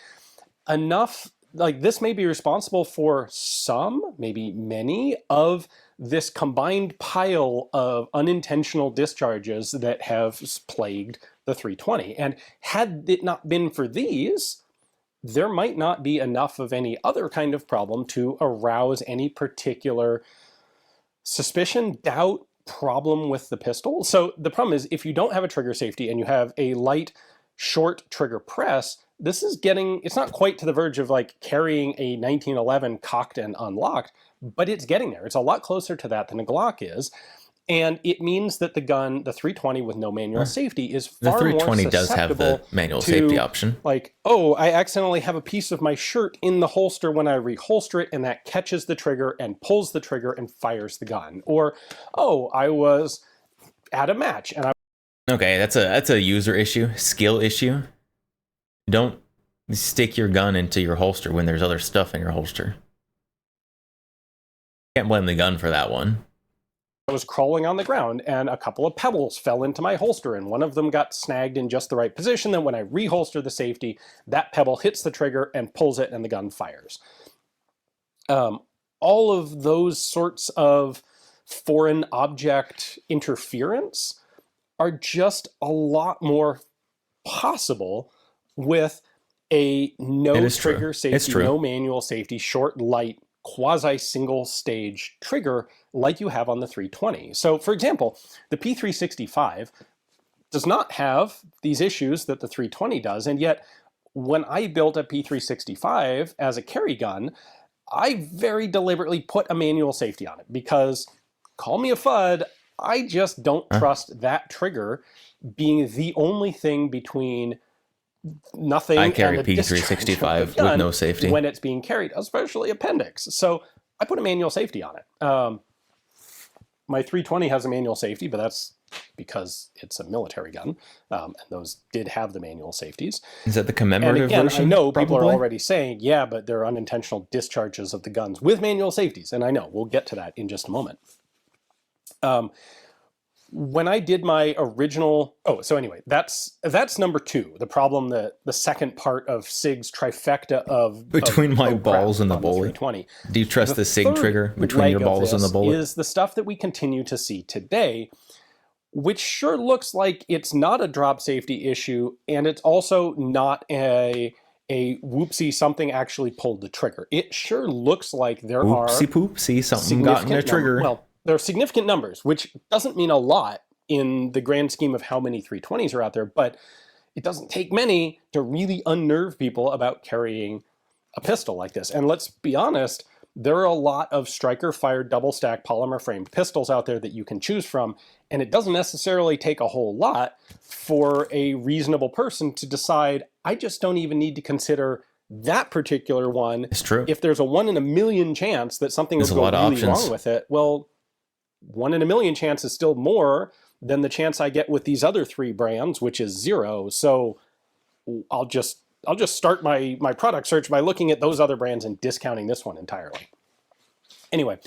enough, like, this may be responsible for some, maybe many, of this combined pile of unintentional discharges that have plagued the 320. And had it not been for these, there might not be enough of any other kind of problem to arouse any particular suspicion, doubt, problem with the pistol. So the problem is, if you don't have a trigger safety and you have a light, short trigger press, this is getting, it's not quite to the verge of like carrying a 1911 cocked and unlocked, but it's getting there. It's a lot closer to that than a Glock is. And it means that the gun, the 320 with no manual safety, is far more susceptible. The 320 does have the manual safety option. Like, oh, I accidentally have a piece of my shirt in the holster when I reholster it, and that catches the trigger and pulls the trigger and fires the gun. Or, oh, I was at a match and I... Okay, that's a user issue, skill issue. Don't stick your gun into your holster when there's other stuff in your holster. Can't blame the gun for that one. I was crawling on the ground and a couple of pebbles fell into my holster, and one of them got snagged in just the right position. Then when I reholster the safety, that pebble hits the trigger and pulls it and the gun fires. All of those sorts of foreign object interference are just a lot more possible with a no trigger safety, no manual safety, short light, quasi single stage trigger like you have on the 320. So for example, the P365 does not have these issues that the 320 does, and yet when I built a P365 as a carry gun, I very deliberately put a manual safety on it because, call me a FUD, I just don't trust that trigger being the only thing between nothing I carry and the P365 with no safety when it's being carried, especially appendix. So I put a manual safety on it. My 320 has a manual safety, but that's because it's a military gun, and those did have the manual safeties. Is that the commemorative and again, version? I know people probably? are already saying, yeah, but there are unintentional discharges of the guns with manual safeties, and I know, we'll get to that in just a moment. When I did my original, so anyway, that's number two, the problem that the second part of SIG's trifecta of between my balls and the bully. Do you trust the SIG third trigger between your balls and the bullet? Is the stuff that we continue to see today, which sure looks like it's not a drop safety issue, and it's also not a whoopsie, something actually pulled the trigger. It sure looks like there are Whoopsie poopsie, something got in the trigger. Well, there are significant numbers, which doesn't mean a lot in the grand scheme of how many 320s are out there, but it doesn't take many to really unnerve people about carrying a pistol like this. And let's be honest, there are a lot of striker-fired double-stack polymer-framed pistols out there that you can choose from, and it doesn't necessarily take a whole lot for a reasonable person to decide, I just don't even need to consider that particular one. It's true. If there's a 1 in a million chance that something will go really wrong with it, well, 1 in a million chance is still more than the chance I get with these other 3 brands, which is 0. So I'll just start my product search by looking at those other brands and discounting this one entirely. Anyway,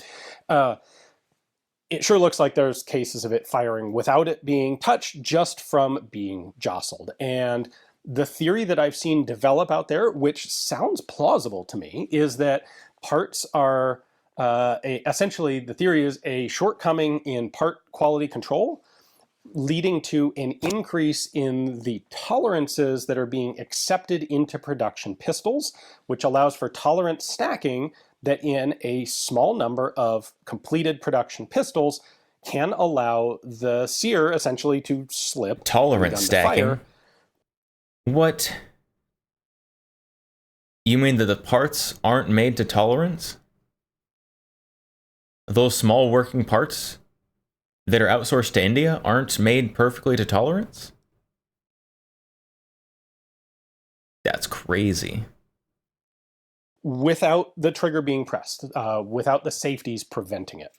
it sure looks like there's cases of it firing without it being touched, just from being jostled. And the theory that I've seen develop out there, which sounds plausible to me, is that parts are essentially, the theory is a shortcoming in part quality control, leading to an increase in the tolerances that are being accepted into production pistols, which allows for tolerance stacking that in a small number of completed production pistols can allow the sear essentially to slip. Tolerance stacking? What? You mean that the parts aren't made to tolerance? Those small working parts that are outsourced to India aren't made perfectly to tolerance? That's crazy. Without the trigger being pressed, without the safeties preventing it.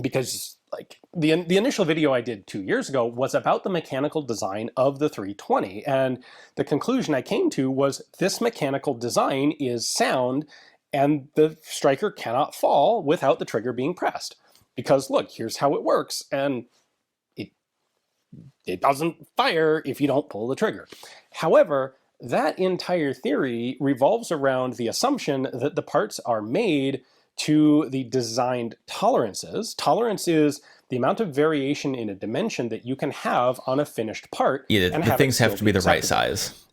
Because like the initial video I did 2 years ago was about the mechanical design of the 320, and the conclusion I came to was this mechanical design is sound, and the striker cannot fall without the trigger being pressed. Because look, here's how it works, and it doesn't fire if you don't pull the trigger. However, that entire theory revolves around the assumption that the parts are made to the designed tolerances. Tolerance is the amount of variation in a dimension that you can have on a finished part. Yeah, the things have to be the right size.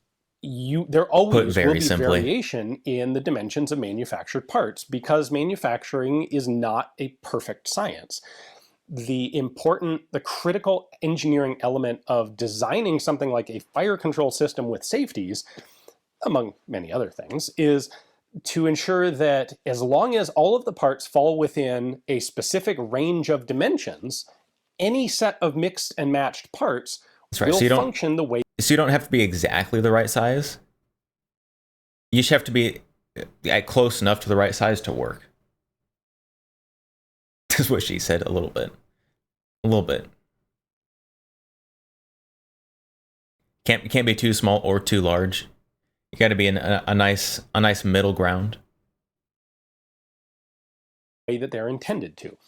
There always will be simply. variation in the dimensions of manufactured parts because manufacturing is not a perfect science. The critical engineering element of designing something like a fire control system with safeties, among many other things, is to ensure that as long as all of the parts fall within a specific range of dimensions, any set of mixed and matched parts will function the way. So you don't have to be exactly the right size. You just have to be close enough to the right size to work. That's what she said. A little bit. Can't be too small or too large. You got to be in a nice middle ground. Way that they're intended to.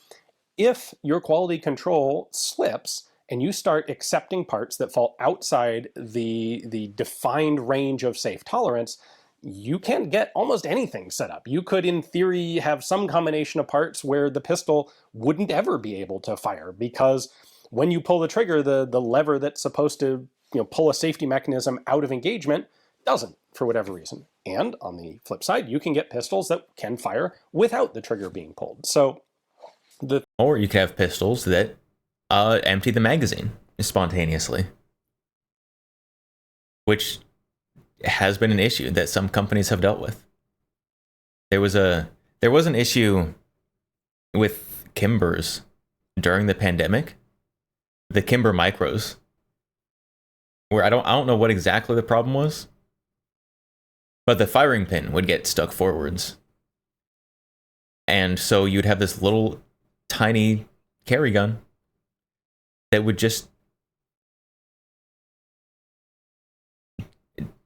If your quality control slips and you start accepting parts that fall outside the defined range of safe tolerance, you can get almost anything set up. You could, in theory, have some combination of parts where the pistol wouldn't ever be able to fire, because when you pull the trigger, the lever that's supposed to pull a safety mechanism out of engagement doesn't, for whatever reason. And on the flip side, you can get pistols that can fire without the trigger being pulled. So or you could have pistols that empty the magazine spontaneously, which has been an issue that some companies have dealt with. There was an issue with Kimbers during the pandemic, the Kimber Micros, where I don't know what exactly the problem was, but the firing pin would get stuck forwards. And so you'd have this little tiny carry gun that would just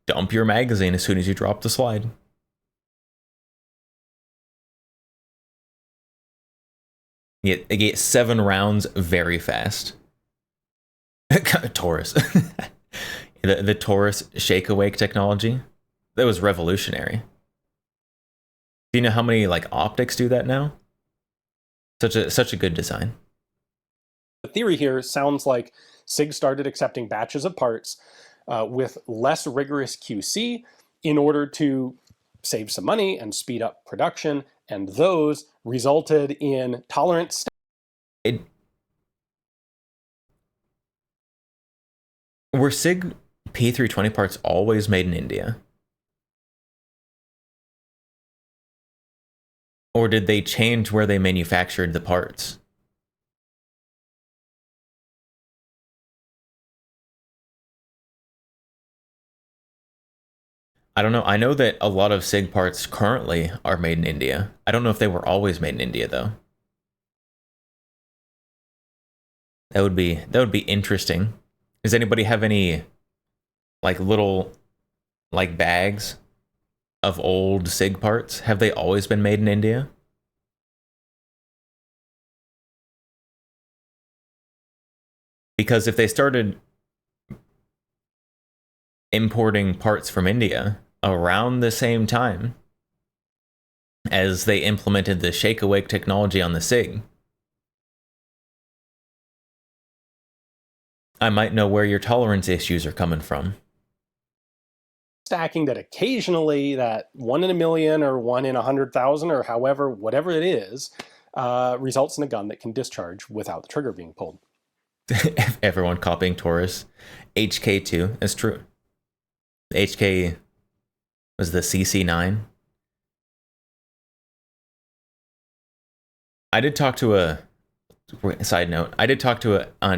dump your magazine as soon as you drop the slide. You get 7 rounds very fast. Taurus. the Taurus shake awake technology, that was revolutionary. Do you know how many optics do that now? Such a good design. The theory here sounds like SIG started accepting batches of parts with less rigorous QC in order to save some money and speed up production, and those resulted in tolerance. Were SIG P320 parts always made in India? Or did they change where they manufactured the parts? I don't know. I know that a lot of SIG parts currently are made in India. I don't know if they were always made in India though. That would be interesting. Does anybody have any little bags of old SIG parts? Have they always been made in India? Because if they started importing parts from India around the same time as they implemented the shake awake technology on the SIG, I might know where your tolerance issues are coming from. Stacking that occasionally, that 1 in a million or 1 in 100,000 or whatever it is, results in a gun that can discharge without the trigger being pulled. Everyone copying Taurus. HK2, that's true. The HK was the CC9. I did talk to an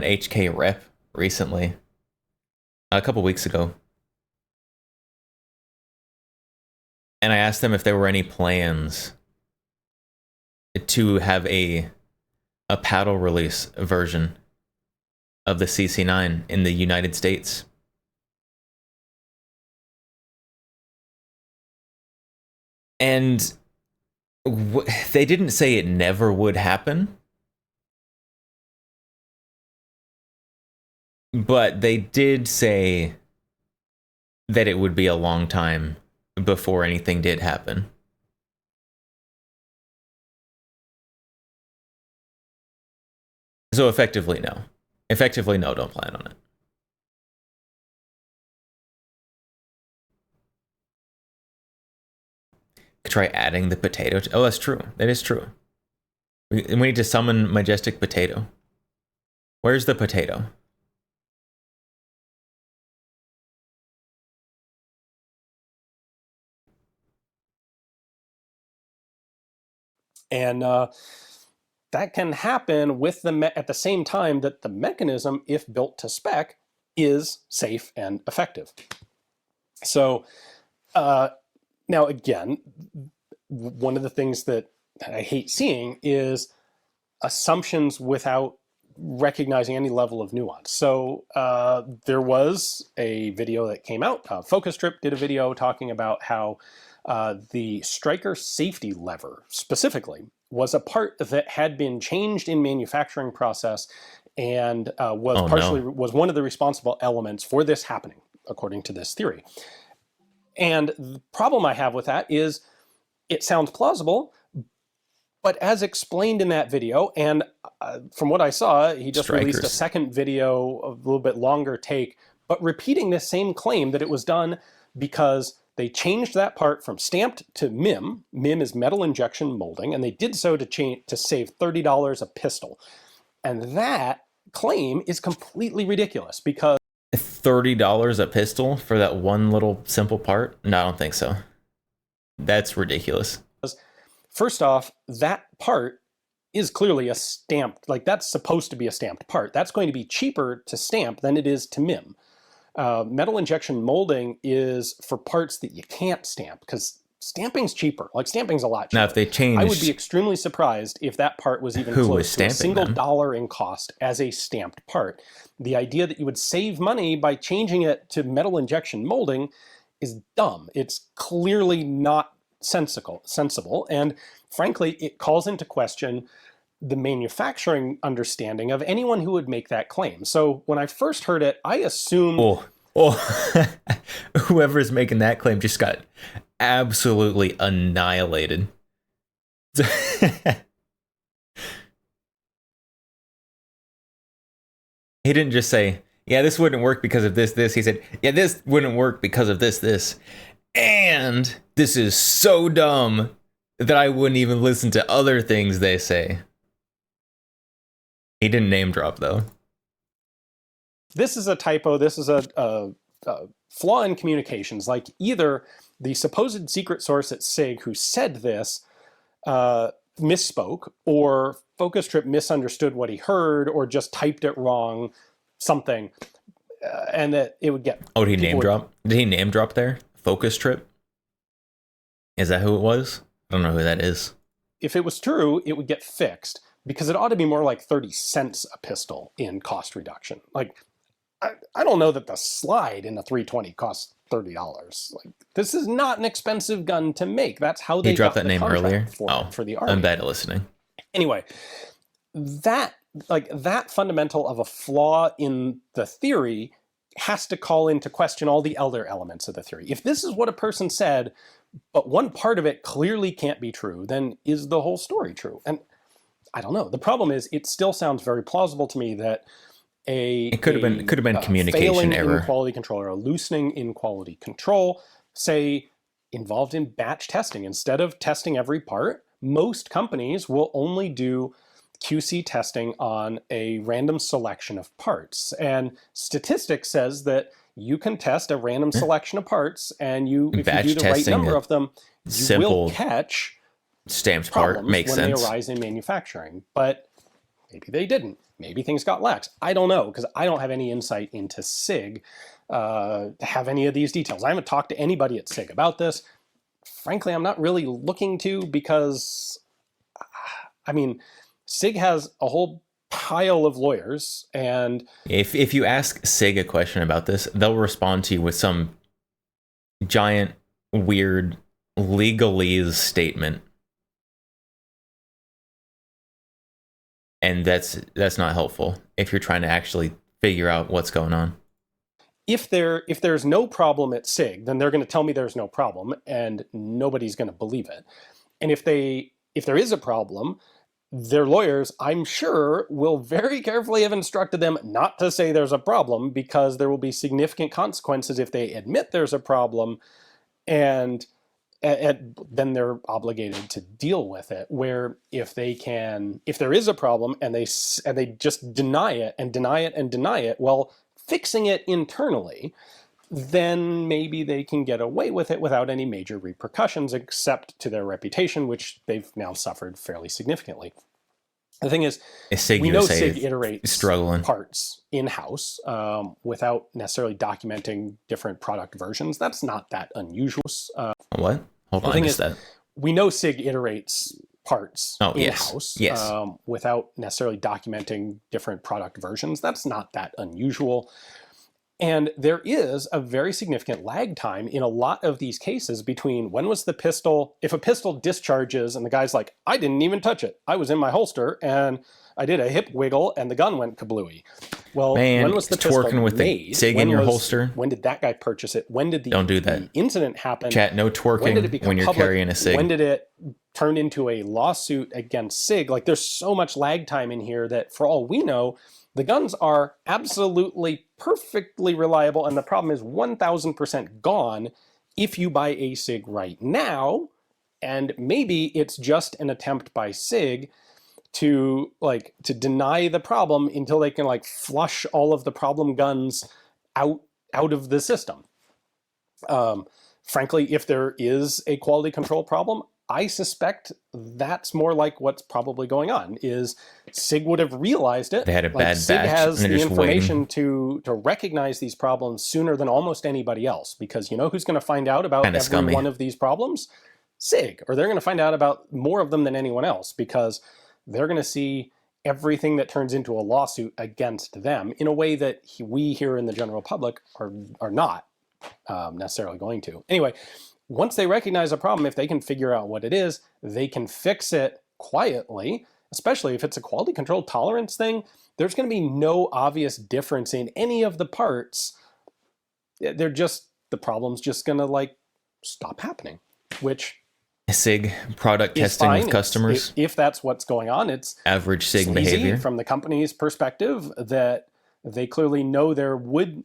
HK rep recently, a couple weeks ago. And I asked them if there were any plans to have a paddle release version of the CC9 in the United States. And they didn't say it never would happen, but they did say that it would be a long time before anything did happen. So effectively, no. Effectively, no, don't plan on it. Could try adding the potato. Oh, that's true. That is true. We need to summon Majestic Potato. Where's the potato? And that can happen with at the same time that the mechanism, if built to spec, is safe and effective. So now again, one of the things that I hate seeing is assumptions without recognizing any level of nuance. So there was a video that came out. Focus Trip did a video talking about how the striker safety lever specifically was a part that had been changed in manufacturing process and was one of the responsible elements for this happening, according to this theory. And the problem I have with that is it sounds plausible, but as explained in that video, and from what I saw, he just released a second video, a little bit longer take, but repeating this same claim that it was done because they changed that part from stamped to MIM. MIM is metal injection molding, and they did so to save $30 a pistol. And that claim is completely ridiculous because $30 a pistol for that one little simple part? No, I don't think so. That's ridiculous. First off, that part is clearly a stamped, like that's supposed to be a stamped part. That's going to be cheaper to stamp than it is to MIM. Metal injection molding is for parts that you can't stamp because stamping's cheaper. Like stamping's a lot cheaper. Now, if they changed, I would be extremely surprised if that part was even close to a single dollar in cost as a stamped part. The idea that you would save money by changing it to metal injection molding is dumb. It's clearly not sensible, and frankly, it calls into question the manufacturing understanding of anyone who would make that claim. So when I first heard it, I assumed... Whoever's making that claim just got absolutely annihilated. He didn't just say, yeah, this wouldn't work because of this. He said, yeah, this wouldn't work because of this. And this is so dumb that I wouldn't even listen to other things they say. He didn't name drop, though. This is a typo. This is a flaw in communications. Like either the supposed secret source at SIG who said this misspoke, or Focus Trip misunderstood what he heard, or just typed it wrong, something, and that it would get... Oh, did he name drop? Did he name drop there? Focus Trip? Is that who it was? I don't know who that is. If it was true, it would get fixed, because it ought to be more like 30 cents a pistol in cost reduction. Like, I don't know that the slide in the 320 costs $30. Like, this is not an expensive gun to make. That's how they dropped got that the name earlier. For the Army. I'm bad at listening. Anyway, that fundamental of a flaw in the theory has to call into question all the other elements of the theory. If this is what a person said, but one part of it clearly can't be true, then is the whole story true? And I don't know. The problem is, it still sounds very plausible to me that it could have been communication error, in quality control, or a loosening in quality control, say involved in batch testing. Instead of testing every part, most companies will only do QC testing on a random selection of parts. And statistics says that you can test a random selection of parts, and if you do the right number of them, you will catch stamped part. Makes sense when they arise in manufacturing. But maybe they didn't. Maybe things got lax. I don't know, because I don't have any insight into SIG to have any of these details. I haven't talked to anybody at SIG about this. Frankly, I'm not really looking to, because, I mean, SIG has a whole pile of lawyers, and if you ask SIG a question about this, they'll respond to you with some giant, weird legalese statement. And that's not helpful if you're trying to actually figure out what's going on. If there's no problem at SIG, then they're going to tell me there's no problem, and nobody's going to believe it. And if there is a problem, their lawyers, I'm sure, will very carefully have instructed them not to say there's a problem, because there will be significant consequences if they admit there's a problem, and then they're obligated to deal with it. Where if there is a problem and they just deny it, well, fixing it internally, then maybe they can get away with it without any major repercussions, except to their reputation, which they've now suffered fairly significantly. The thing is, we know SIG iterates parts in-house without necessarily documenting different product versions. That's not that unusual. What? Hold on, I missed that. We know SIG iterates parts in-house yes. Without necessarily documenting different product versions. That's not that unusual. And there is a very significant lag time in a lot of these cases between when was the pistol, if a pistol discharges and the guy's like, I didn't even touch it. I was in my holster and I did a hip wiggle and the gun went kablooey. Well, Man, when was the pistol twerking with made? the SIG in your holster. When did that guy purchase it? When did the, Don't do that. the incident happen? Chat, no When did it twerking become when you're public? carrying a SIG. When did it turn into a lawsuit against SIG? Like, there's so much lag time in here that for all we know, the guns are absolutely perfectly reliable, and the problem is 1,000% gone if you buy a SIG right now, and maybe it's just an attempt by SIG to deny the problem until they can like flush all of the problem guns out of the system. Frankly, if there is a quality control problem, I suspect that's more like what's probably going on. Is SIG would have realized it. They had a bad SIG batch, has and the they're just information to recognize these problems sooner than almost anybody else. Because you know who's going to find out about Kinda every scummy. one of these problems? SIG, or they're going to find out about more of them than anyone else because they're going to see everything that turns into a lawsuit against them in a way that we here in the general public are not necessarily going to. Anyway, once they recognize a problem, if they can figure out what it is, they can fix it quietly, especially if it's a quality control tolerance thing. There's going to be no obvious difference in any of the parts. The problem's just going to like stop happening, which SIG product is testing fine. with customers. If that's what's going on, it's Average SIG sleazy behavior. from the company's perspective that they clearly know there would,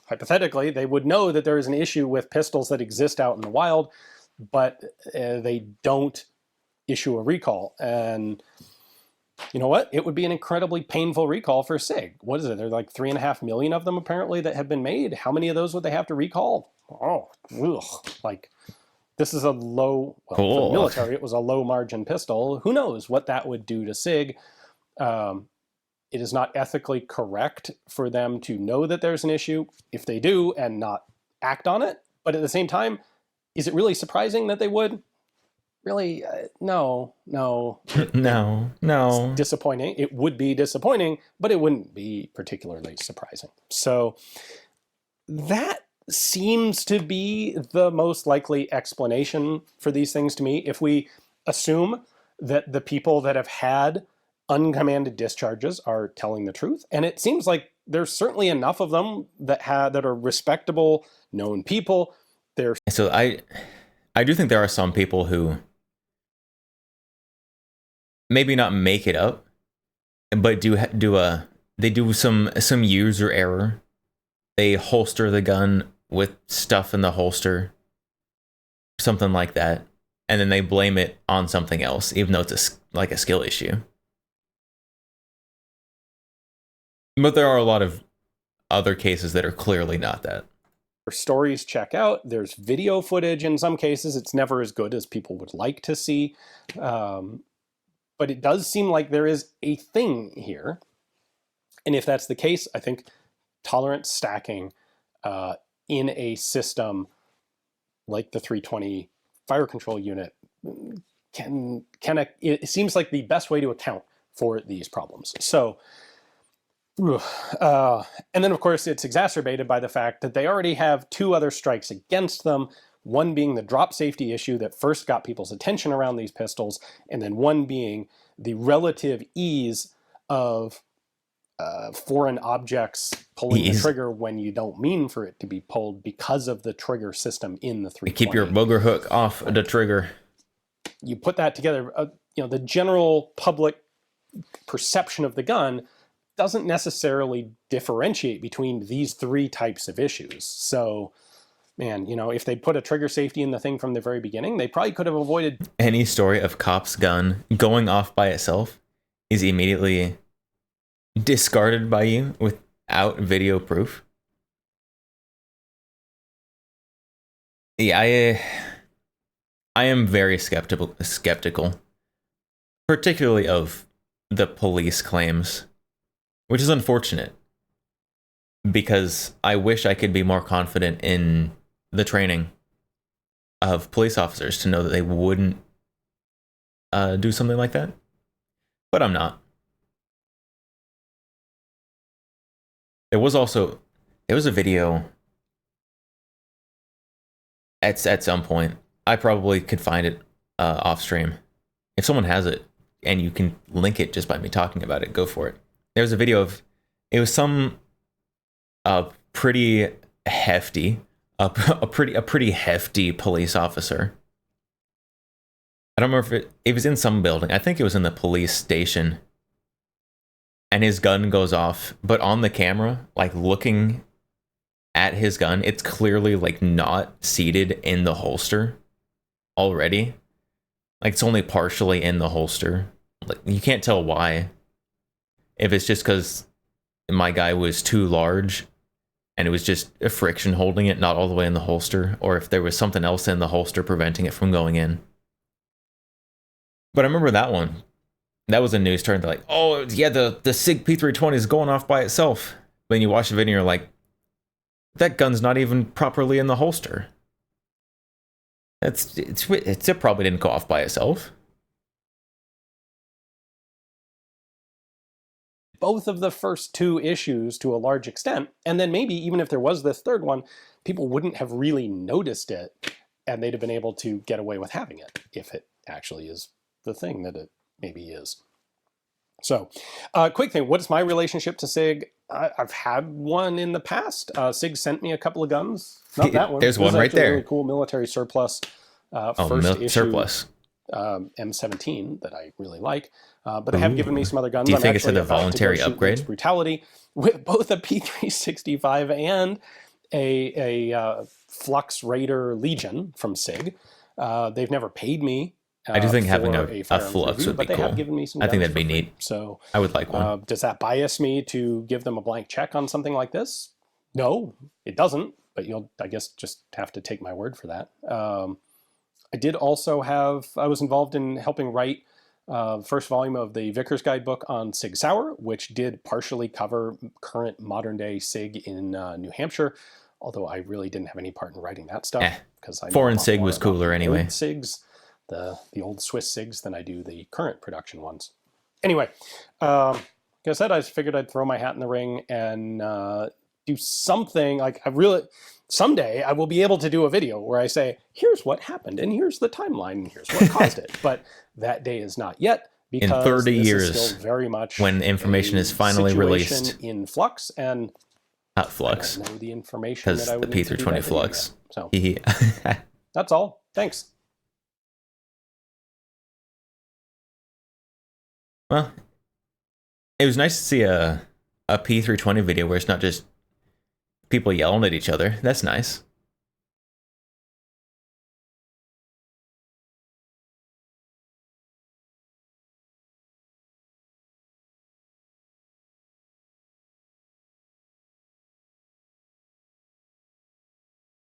hypothetically, they would know that there is an issue with pistols that exist out in the wild, but they don't issue a recall. And you know what? It would be an incredibly painful recall for SIG. What is it? There's like 3.5 million of them apparently that have been made. How many of those would they have to recall? Oh, ugh. Like, this is a low, well, for Cool. the military, it was a low margin pistol. Who knows what that would do to SIG? It is not ethically correct for them to know that there's an issue if they do and not act on it. But at the same time, is it really surprising that they would? Really, no. No. It's disappointing. It would be disappointing, but it wouldn't be particularly surprising. So that seems to be the most likely explanation for these things to me. If we assume that the people that have had uncommanded discharges are telling the truth, and it seems like there's certainly enough of them that are respectable, known people. So I do think there are some people who maybe not make it up, but they do some user error. They holster the gun with stuff in the holster, something like that, and then they blame it on something else, even though it's like a skill issue. But there are a lot of other cases that are clearly not that. Stories check out. There's video footage in some cases. It's never as good as people would like to see. But it does seem like there is a thing here. And if that's the case, I think tolerance stacking in a system like the 320 fire control unit it seems like the best way to account for these problems. So, and then of course it's exacerbated by the fact that they already have two other strikes against them, one being the drop safety issue that first got people's attention around these pistols, and then one being the relative ease of foreign objects pulling the trigger when you don't mean for it to be pulled because of the trigger system in the 320. Keep your booger hook off the trigger. You put that together, the general public perception of the gun doesn't necessarily differentiate between these three types of issues. So, man, if they put a trigger safety in the thing from the very beginning, they probably could have avoided... Any story of cop's gun going off by itself is immediately discarded by you without video proof. Yeah, I am very skeptical, particularly of the police claims, which is unfortunate because I wish I could be more confident in the training of police officers to know that they wouldn't do something like that, but I'm not. There was also There was a video at some point. I probably could find it off stream. If someone has it and you can link it just by me talking about it, go for it. There's a video of, it was some pretty hefty, a pretty hefty police officer. I don't remember if it was in some building. I think it was in the police station. And his gun goes off, but on the camera, like looking at his gun, it's clearly like not seated in the holster already. Like it's only partially in the holster. Like you can't tell why. If it's just because my guy was too large and it was just a friction holding it, not all the way in the holster, or if there was something else in the holster preventing it from going in. But I remember that one. That was a news turn. They're like, oh yeah, the SIG P320 is going off by itself. But then you watch the video and you're like, that gun's not even properly in the holster. It probably didn't go off by itself. Both of the first two issues to a large extent, and then maybe even if there was this third one, people wouldn't have really noticed it, and they'd have been able to get away with having it if it actually is the thing that it maybe is. So, quick thing, what is my relationship to SIG? I've had one in the past. SIG sent me a couple of guns. Not that one. There's one right there. A really cool military surplus. First issue, surplus. M17 that I really like. But they have given me some other guns. Do you think it's a voluntary upgrade? Brutality with both a P365 and a Flux Raider Legion from SIG. They've never paid me. I do think having a Flux would be cool. Have given me some I think that'd be free. neat. So I would like one. Does that bias me to give them a blank check on something like this? No, it doesn't. But you'll, I guess, just have to take my word for that. I did also I was involved in helping write the first volume of the Vickers Guidebook on Sig Sauer, which did partially cover current modern day SIG in New Hampshire, although I really didn't have any part in writing that stuff. Because Foreign SIG was cooler anyway. SIGs, the old Swiss SIGs than I do the current production ones. Anyway, like I said, I figured I'd throw my hat in the ring and do something. Like someday I will be able to do a video where I say, here's what happened, and here's the timeline, and here's what caused it. But that day is not yet, because in 30 years, is still very much when information is finally released in flux, and not flux, I don't know the information that I would the P320 flux. So that's all. Thanks. Well, it was nice to see a P320 video where it's not just people yelling at each other. That's nice.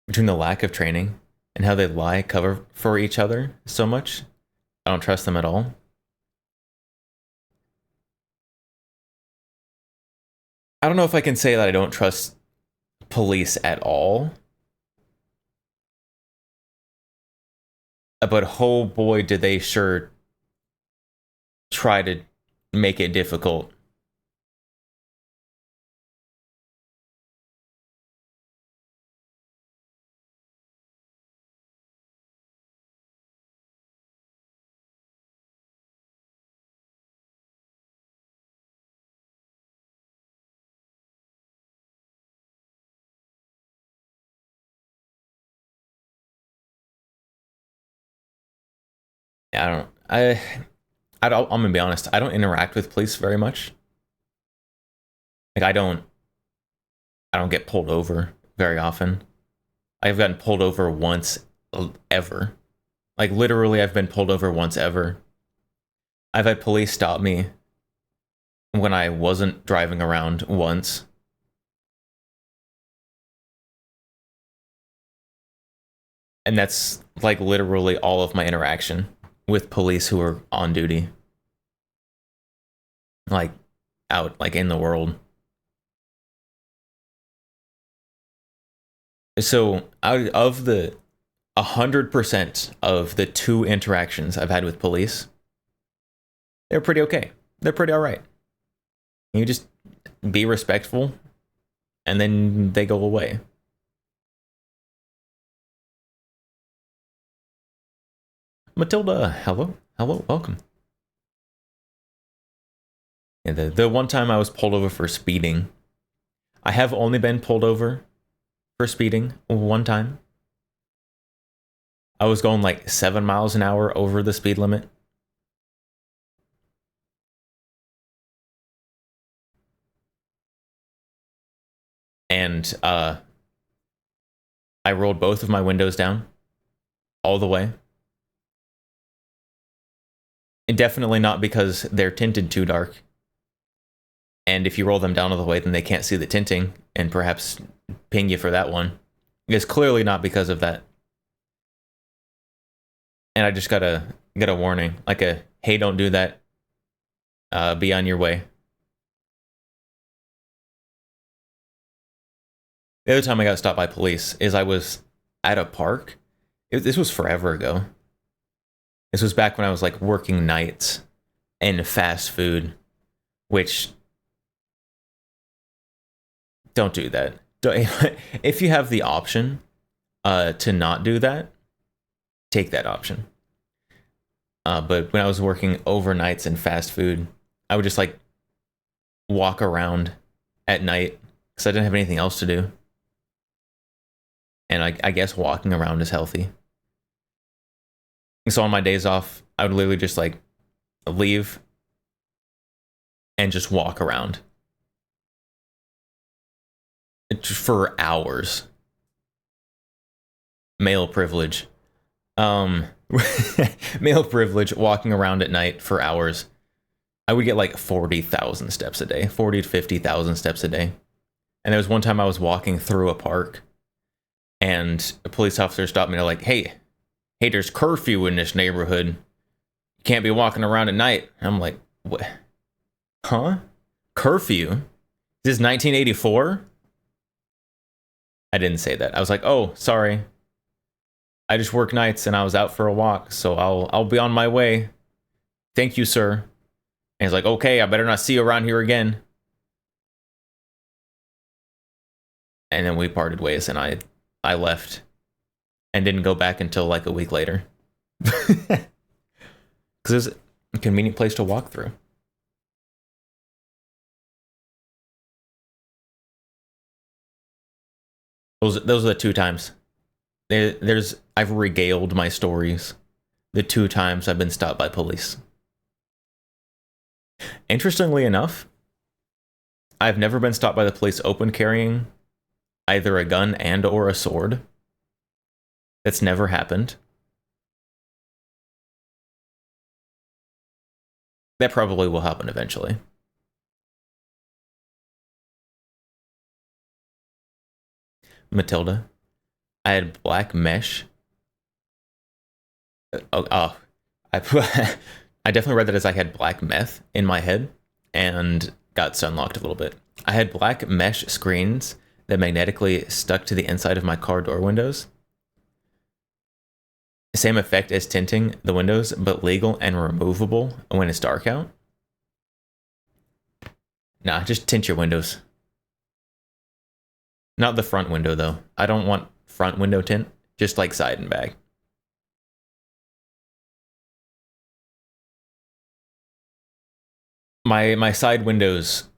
Between the lack of training and how they lie cover for each other so much, I don't trust them at all. I don't know if I can say that I don't trust police at all. But oh boy, did they sure try to make it difficult. I'm gonna be honest, I don't interact with police very much. Like I don't get pulled over very often. I've gotten pulled over once ever. Like literally I've been pulled over once ever. I've had police stop me when I wasn't driving around once. And that's like literally all of my interaction with police who are on duty. Like out, like in the world. So out of the 100% of the 2 interactions I've had with police, they're pretty okay. They're pretty all right. You just be respectful and then they go away. Matilda, hello, welcome. Yeah, the one time I was pulled over for speeding, I have only been pulled over for speeding one time. I was going like 7 miles an hour over the speed limit. And I rolled both of my windows down all the way. And definitely not because they're tinted too dark. And if you roll them down all the way, then they can't see the tinting and perhaps ping you for that one. It's clearly not because of that. And I just got a warning, like a, hey, don't do that. Be on your way. The other time I got stopped by police is I was at a park. This was forever ago. This was back when I was like working nights and fast food, which don't do that. If you have the option to not do that, take that option. But when I was working overnights in fast food, I would just like walk around at night because I didn't have anything else to do. And I guess walking around is healthy. So on my days off, I would literally just like leave and just walk around for hours. Male privilege. Male privilege, walking around at night for hours. I would get like 40,000 steps a day, 40 to 50,000 steps a day. And there was one time I was walking through a park and a police officer stopped me and they're like, hey, there's curfew in this neighborhood. You can't be walking around at night. And I'm like, what? Huh? Curfew? This is 1984? I didn't say that. I was like, oh, sorry. I just work nights and I was out for a walk, so I'll be on my way. Thank you, sir. And he's like, okay, I better not see you around here again. And then we parted ways and I left and didn't go back until like a week later. Because it was a convenient place to walk through. Those are the two times. I've regaled my stories the two times I've been stopped by police. Interestingly enough, I've never been stopped by the police open carrying either a gun and or a sword. That's never happened. That probably will happen eventually. Matilda, I had black mesh. I definitely read that as I had black meth in my head and got sunlocked a little bit. I had black mesh screens that magnetically stuck to the inside of my car door windows. Same effect as tinting the windows, but legal and removable when it's dark out. Nah, just tint your windows. Not the front window, though. I don't want front window tint, just like side and back. My side windows,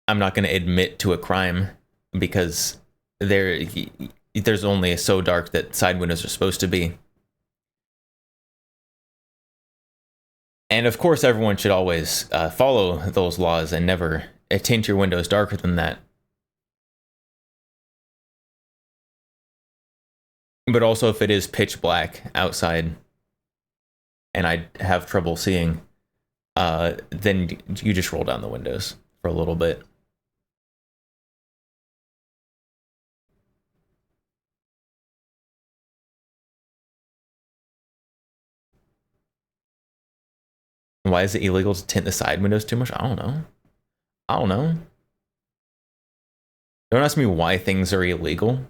I'm not going to admit to a crime because there's only so dark that side windows are supposed to be. And of course, everyone should always follow those laws and never tint your windows darker than that. But also, if it is pitch black outside and I have trouble seeing, then you just roll down the windows for a little bit. Why is it illegal to tint the side windows too much? I don't know. Don't ask me why things are illegal.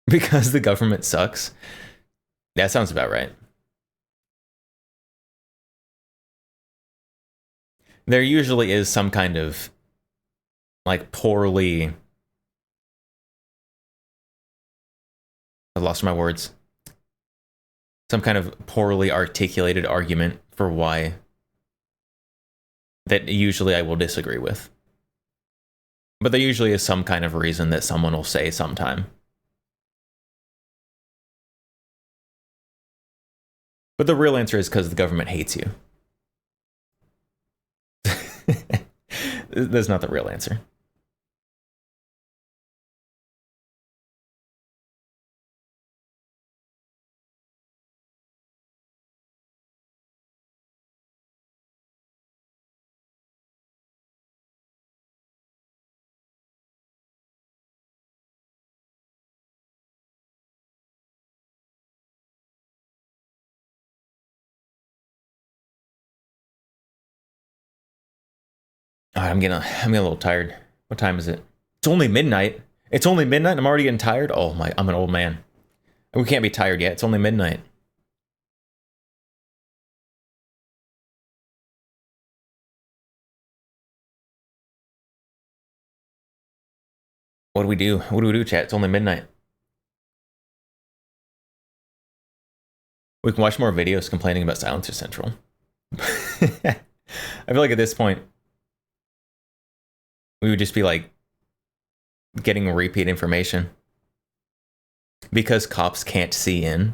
Because the government sucks. That sounds about right. there usually is some kind of like poorly, I lost my words, some kind of poorly articulated argument for why that usually I will disagree with. But there usually is some kind of reason that someone will say sometime. But the real answer is because the government hates you. That's not the real answer. All right, I'm getting a little tired. What time is it? It's only midnight. It's only midnight and I'm already getting tired? Oh my, I'm an old man. We can't be tired yet. It's only midnight. What do we do? What do we do, chat? It's only midnight. We can watch more videos complaining about Silencer Central. I feel like at this point, we would just be like getting repeat information because cops can't see in.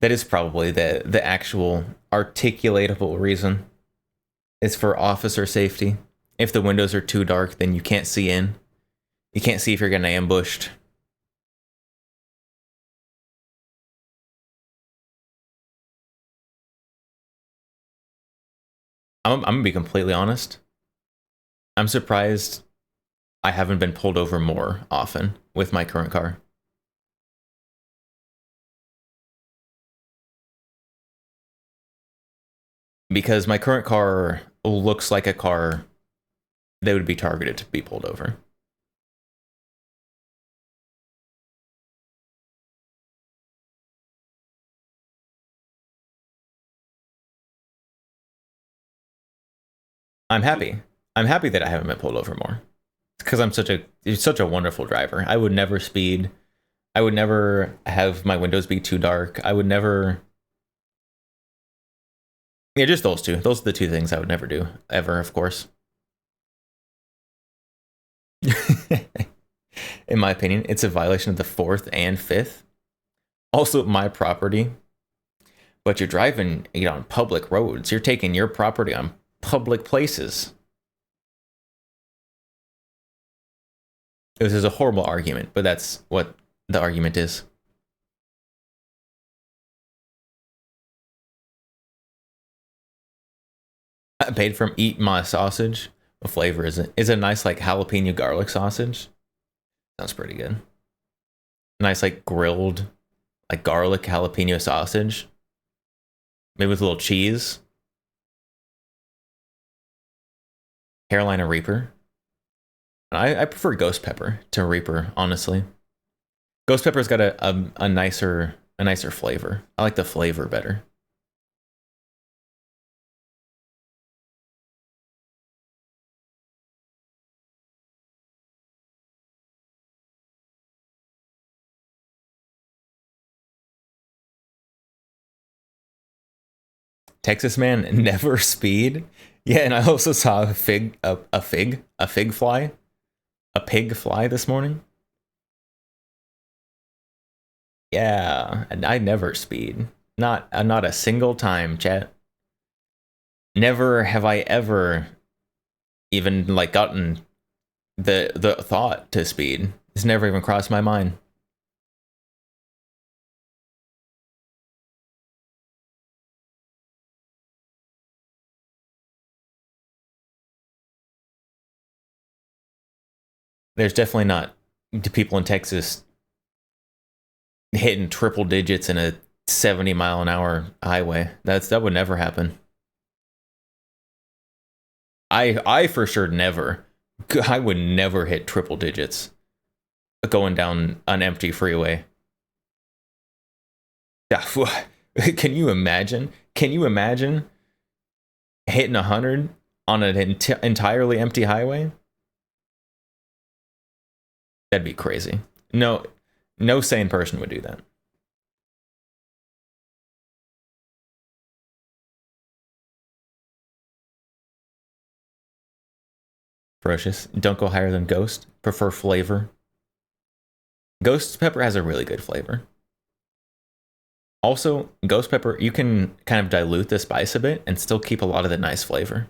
That is probably the actual articulatable reason. Is for officer safety. If the windows are too dark, then you can't see in. You can't see if you're getting ambushed. I'm gonna be completely honest. I'm surprised I haven't been pulled over more often with my current car. Because my current car looks like a car that would be targeted to be pulled over. I'm happy. I'm happy that I haven't been pulled over more. Because I'm such a wonderful driver. I would never speed. I would never have my windows be too dark. I would never... Yeah, just those two. Those are the two things I would never do. Ever, of course. In my opinion, it's a violation of the 4th and 5th. Also, my property. But you're driving on public roads. You're taking your property on public places. This is a horrible argument, but that's what the argument is. I paid from Eat My Sausage. What flavor is it? Is it a nice like jalapeno garlic sausage? Sounds pretty good. Nice like grilled like garlic jalapeno sausage. Maybe with a little cheese. Carolina Reaper. I prefer Ghost Pepper to Reaper, honestly. Ghost Pepper's got a nicer flavor. I like the flavor better. Texas man never speed. Yeah, and I also saw a pig fly this morning. Yeah, and I never speed. Not a single time, chat. Never have I ever even like gotten the thought to speed. It's never even crossed my mind. There's definitely not people in Texas hitting triple digits in a 70-mile-an-hour highway. That would never happen. I for sure never. I would never hit triple digits going down an empty freeway. Yeah, can you imagine? Can you imagine hitting 100 on an entirely empty highway? That'd be crazy. No sane person would do that. Ferocious. Don't go higher than Ghost. Prefer flavor. Ghost pepper has a really good flavor. Also, ghost pepper, you can kind of dilute the spice a bit and still keep a lot of the nice flavor.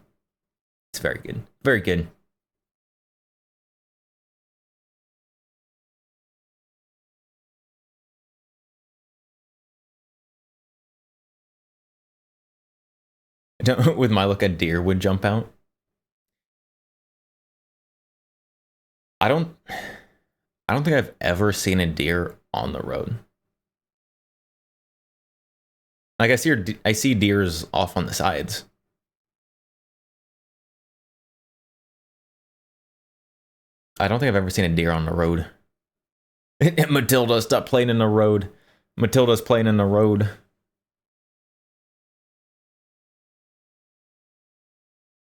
It's very good. Very good. With my look, a deer would jump out. I don't think I've ever seen a deer on the road. Like I see deers off on the sides. I don't think I've ever seen a deer on the road. Matilda, stop playing in the road. Matilda's playing in the road.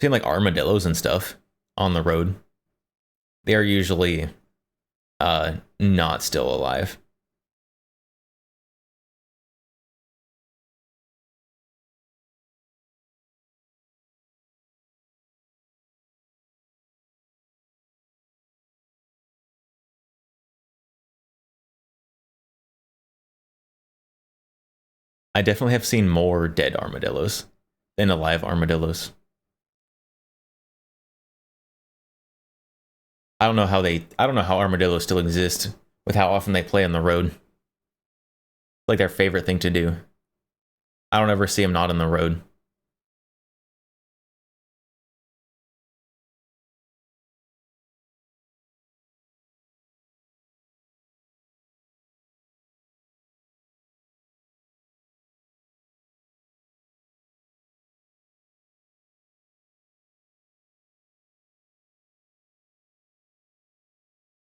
Seen like armadillos and stuff on the road. They are usually not still alive. I definitely have seen more dead armadillos than alive armadillos. I don't know how armadillos still exist with how often they play on the road. Like their favorite thing to do. I don't ever see them not on the road.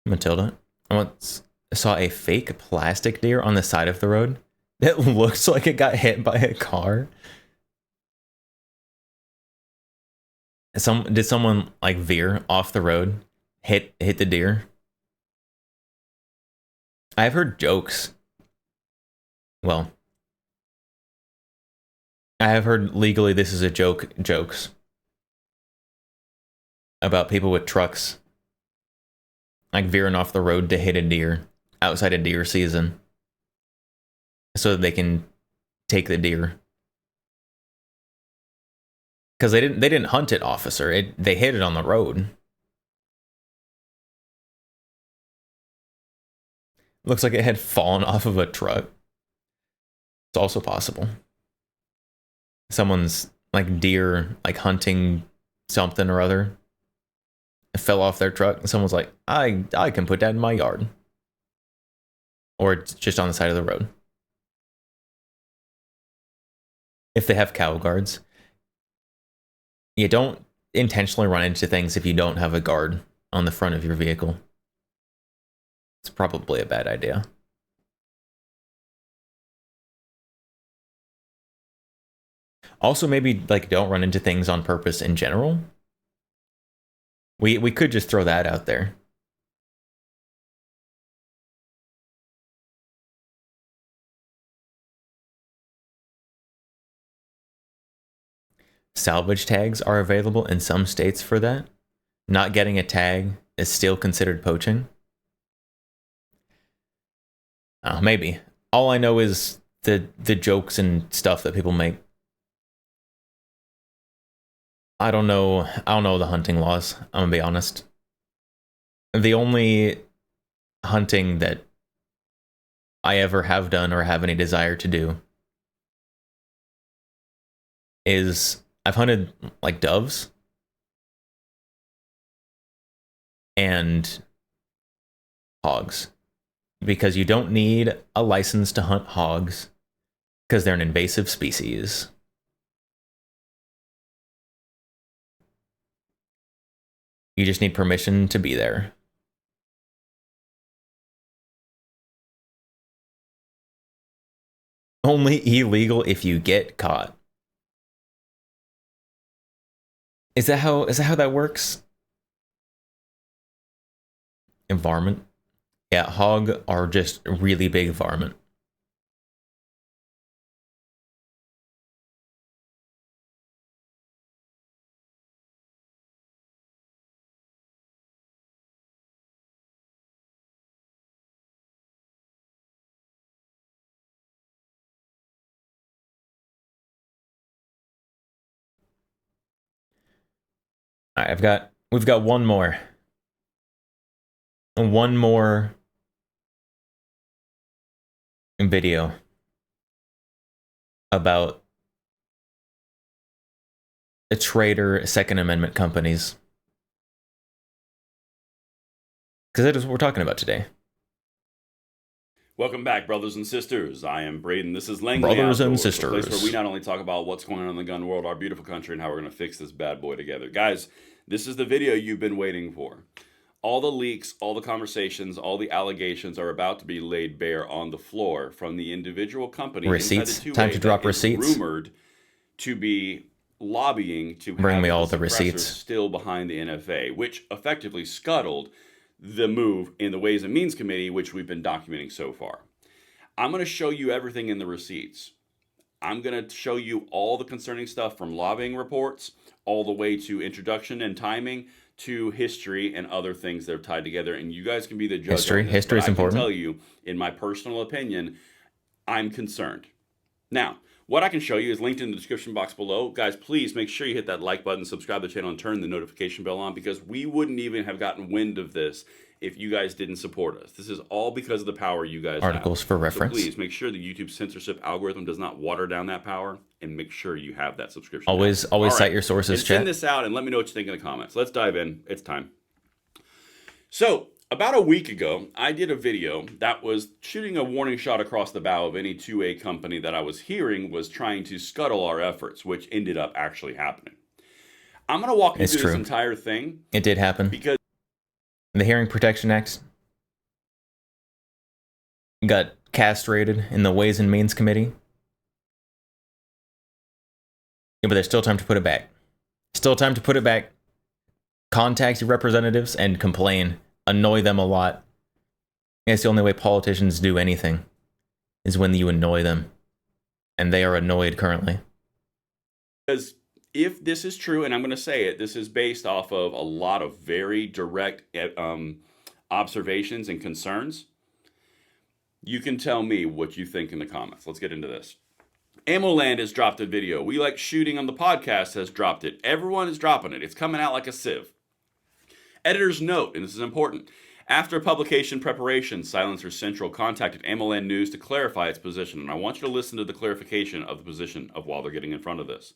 Matilda, I once saw a fake plastic deer on the side of the road that looks like it got hit by a car. Did someone like veer off the road, hit the deer? I've heard jokes. Well, I have heard legally this is a joke jokes about people with trucks like veering off the road to hit a deer outside of deer season so that they can take the deer. Because they didn't hunt it, officer. They hit it on the road. Looks like it had fallen off of a truck. It's also possible. Someone's like deer, like hunting something or other. It fell off their truck and someone's like, I can put that in my yard. Or it's just on the side of the road. If they have cow guards. You don't intentionally run into things if you don't have a guard on the front of your vehicle. It's probably a bad idea. Also, maybe like don't run into things on purpose in general. We could just throw that out there. Salvage tags are available in some states for that. Not getting a tag is still considered poaching. Maybe. All I know is the jokes and stuff that people make. I don't know the hunting laws, I'm gonna be honest. The only hunting that I ever have done or have any desire to do is I've hunted like doves and hogs, because you don't need a license to hunt hogs because they're an invasive species. You just need permission to be there. Only illegal if you get caught. Is that how that works? Varmint. Yeah, hog are just really big varmint. All right, we've got one more video about a traitor Second Amendment companies. Because that is what we're talking about today. Welcome back, brothers and sisters. I am Braden. This is Langley Brothers and Outdoors, sisters. a place where we not only talk about what's going on in the gun world, our beautiful country, and how we're going to fix this bad boy together. Guys, this is the video you've been waiting for. All the leaks, all the conversations, all the allegations are about to be laid bare on the floor from the individual company. Receipts. Inside the Time to drop receipts. Rumored to be lobbying to bring have me all the the receipts still behind the NFA, which effectively scuttled the move in the Ways and Means Committee, which we've been documenting so far. I'm going to show you everything in the receipts. I'm going to show you all the concerning stuff from lobbying reports all the way to introduction and timing to history and other things that are tied together. And you guys can be the judge. History is important. I can tell you, in my personal opinion, I'm concerned. Now, what I can show you is linked in the description box below. Guys, please make sure you hit that like button, subscribe to the channel, and turn the notification bell on, because we wouldn't even have gotten wind of this if you guys didn't support us. This is all because of the power you guys Articles have. for reference. So please make sure the YouTube censorship algorithm does not water down that power, and make sure you have that subscription. Always cite your sources, chat. Send this out and let me know what you think in the comments. Let's dive in. It's time. So, about a week ago, I did a video that was shooting a warning shot across the bow of any 2A company that I was hearing was trying to scuttle our efforts, which ended up actually happening. I'm going to walk you through this entire thing. It did happen. Because the Hearing Protection Act got castrated in the Ways and Means Committee. Yeah, but there's still time to put it back. Still time to put it back. Contact your representatives and complain. Annoy them a lot. It's the only way politicians do anything, is when you annoy them. And they are annoyed currently. Because if this is true, and I'm going to say it, this is based off of a lot of very direct observations and concerns. You can tell me what you think in the comments. Let's get into this. AmmoLand has dropped a video. We Like Shooting on the podcast has dropped it. Everyone is dropping it. It's coming out like a sieve. Editor's note, and this is important. After publication preparation, Silencer Central contacted AmmoLand News to clarify its position. And I want you to listen to the clarification of the position of while they're getting in front of this.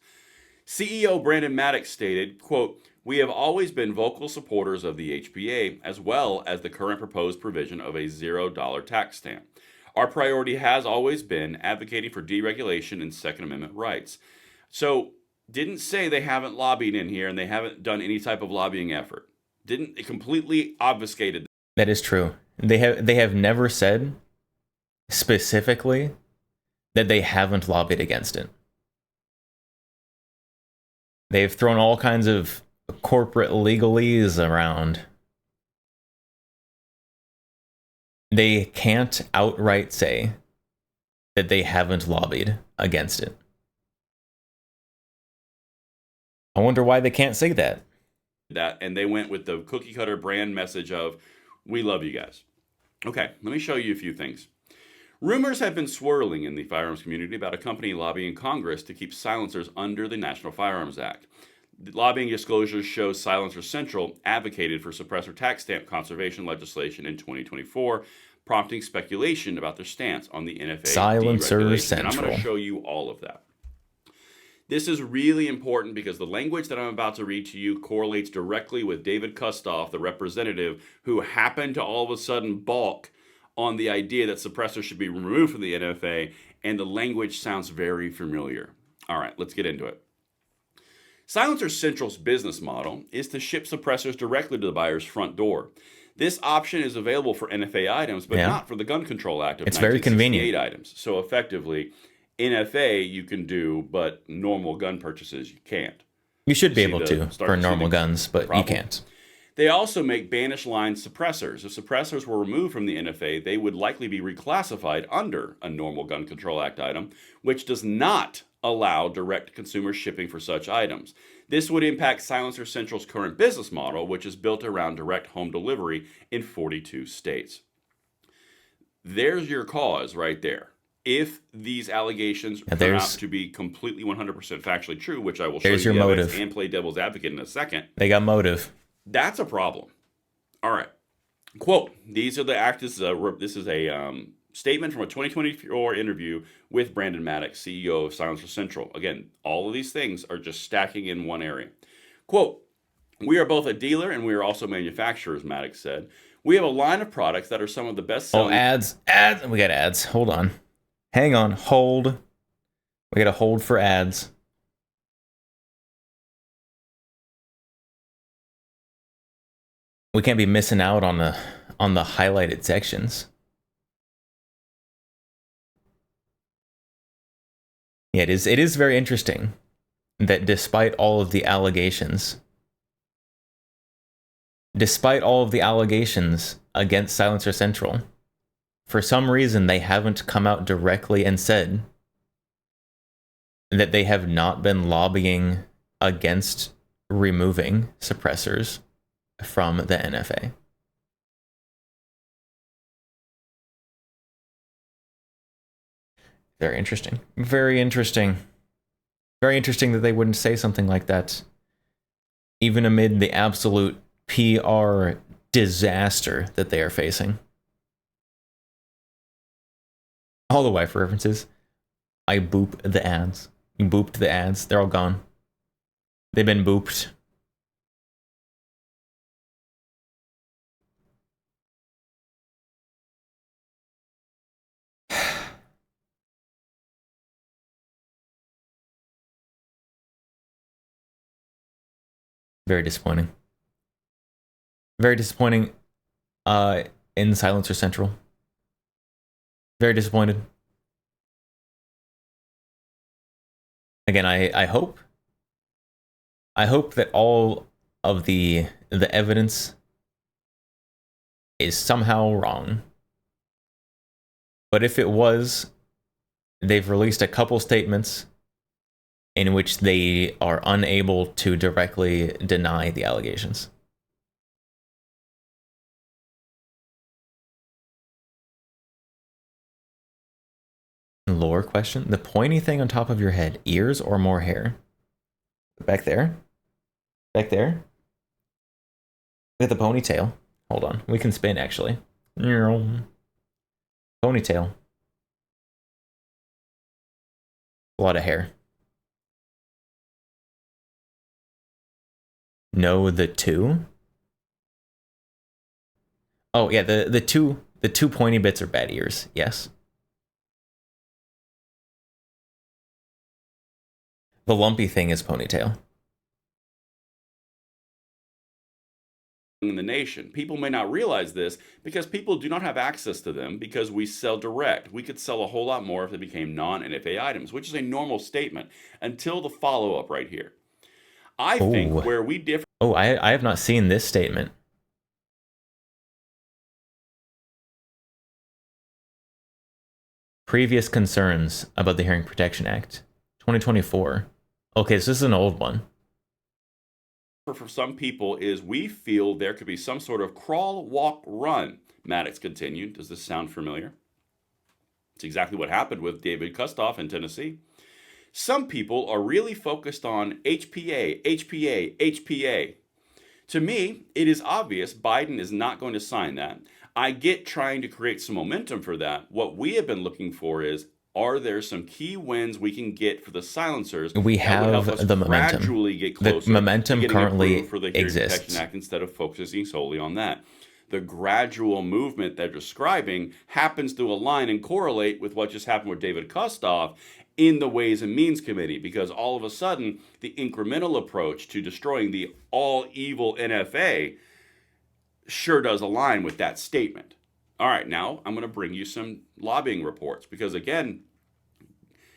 CEO Brandon Maddox stated, quote, "We have always been vocal supporters of the HPA, as well as the current proposed provision of a $0 tax stamp. Our priority has always been advocating for deregulation and Second Amendment rights." So, didn't say they haven't lobbied in here and they haven't done any type of lobbying effort. Didn't, it completely obfuscated. That is true. They have never said specifically that they haven't lobbied against it. They've thrown all kinds of corporate legalese around. They can't outright say that they haven't lobbied against it. I wonder why they can't say that. And they went with the cookie cutter brand message of, we love you guys. Okay, let me show you a few things. Rumors have been swirling in the firearms community about a company lobbying Congress to keep silencers under the National Firearms Act. The lobbying disclosures show Silencer Central advocated for suppressor tax stamp conservation legislation in 2024, prompting speculation about their stance on the NFA Silencer deregulation. Central. And I'm going to show you all of that. This is really important because the language that I'm about to read to you correlates directly with David Kustoff, the representative who happened to all of a sudden balk on the idea that suppressors should be removed from the NFA, and the language sounds very familiar. All right, let's get into it. Silencer Central's business model is to ship suppressors directly to the buyer's front door. This option is available for NFA items, but not for the Gun Control Act of 1968 very convenient. items. So effectively, NFA you can do, but normal gun purchases you can't. You should be See able the- to start for to see normal the guns, but you problem? can't. They also make banish line suppressors. If suppressors were removed from the NFA, they would likely be reclassified under a normal Gun Control Act item, which does not allow direct consumer shipping for such items. This would impact Silencer Central's current business model, which is built around direct home delivery in 42 states. There's your cause right there. If these allegations turn out to be completely 100% factually true, which I will show you There's your the evidence motive. and play devil's advocate in a second, They got motive. that's a problem. All right. Quote, these are the acts. This is a statement from a 2024 interview with Brandon Maddox, CEO of Silencer Central. Again, all of these things are just stacking in one area. Quote, we are both a dealer and we are also manufacturers, Maddox said. We have a line of products that are some of the best Oh, selling. ads. We got ads. Hold on. Hang on. Hold. We got to hold for ads. We can't be missing out on the highlighted sections. Yeah, it is very interesting that despite all of the allegations against Silencer Central, for some reason they haven't come out directly and said that they have not been lobbying against removing suppressors from the NFA. Very interesting. Very interesting. Very interesting that they wouldn't say something like that, even amid the absolute PR disaster that they are facing. All the wife references. I boop the ads. You booped the ads. They're all gone. They've been booped. Very disappointing. Very disappointing in Silencer Central. Very disappointed. Again, I hope that all of the evidence is somehow wrong. But if it was, they've released a couple statements in which they are unable to directly deny the allegations. Lore question. The pointy thing on top of your head, ears or more hair? Back there? Back there? Look at the ponytail. Hold on. We can spin, actually. Ponytail. A lot of hair. No, the two? Oh, yeah, the two pointy bits are bad ears. Yes. The lumpy thing is ponytail. In the nation. People may not realize this because people do not have access to them because we sell direct. We could sell a whole lot more if they became non-NFA items, which is a normal statement until the follow-up right here. I think where we differ. Oh, I have not seen this statement. Previous concerns about the Hearing Protection Act, 2024. Okay, so this is an old one. For some people is we feel there could be some sort of crawl, walk, run. Maddox continued. Does this sound familiar? It's exactly what happened with David Kustoff in Tennessee. Some people are really focused on HPA, HPA, HPA. To me, it is obvious Biden is not going to sign that. I get trying to create some momentum for that. What we have been looking for is, are there some key wins we can get for the silencers? We have the momentum. Gradually get closer. The momentum to currently for the Hearing exists. Protection Act instead of focusing solely on that. The gradual movement they're describing happens to align and correlate with what just happened with David Kustoff in the Ways and Means Committee, because all of a sudden the incremental approach to destroying the all evil NFA sure does align with that statement. All right, now I'm going to bring you some lobbying reports because, again,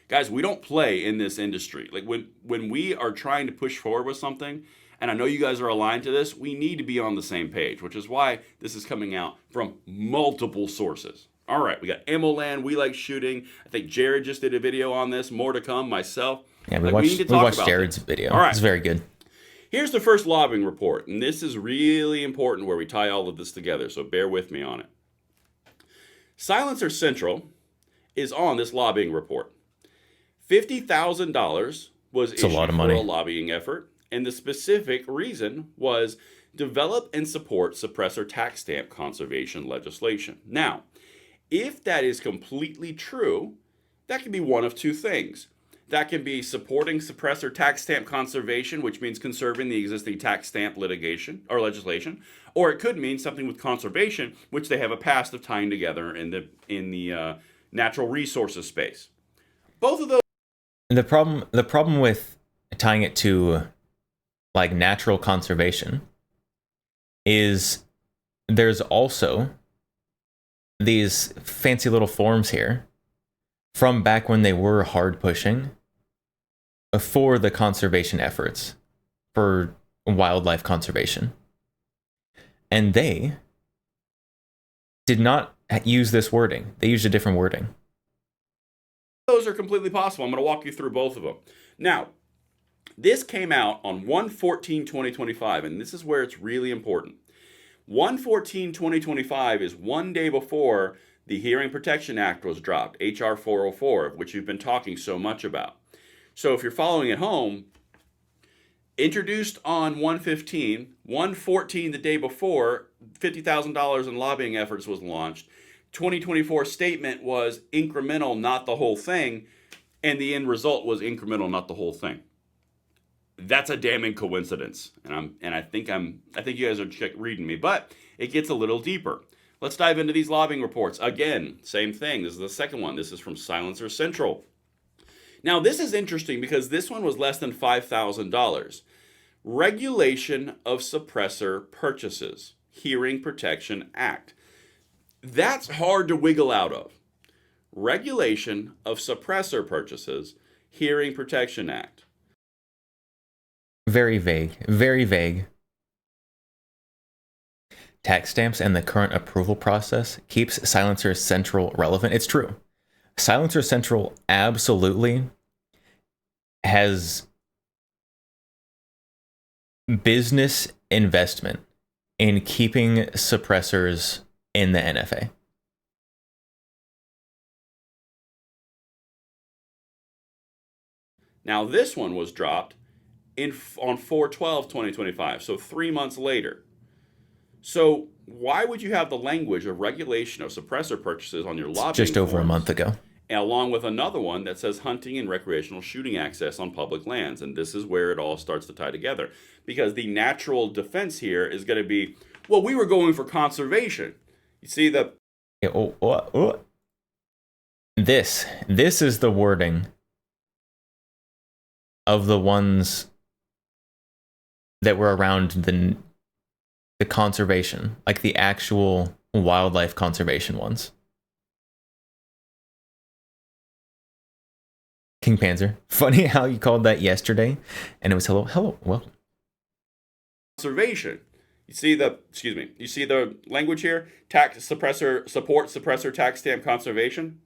Guys, we don't play in this industry. Like when we are trying to push forward with something, and I know you guys are aligned to this, we need to be on the same page, which is why this is coming out from multiple sources. All right, we got AmmoLand, We Like Shooting. I think Jared just did a video on this. More to come, myself. Yeah, we watched Jared's video. All right. It's very good. Here's the first lobbying report, and this is really important where we tie all of this together, so bear with me on it. Silencer Central is on this lobbying report. $50,000 was issued a lot of for money. a lobbying effort, and the specific reason was develop and support suppressor tax stamp conservation legislation. Now, if that is completely true, that can be one of two things. That can be supporting suppressor tax stamp conservation, which means conserving the existing tax stamp litigation or legislation, or it could mean something with conservation, which they have a past of tying together in the natural resources space. Both of those. The problem with tying it to like natural conservation is there's also these fancy little forms here from back when they were hard pushing for the conservation efforts for wildlife conservation. And they did not use this wording. They used a different wording. Those are completely possible. I'm going to walk you through both of them. Now, this came out on 1/14/2025, and this is where it's really important. 1/14/2025 is one day before the Hearing Protection Act was dropped, H.R. 404, of which you've been talking so much about. So if you're following at home, introduced on 1/15, 1/14 the day before, $50,000 in lobbying efforts was launched. 2024 statement was incremental, not the whole thing, and the end result was incremental, not the whole thing. That's a damning coincidence, and I think you guys are reading me, but it gets a little deeper. Let's dive into these lobbying reports. Again, same thing. This is the second one. This is from Silencer Central. Now, this is interesting because this one was less than $5,000. Regulation of Suppressor Purchases, Hearing Protection Act. That's hard to wiggle out of. Regulation of Suppressor Purchases, Hearing Protection Act. Very vague. Very vague. Tax stamps and the current approval process keeps Silencer Central relevant. It's true. Silencer Central absolutely has business investment in keeping suppressors in the NFA. Now, this one was dropped on 4/12/2025, so 3 months later. So why would you have the language of regulation of suppressor purchases on your lobbying Just over a forms, month ago. along with another one that says hunting and recreational shooting access on public lands? And this is where it all starts to tie together, because the natural defense here is going to be, well, we were going for conservation. You see the... Yeah, This is the wording of the ones that were around the conservation, like the actual wildlife conservation ones. King Panzer. Funny how you called that yesterday, and it was hello, welcome. Conservation. You see the language here? Suppressor tax stamp conservation.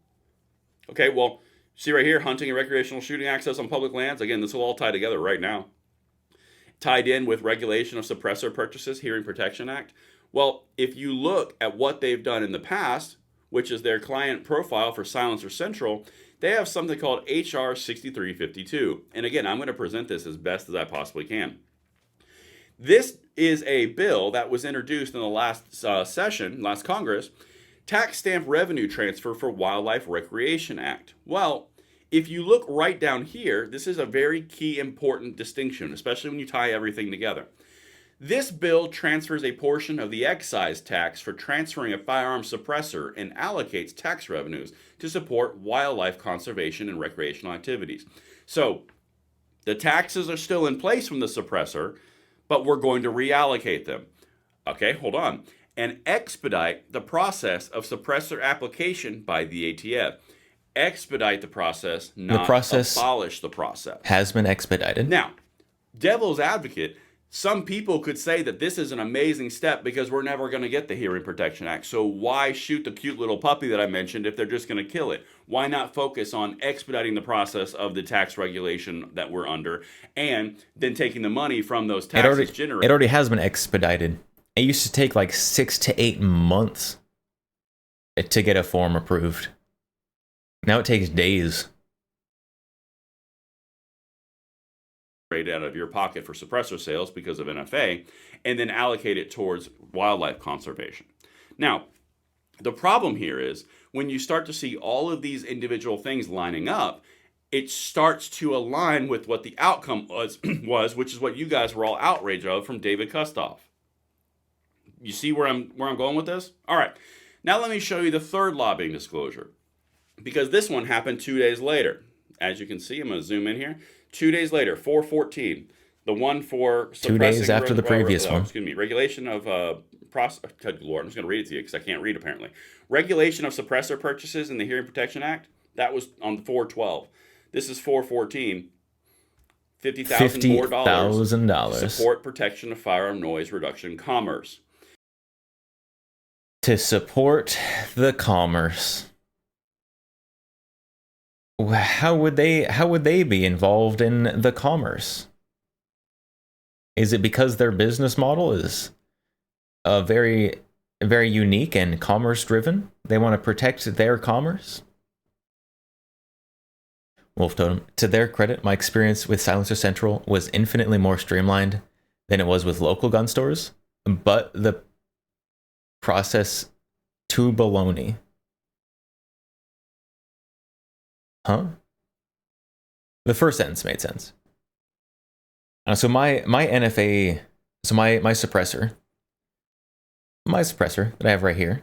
Okay, well, see right here, hunting and recreational shooting access on public lands. Again, this will all tie together right now. Tied in with regulation of suppressor purchases, Hearing Protection Act. Well, if you look at what they've done in the past, which is their client profile for Silencer Central, they have something called HR 6352. And again, I'm going to present this as best as I possibly can. This is a bill that was introduced in the last last Congress, Tax Stamp Revenue Transfer for Wildlife Recreation Act. Well, if you look right down here, this is a very key important distinction, especially when you tie everything together. This bill transfers a portion of the excise tax for transferring a firearm suppressor and allocates tax revenues to support wildlife conservation and recreational activities. So the taxes are still in place from the suppressor, but we're going to reallocate them. Okay, hold on. And expedite the process of suppressor application by the ATF. expedite the process, not process abolish the process. Has been expedited. Now, devil's advocate, some people could say that this is an amazing step because we're never going to get the Hearing Protection Act. So why shoot the cute little puppy that I mentioned if they're just going to kill it? Why not focus on expediting the process of the tax regulation that we're under and then taking the money from those taxes generated? It already has been expedited. It used to take like 6 to 8 months to get a form approved. Now it takes days. Out of your pocket for suppressor sales because of NFA, and then allocate it towards wildlife conservation. Now, the problem here is when you start to see all of these individual things lining up, it starts to align with what the outcome was, which is what you guys were all outraged of from David Kustoff. You see where I'm going with this? All right. Now let me show you the third lobbying disclosure, because this one happened 2 days later. As you can see, I'm going to zoom in here. 2 days later, 4/14, the one for 2 days after the previous one. Excuse me, regulation of Lord, I'm just going to read it to you because I can't read apparently. Regulation of suppressor purchases in the Hearing Protection Act. That was on 4/12. This is 4/14. $50,000 more dollars to support protection of firearm noise reduction commerce. To support the commerce. How would they be involved in the commerce? Is it because their business model is very, very unique and commerce driven? They want to protect their commerce? Wolf Totem, to their credit, my experience with Silencer Central was infinitely more streamlined than it was with local gun stores, but the process to baloney. Huh? The first sentence made sense. So my NFA, so my suppressor that I have right here,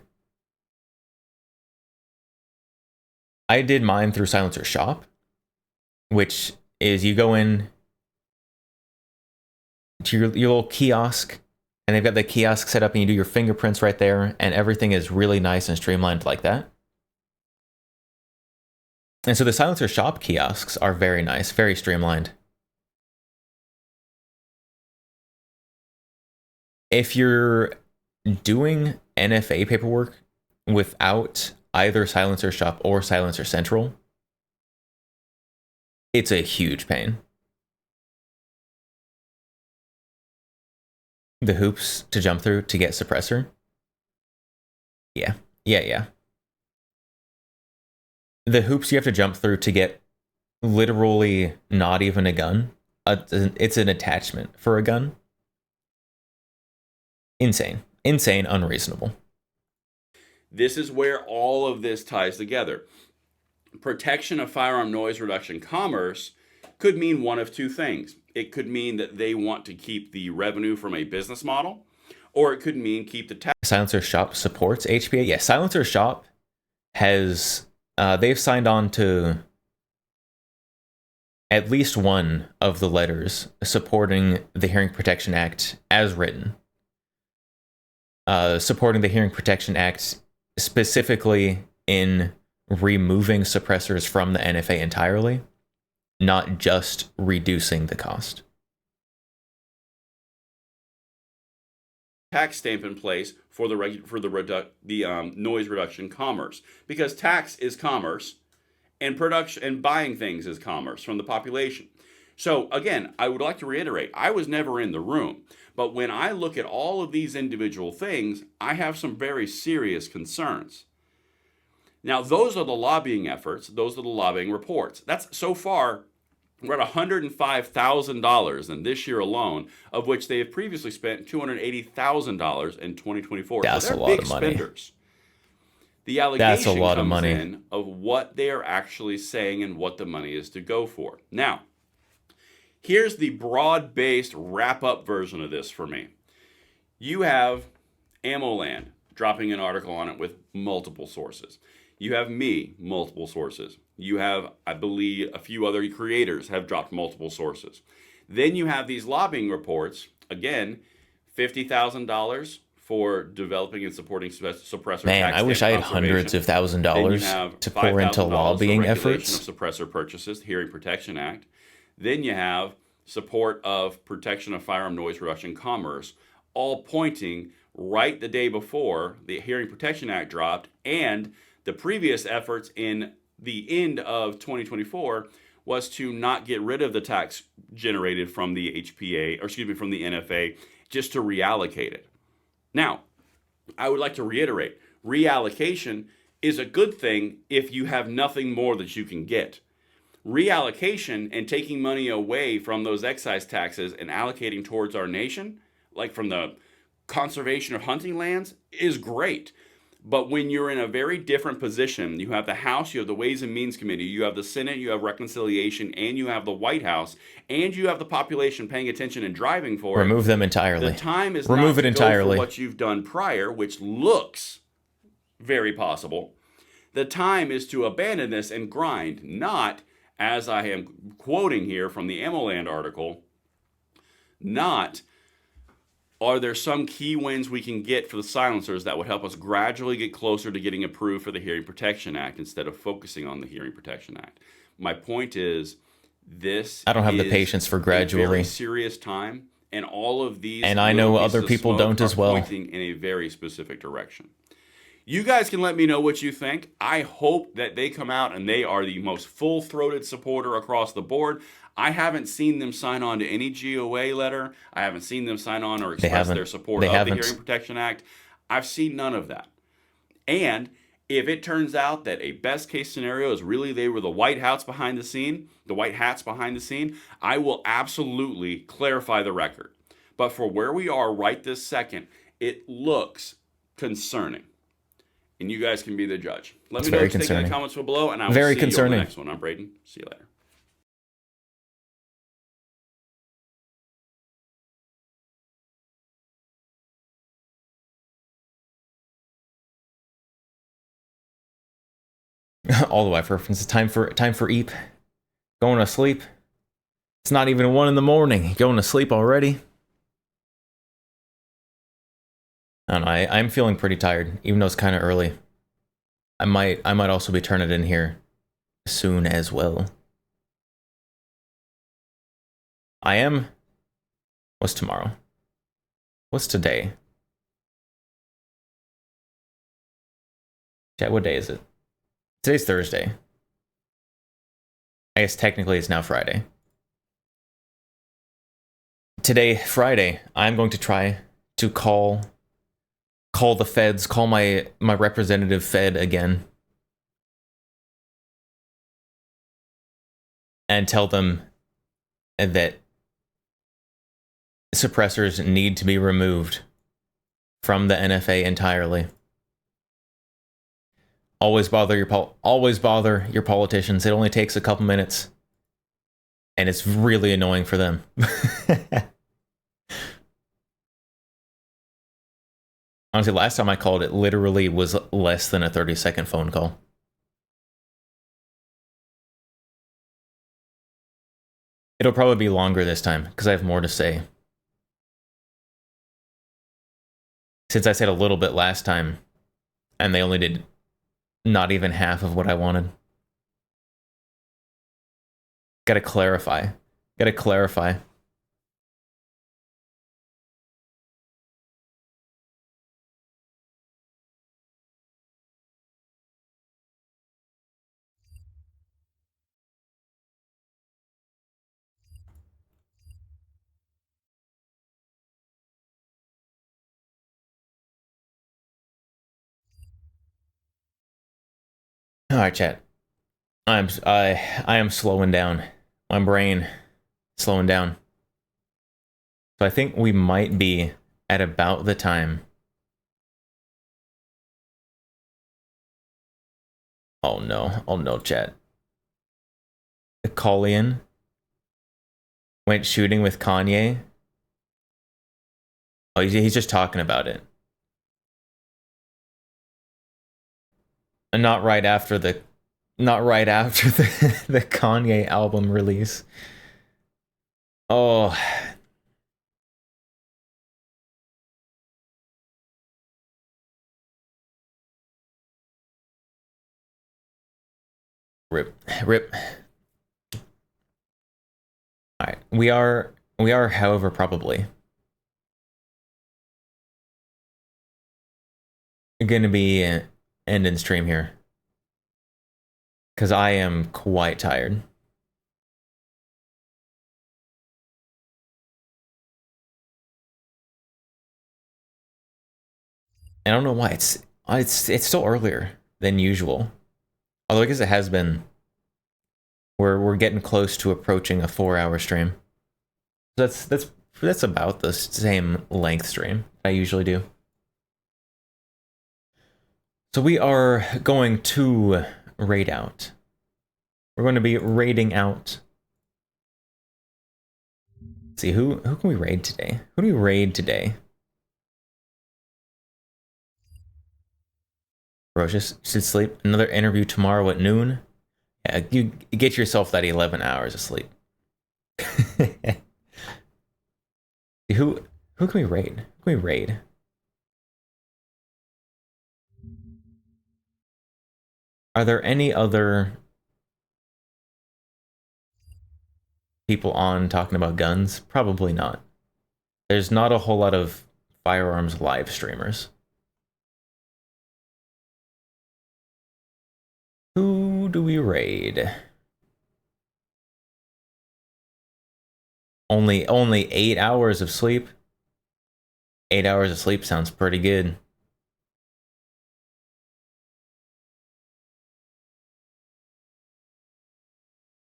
I did mine through Silencer Shop, which is you go in to your little kiosk, and they've got the kiosk set up, and you do your fingerprints right there, and everything is really nice and streamlined like that. And so the Silencer Shop kiosks are very nice, very streamlined. If you're doing NFA paperwork without either Silencer Shop or Silencer Central, it's a huge pain. The hoops to jump through to get suppressor. Yeah. The hoops you have to jump through to get literally not even a gun. It's an attachment for a gun. Insane, unreasonable. This is where all of this ties together. Protection of firearm noise reduction commerce could mean one of two things. It could mean that they want to keep the revenue from a business model, or it could mean keep the tax. Silencer Shop supports HPA. Yeah, Silencer Shop has, they've signed on to at least one of the letters supporting the Hearing Protection Act as written. Supporting the Hearing Protection Act specifically in removing suppressors from the NFA entirely, not just reducing the cost. Tax stamp in place for the noise reduction commerce, because tax is commerce, and production and buying things is commerce from the population. So again, I would like to reiterate, I was never in the room, but when I look at all of these individual things, I have some very serious concerns. Now, those are the lobbying efforts. Those are the lobbying reports. That's so far, we're at $105,000 in this year alone, of which they have previously spent $280,000 in 2024. That's so a lot big of money. Spenders. The allegation That's a lot comes of money. in of what they are actually saying and what the money is to go for. Now, here's the broad-based wrap-up version of this for me. You have AmmoLand dropping an article on it with multiple sources. You have me, multiple sources. You have, I believe, a few other creators have dropped multiple sources. Then you have these lobbying reports, again, $50,000 for developing and supporting suppressor Man, tax I wish stamp I had hundreds of conservation. $1,000s Then you have to pour into $5,000 for lobbying regulation efforts. of suppressor purchases, the Hearing Protection Act. Then you have support of protection of firearm noise reduction commerce, all pointing right the day before the Hearing Protection Act dropped, and the previous efforts in the end of 2024 was to not get rid of the tax generated from the HPA, or excuse me, from the NFA, just to reallocate it. Now, I would like to reiterate, reallocation is a good thing if you have nothing more that you can get. Reallocation and taking money away from those excise taxes and allocating towards our nation, like from the conservation of hunting lands, is great. But when you're in a very different position, you have the House, you have the Ways and Means Committee, you have the Senate, you have Reconciliation, and you have the White House, and you have the population paying attention and driving for it. Remove them entirely. The time is Remove not it to entirely. go for what you've done prior, which looks very possible. The time is to abandon this and grind, not, as I am quoting here from the AmmoLand article, not are there some key wins we can get for the silencers that would help us gradually get closer to getting approved for the Hearing Protection Act instead of focusing on the Hearing Protection Act. My point is, this I don't have the is patience for a gradually. very serious time, and all of these And I know little other pieces of people smoke don't are as well. pointing in a very specific direction. You guys can let me know what you think. I hope that they come out and they are the most full-throated supporter across the board. I haven't seen them sign on to any GOA letter. I haven't seen them sign on or express their support of the Hearing Protection Act. I've seen none of that. And if it turns out that a best-case scenario is really they were the White Hats behind the scene, I will absolutely clarify the record. But for where we are right this second, it looks concerning. And you guys can be the judge. Let me know what you think in the comments below, and I will see you on the next one. I'm Braden. See you later. All the wife references. Time for Eep. Going to sleep. It's not even 1 a.m. Going to sleep already. I don't know. I'm feeling pretty tired, even though it's kind of early. I might also be turning it in here soon as well. What's tomorrow? What's today? Chat, what day is it? Today's Thursday. I guess technically it's now Friday. Today, Friday, I'm going to try to call the feds, call my representative Fed again, and tell them that suppressors need to be removed from the NFA entirely. Always bother your politicians. It only takes a couple minutes, and it's really annoying for them. Honestly, last time I called, it literally was less than a 30-second phone call. It'll probably be longer this time, because I have more to say. Since I said a little bit last time, and they only did not even half of what I wanted. Gotta clarify. All right, chat. I am slowing down. My brain slowing down. So I think we might be at about the time. Oh no, chat. Collian went shooting with Kanye. Oh, he's just talking about it. And not right after the the Kanye album release. Oh. Rip. Rip. Alright. We are, however, probably gonna be ending stream here. Because I am quite tired. I don't know why it's still earlier than usual. Although I guess it has been. We're getting close to approaching a 4-hour stream. That's about the same length stream I usually do. So we are going to raid out. We're going to be raiding out. Let's see, who can we raid today? Who do we raid today? Ferocious should sleep. Another interview tomorrow at noon. Yeah, you get yourself that 11 hours of sleep. Who can we raid? Who can we raid? Are there any other people on talking about guns? Probably not. There's not a whole lot of firearms live streamers. Who do we raid? Only 8 hours of sleep. 8 hours of sleep sounds pretty good.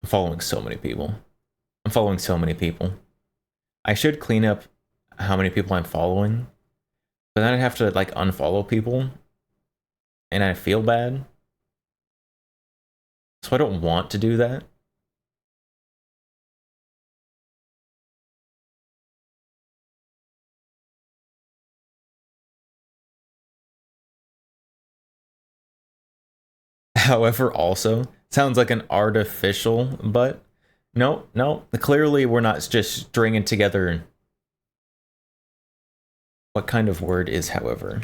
I'm following so many people. I should clean up how many people I'm following, but then I'd have to like unfollow people, and I feel bad. So I don't want to do that. However, also sounds like an artificial, but no, clearly we're not just stringing together. What kind of word is however?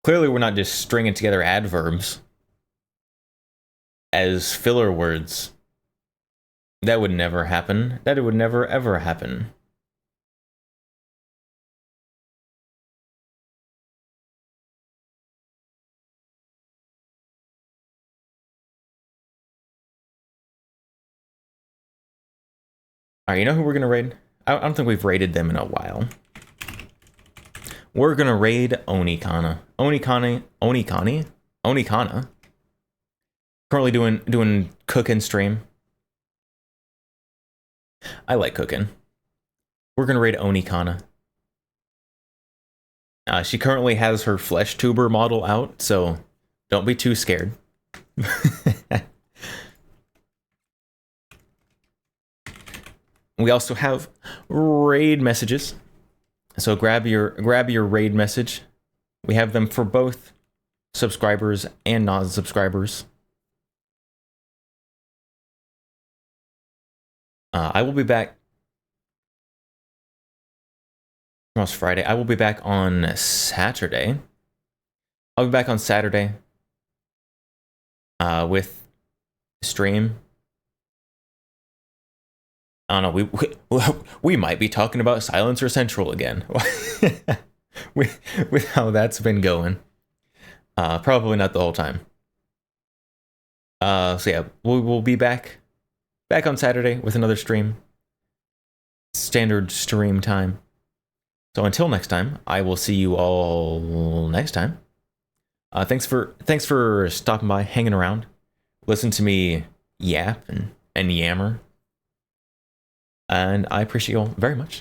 Clearly we're not just stringing together adverbs as filler words. That would never happen. That would never ever happen. Alright, you know who we're gonna raid? I don't think we've raided them in a while. We're gonna raid Onikana. Onikana. Currently doing cooking stream. I like cooking. We're gonna raid Onikana. She currently has her flesh tuber model out, so don't be too scared. We also have raid messages. So grab your raid message. We have them for both subscribers and non-subscribers. I will be back. Tomorrow's Friday. I will be back on Saturday. I'll be back on Saturday with stream. I don't know, we might be talking about Silencer Central again. with how that's been going. Probably not the whole time. So yeah, we'll be back on Saturday with another stream. Standard stream time. So until next time, I will see you all next time. Thanks for stopping by, hanging around, listen to me yap and yammer. And I appreciate you all very much.